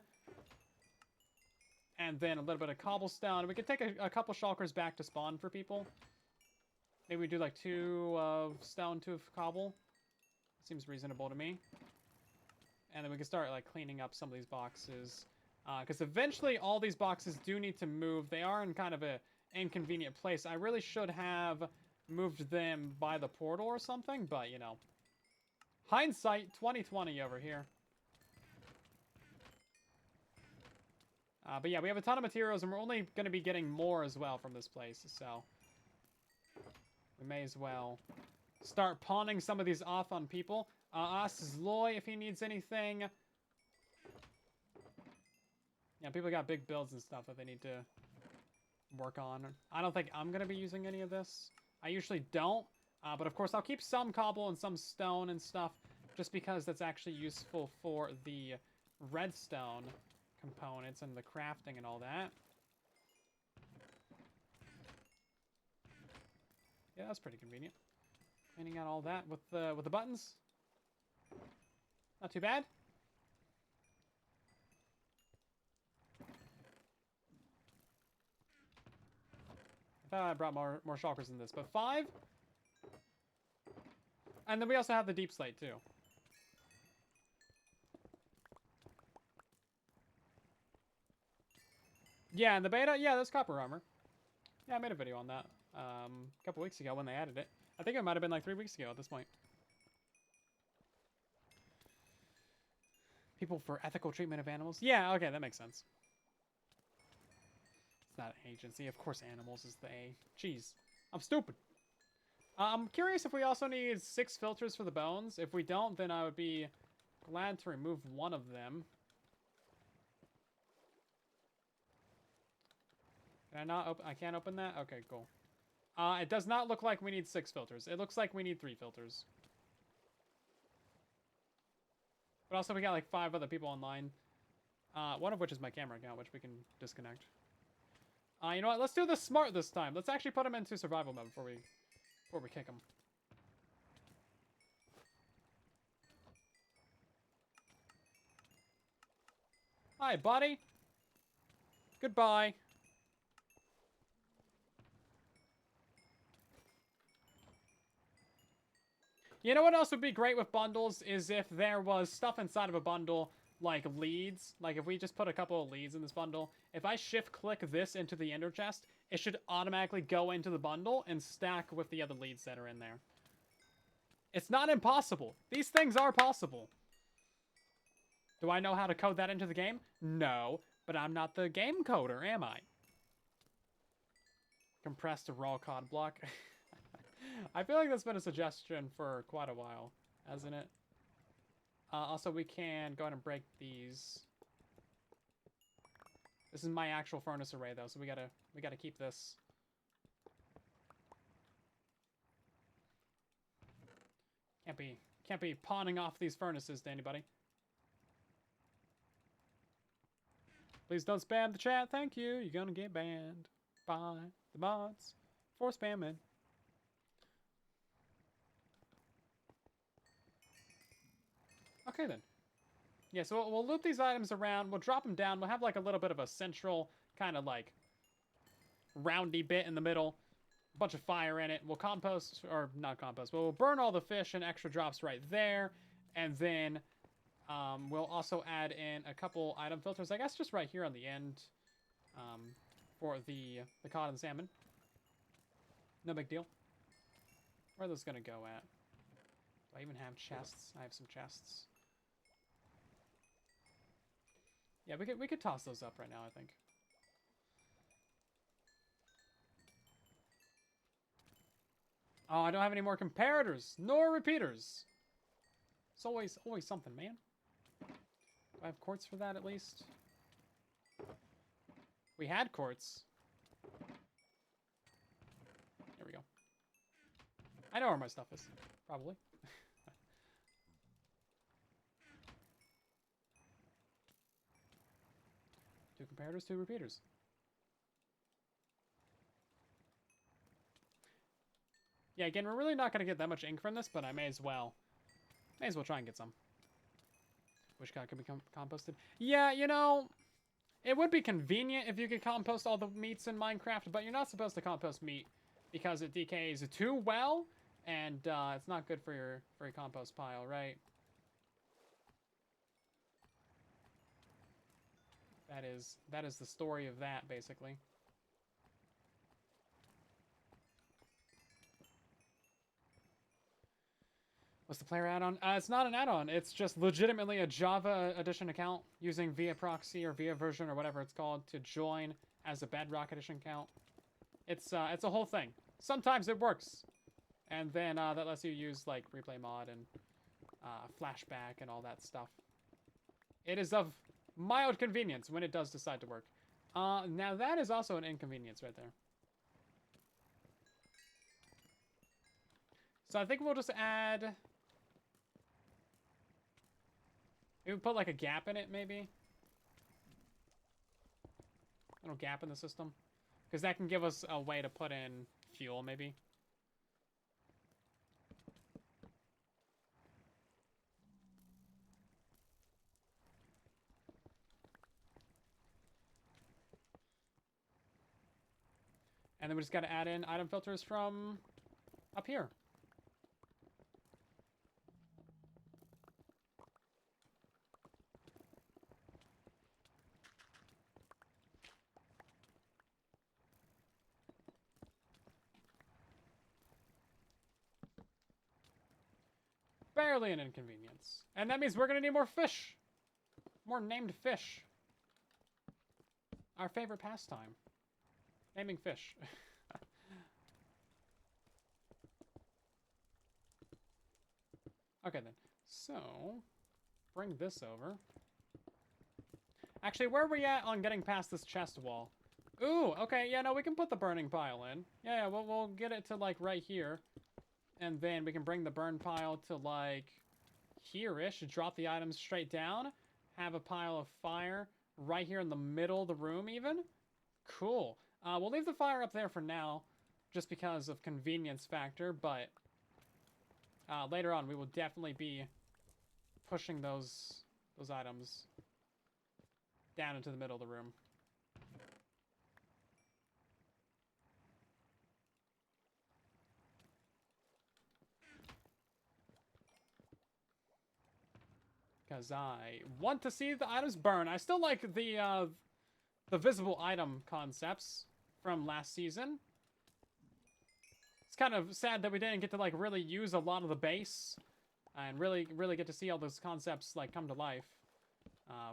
Speaker 1: and then a little bit of cobblestone. We could take a couple shulkers back to spawn for people. Maybe we do like 2 of stone, 2 of cobble. Seems reasonable to me. And then we can start, like, cleaning up some of these boxes. Because eventually all these boxes do need to move. They are in kind of a inconvenient place. I really should have moved them by the portal or something, but, you know. Hindsight 2020 over here. But yeah, we have a ton of materials, and we're only going to be getting more as well from this place, so we may as well start pawning some of these off on people. Ask Zloy if he needs anything. Yeah, people got big builds and stuff that they need to work on. I don't think I'm going to be using any of this. I usually don't, but of course I'll keep some cobble and some stone and stuff, just because that's actually useful for the redstone components and the crafting and all that. Yeah, that's pretty convenient. Cleaning out all that with the buttons. Not too bad. I thought I brought more shulkers than this, but 5. And then we also have the deep slate too. Yeah, in the beta, yeah, there's copper armor. Yeah, I made a video on that a couple weeks ago when they added it. I think it might have been like 3 weeks ago at this point. People for ethical treatment of animals? Yeah, okay, that makes sense. It's not an agency. Of course animals is the A. Jeez, I'm stupid. I'm curious if we also need 6 filters for the bones. If we don't, then I would be glad to remove one of them. Can I not open? I can't open that? Okay, cool. It does not look like we need 6 filters. It looks like we need 3 filters. But also we got like 5 other people online. One of which is my camera account, which we can disconnect. You know what? Let's do this smart this time. Let's actually put them into survival mode before we kick them. Hi, buddy. Goodbye. You know what else would be great with bundles is if there was stuff inside of a bundle like leads. Like if we just put a couple of leads in this bundle. If I shift click this into the ender chest, it should automatically go into the bundle and stack with the other leads that are in there. It's not impossible. These things are possible. Do I know how to code that into the game? No, but I'm not the game coder, am I? Compressed to raw cod block. I feel like that's been a suggestion for quite a while, hasn't it? Also, we can go ahead and break these. This is my actual furnace array, though, so we gotta keep this. Can't be pawning off these furnaces to anybody. Please don't spam the chat. Thank you. You're gonna get banned by the mods for spamming. Okay, then. Yeah, so we'll loop these items around. We'll drop them down. We'll have, like, a little bit of a central kind of, like, roundy bit in the middle. A bunch of fire in it. We'll compost, or not compost, but we'll burn all the fish and extra drops right there. And then we'll also add in a couple item filters, I guess just right here on the end for the cod and salmon. No big deal. Where are those going to go at? Do I even have chests? I have some chests. Yeah, we could toss those up right now, I think. Oh, I don't have any more comparators, nor repeaters. It's always something, man. Do I have quartz for that, at least? We had quartz. There we go. I know where my stuff is, probably. 2 comparators, 2 repeaters. Yeah, again, we're really not going to get that much ink from this, but I may as well try and get some. Wish cod could be composted. Yeah, you know, it would be convenient if you could compost all the meats in Minecraft, but you're not supposed to compost meat because it decays too well, and it's not good for your compost pile, right? That is the story of that, basically. What's the player add-on? It's not an add-on. It's just legitimately a Java Edition account using via proxy or via version or whatever it's called to join as a Bedrock Edition account. It's a whole thing. Sometimes it works, and then that lets you use like replay mod and flashback and all that stuff. It is of mild convenience when it does decide to work. Now that is also an inconvenience right there. So I think we'll just add... Maybe put like a gap in it, maybe? A little gap in the system. Because that can give us a way to put in fuel, maybe. And then we just got to add in item filters from up here. Barely an inconvenience. And that means we're going to need more fish. More named fish. Our favorite pastime. Naming fish. Okay then. So, bring this over. Actually, where are we at on getting past this chest wall? Ooh, okay, yeah, no, we can put the burning pile in. Yeah, we'll get it to, like, right here. And then we can bring the burn pile to, like, here-ish. Drop the items straight down. Have a pile of fire right here in the middle of the room, even. Cool. We'll leave the fire up there for now, just because of convenience factor, but later on we will definitely be pushing those items down into the middle of the room. Because I want to see the items burn. I still like the visible item concepts from last season. It's kind of sad that we didn't get to like really use a lot of the base and really get to see all those concepts like come to life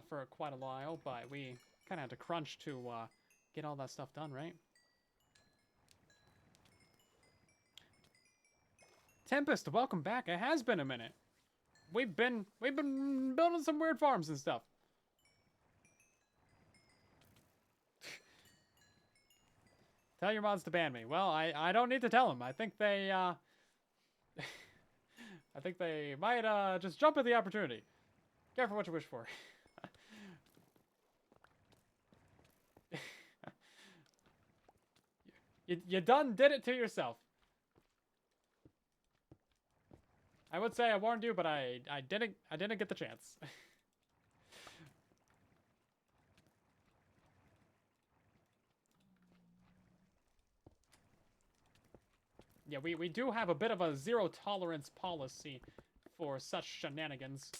Speaker 1: for quite a while, but we kind of had to crunch to get all that stuff done, right? Tempest, welcome back. It has been a minute. We've been building some weird farms and stuff. Tell your mods to ban me. Well, I don't need to tell them. I think they I think they might just jump at the opportunity. Careful what you wish for. you done did it to yourself. I would say I warned you, but I didn't get the chance. Yeah, we do have a bit of a zero tolerance policy for such shenanigans.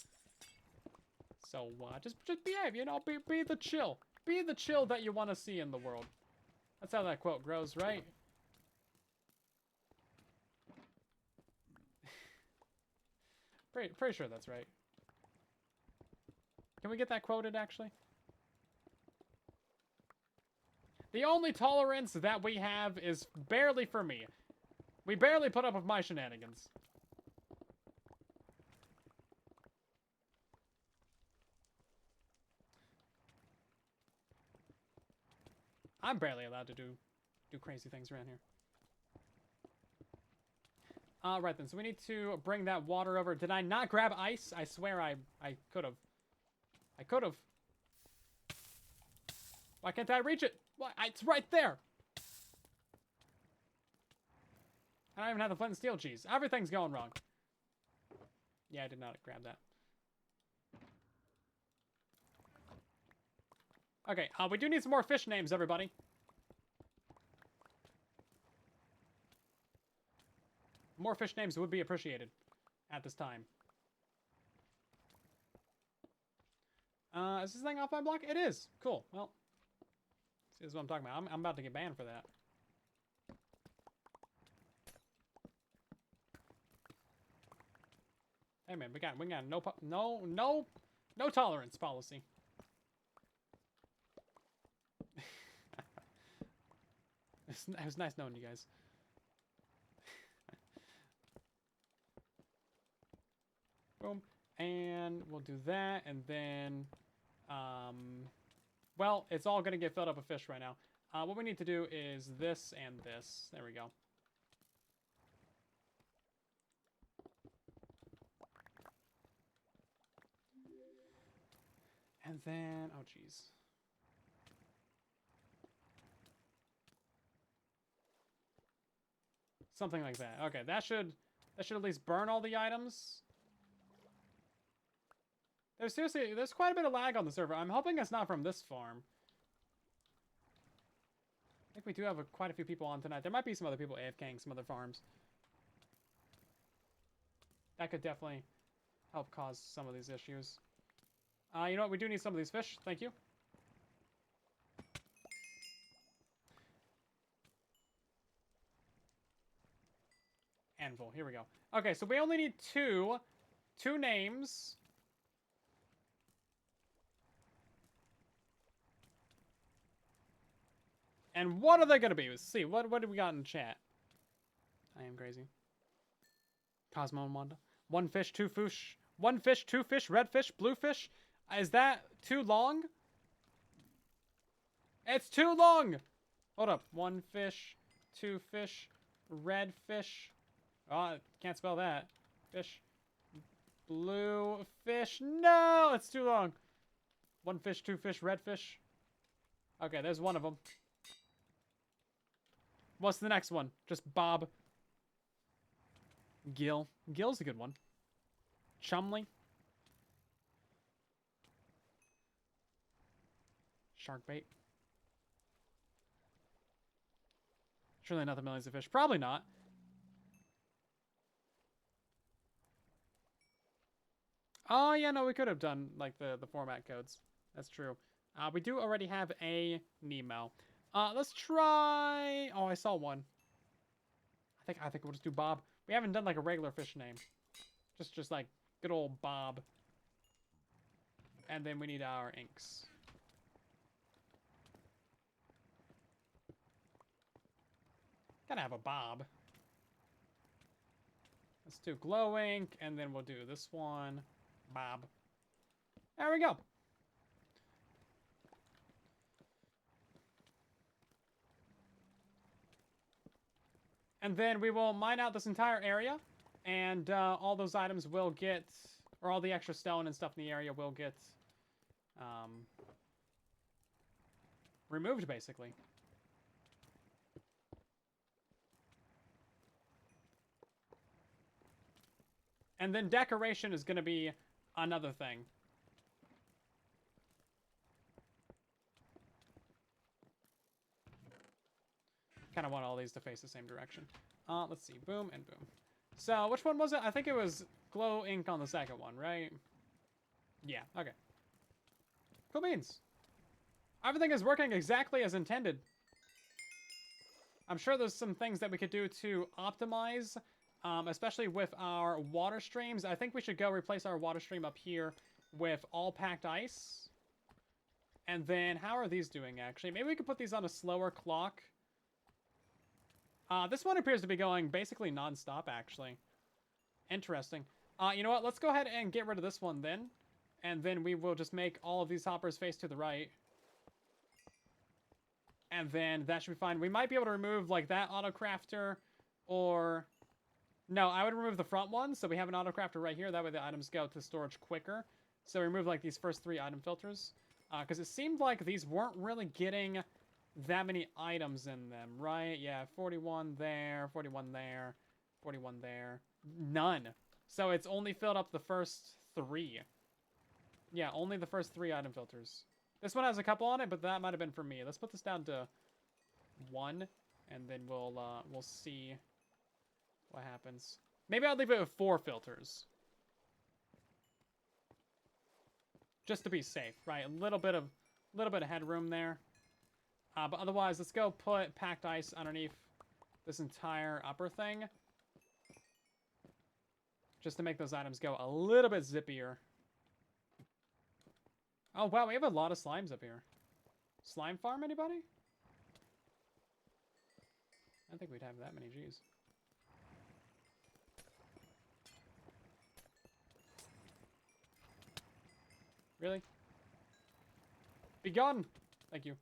Speaker 1: So just behave, you know, be the chill. Be the chill that you want to see in the world. That's how that quote grows, right? Pretty sure that's right. Can we get that quoted, actually? The only tolerance that we have is barely for me. We barely put up with my shenanigans. I'm barely allowed to do crazy things around here. Right then, so we need to bring that water over. Did I not grab ice? I swear I could have. I could have. Why can't I reach it? Why? It's right there. I don't even have the flint and steel cheese. Everything's going wrong. Yeah, I did not grab that. Okay, we do need some more fish names, everybody. More fish names would be appreciated at this time. Is this thing off my block? It is. Cool. Well, see, this is what I'm talking about. I'm about to get banned for that. Hey man, we got no tolerance policy. It was nice knowing you guys. Boom. And we'll do that, and then, well, it's all going to get filled up with fish right now. What we need to do is this and this. There we go. And then, oh geez. Something like that. Okay, that should at least burn all the items. There's quite a bit of lag on the server. I'm hoping it's not from this farm. I think we do have quite a few people on tonight. There might be some other people AFKing some other farms. That could definitely help cause some of these issues. You know what? We do need some of these fish. Thank you. Anvil. Here we go. Okay, so we only need two names. And what are they going to be? Let's see. What do we got in chat? I am crazy. Cosmo and Wanda. One fish, two fish. One fish, two fish, red fish, blue fish. Is that too long? It's too long! Hold up. One fish, two fish, red fish. Oh, can't spell that. Fish. Blue fish. No! It's too long. One fish, two fish, red fish. Okay, there's one of them. What's the next one? Just Bob. Gil. Gil's a good one. Chumley. Sharkbait. Surely not the millions of fish. Probably not. Oh, yeah, no, we could have done, like, the format codes. That's true. We do already have a Nemo. Let's try... Oh, I saw one. I think we'll just do Bob. We haven't done, like, a regular fish name. Just like, good old Bob. And then we need our inks. Gotta have a Bob. Let's do glow ink, and then we'll do this one. Bob. There we go. And then we will mine out this entire area, and all those items will get, or all the extra stone and stuff in the area will get removed, basically. And then decoration is going to be another thing. Kind of want all these to face the same direction. Let's see. Boom and boom. So, which one was it? I think it was glow ink on the second one, right? Yeah, okay. Cool beans. Everything is working exactly as intended. I'm sure there's some things that we could do to optimize, especially with our water streams. I think we should go replace our water stream up here with all packed ice. And then, how are these doing, actually? Maybe we could put these on a slower clock. This one appears to be going basically non-stop, actually. Interesting. You know what? Let's go ahead and get rid of this one then. And then we will just make all of these hoppers face to the right. And then that should be fine. We might be able to remove, like, that auto-crafter. Or... No, I would remove the front one. So we have an auto-crafter right here. That way the items go to storage quicker. So remove, like, these first 3 item filters. Because it seemed like these weren't really getting... that many items in them, right? Yeah, 41 there, 41 there, 41 there. None. So it's only filled up the first 3. Yeah, only the first 3 item filters. This one has a couple on it, but that might have been for me. Let's put this down to 1, and then we'll see what happens. Maybe I'll leave it with 4 filters. just to be safe, right? A little bit of headroom there. But otherwise, let's go put packed ice underneath this entire upper thing. Just to make those items go a little bit zippier. Oh, wow, we have a lot of slimes up here. Slime farm, anybody? I don't think we'd have that many G's. Really? Be gone! Thank you.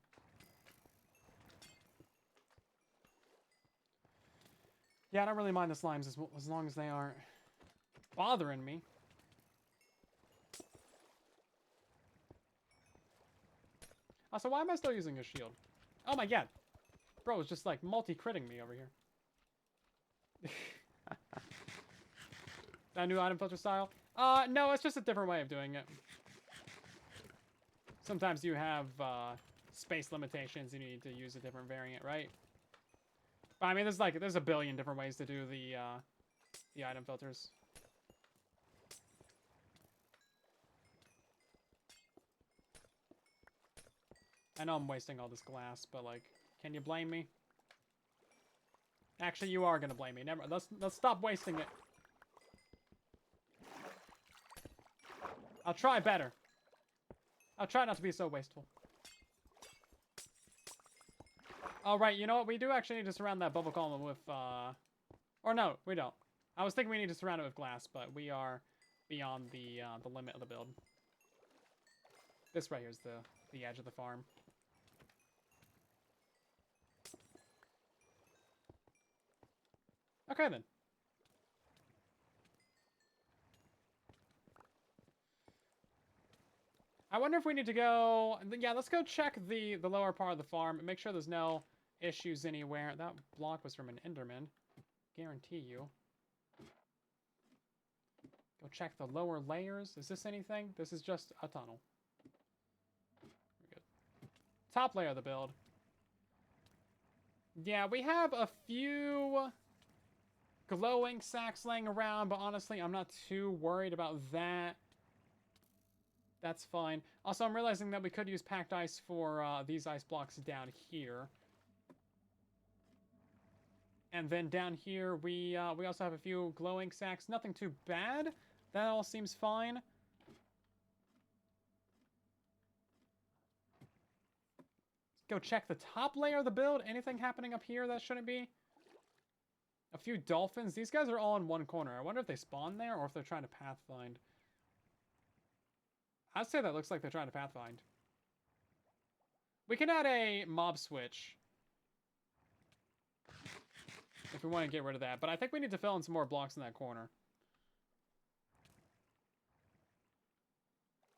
Speaker 1: Yeah, I don't really mind the slimes as long as they aren't bothering me. Also, why am I still using a shield? Oh my god. Bro is just like multi-critting me over here. That new item filter style? No, it's just a different way of doing it. Sometimes you have space limitations and you need to use a different variant, right? But I mean, there's a billion different ways to do the item filters. I know I'm wasting all this glass, but like, can you blame me? Actually, you are gonna blame me. Never. Let's stop wasting it. I'll try better. I'll try not to be so wasteful. All right, you know what? We do actually need to surround that bubble column with, or no, we don't. I was thinking we need to surround it with glass, but we are beyond the limit of the build. This right here is the edge of the farm. Okay, then. I wonder if we need to go... Yeah, let's go check the lower part of the farm and make sure there's no issues anywhere. That block was from an Enderman. Guarantee you. Go check the lower layers. Is this anything? This is just a tunnel. We're good. Top layer of the build. Yeah, we have a few glowing sacks laying around, but honestly, I'm not too worried about that. That's fine. Also, I'm realizing that we could use packed ice for these ice blocks down here. And then down here, we also have a few glowing sacks. Nothing too bad. That all seems fine. Go check the top layer of the build. Anything happening up here that shouldn't be? A few dolphins. These guys are all in one corner. I wonder if they spawn there or if they're trying to pathfind. I'd say that looks like they're trying to pathfind. We can add a mob switch if we want to get rid of that. But I think we need to fill in some more blocks in that corner.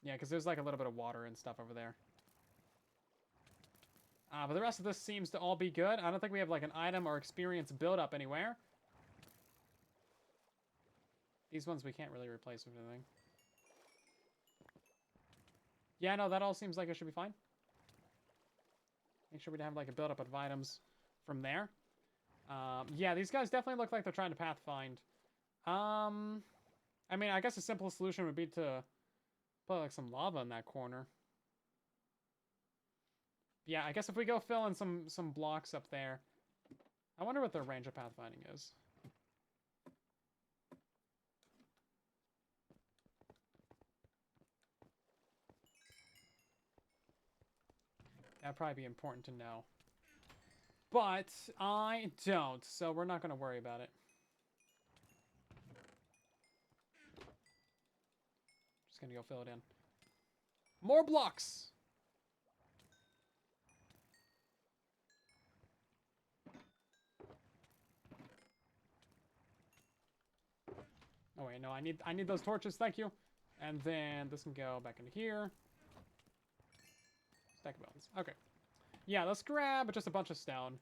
Speaker 1: Yeah, because there's like a little bit of water and stuff over there. But the rest of this seems to all be good. I don't think we have like an item or experience build up anywhere. These ones we can't really replace with anything. Yeah, no, that all seems like it should be fine. Make sure we have like a build up of items from there. Yeah, these guys definitely look like they're trying to pathfind. I mean, I guess a simple solution would be to put like some lava in that corner. Yeah, I guess if we go fill in some blocks up there. I wonder what their range of pathfinding is. That'd probably be important to know. But I don't, so we're not going to worry about it. Just going to go fill it in. More blocks! Oh wait, no, I need those torches, thank you. And then this can go back into here. Stack of bones. Okay. Yeah, let's grab just a bunch of stone.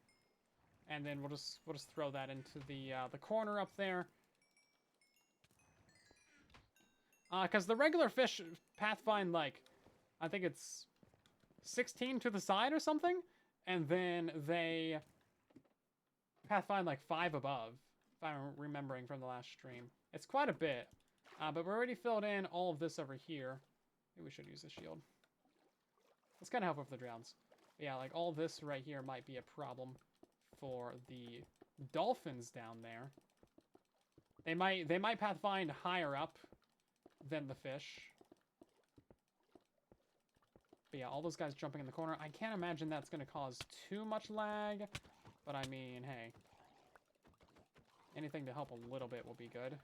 Speaker 1: And then we'll just throw that into the corner up there. Because the regular fish pathfind, like, I think it's 16 to the side or something. And then they pathfind like 5 above, if I'm remembering from the last stream. It's quite a bit. But we're already filled in all of this over here. Maybe we should use the shield. Let's kind of help with the drowns. Yeah, like all this right here might be a problem for the dolphins down there. They might pathfind higher up than the fish. But yeah, all those guys jumping in the corner. I can't imagine that's going to cause too much lag. But I mean, hey. Anything to help a little bit will be good.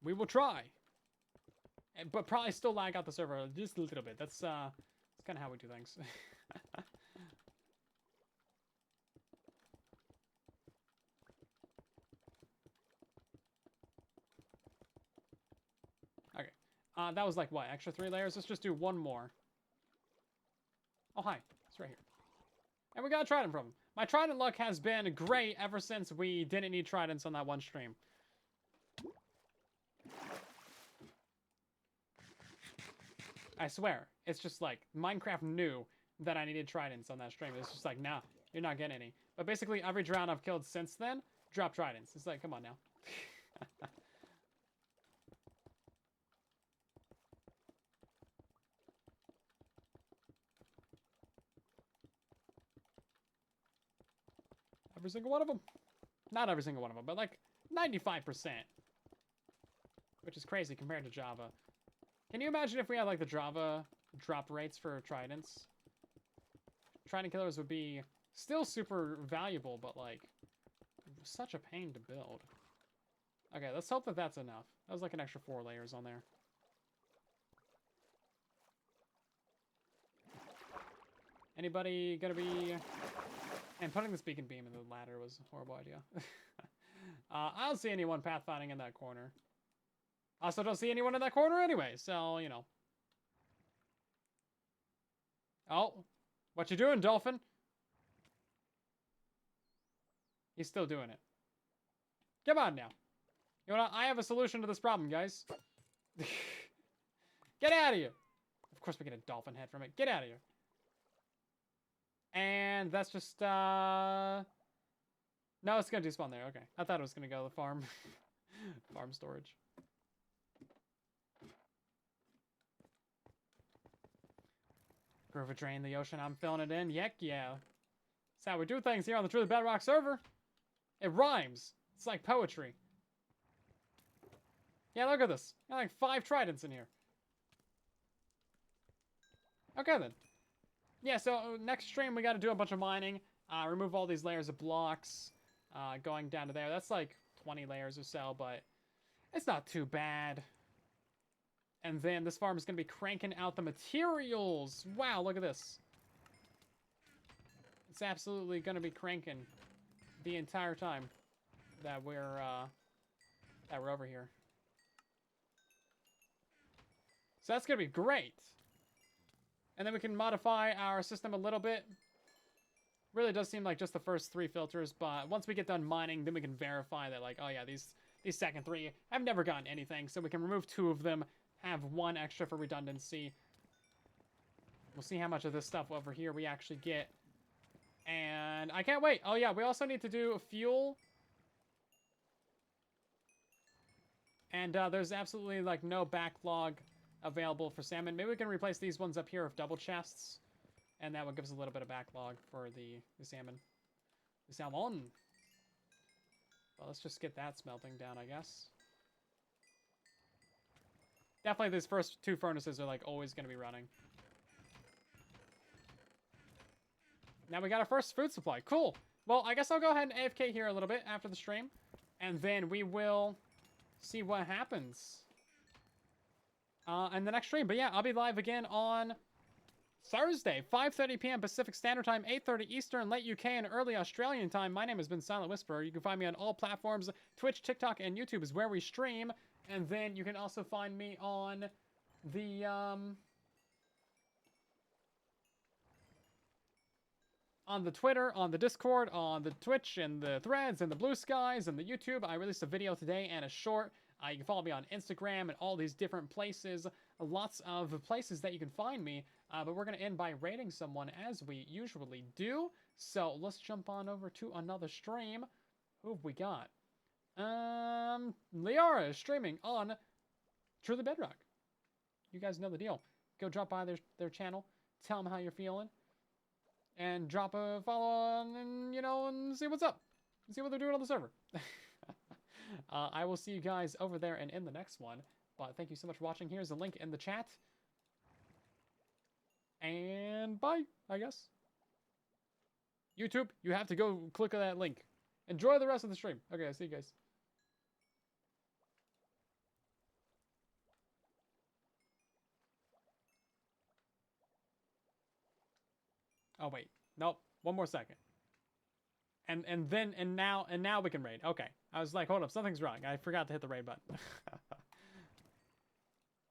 Speaker 1: We will try. But probably still lag out the server just a little bit. That's kind of how we do things. Okay. That was like, what, extra 3 layers? Let's just do one more. Oh, hi. It's right here. And we got a trident from him. My trident luck has been great ever since we didn't need tridents on that one stream. I swear. It's just like, Minecraft knew that I needed tridents on that stream. It's just like, nah, you're not getting any. But basically, every drown I've killed since then, drop tridents. It's like, come on now. Every single one of them. Not every single one of them, but like 95%. Which is crazy compared to Java. Can you imagine if we had like the Java drop rates for tridents? Trident killers would be still super valuable, but like such a pain to build. Okay, let's hope that that's enough. That was like an extra 4 layers on there. Anybody gonna be... And putting this beacon beam in the ladder was a horrible idea. I don't see anyone pathfinding in that corner. Also don't see anyone in that corner anyway, so, you know. Oh, what you doing, dolphin? He's still doing it. Come on now. You know what? I have a solution to this problem, guys. Get out of here. Of course we get a dolphin head from it. Get out of here. And that's just, no, it's gonna despawn there. Okay. I thought it was gonna go to the farm. Farm storage. Groove drain the ocean. I'm filling it in. Heck yeah. That's how we do things here on the Truly Bedrock server. It rhymes. It's like poetry. Yeah, look at this. Got like 5 tridents in here. Okay then. Yeah, so next stream we got to do a bunch of mining. Remove all these layers of blocks. Going down to there. That's like 20 layers or so, but it's not too bad. And then this farm is going to be cranking out the materials. Wow, look at this. It's absolutely going to be cranking the entire time that we're over here. So that's going to be great. And then we can modify our system a little bit. Really does seem like just the first 3 filters, but once we get done mining, then we can verify that, like, oh yeah, these second 3 have never gotten anything, so we can remove 2 of them, have 1 extra for redundancy. We'll see how much of this stuff over here we actually get. And I can't wait. Oh yeah, we also need to do fuel. And there's absolutely, like, no backlog available for salmon. Maybe we can replace these ones up here with double chests. And that one gives a little bit of backlog for the salmon. The salmon. Well, let's just get that smelting down, I guess. Definitely these first 2 furnaces are, like, always going to be running. Now we got our first food supply. Cool. Well, I guess I'll go ahead and AFK here a little bit after the stream. And then we will see what happens in the next stream. But yeah, I'll be live again on Thursday, 5:30 p.m. Pacific Standard Time, 8:30 Eastern, late UK and early Australian time. My name has been Silent Whisperer. You can find me on all platforms. Twitch, TikTok, and YouTube is where we stream. And then you can also find me on the, on the Twitter, on the Discord, on the Twitch, and the Threads, and the Blue Skies, and the YouTube. I released a video today and a short. You can follow me on Instagram and all these different places. Lots of places that you can find me. But we're going to end by rating someone as we usually do. So let's jump on over to another stream. Who have we got? Liara is streaming on Truly Bedrock. You guys know the deal. Go drop by their channel, tell them how you're feeling, and drop a follow on, and and see what's up, see what they're doing on the server. I will see you guys over there and in the next one. But thank you so much for watching. Here's the link in the chat, and bye, I guess. YouTube, you have to go click on that link. Enjoy the rest of the stream. Okay, I'll see you guys. Oh wait, nope. One more second. And now we can raid. Okay, I was like, hold up, something's wrong. I forgot to hit the raid button.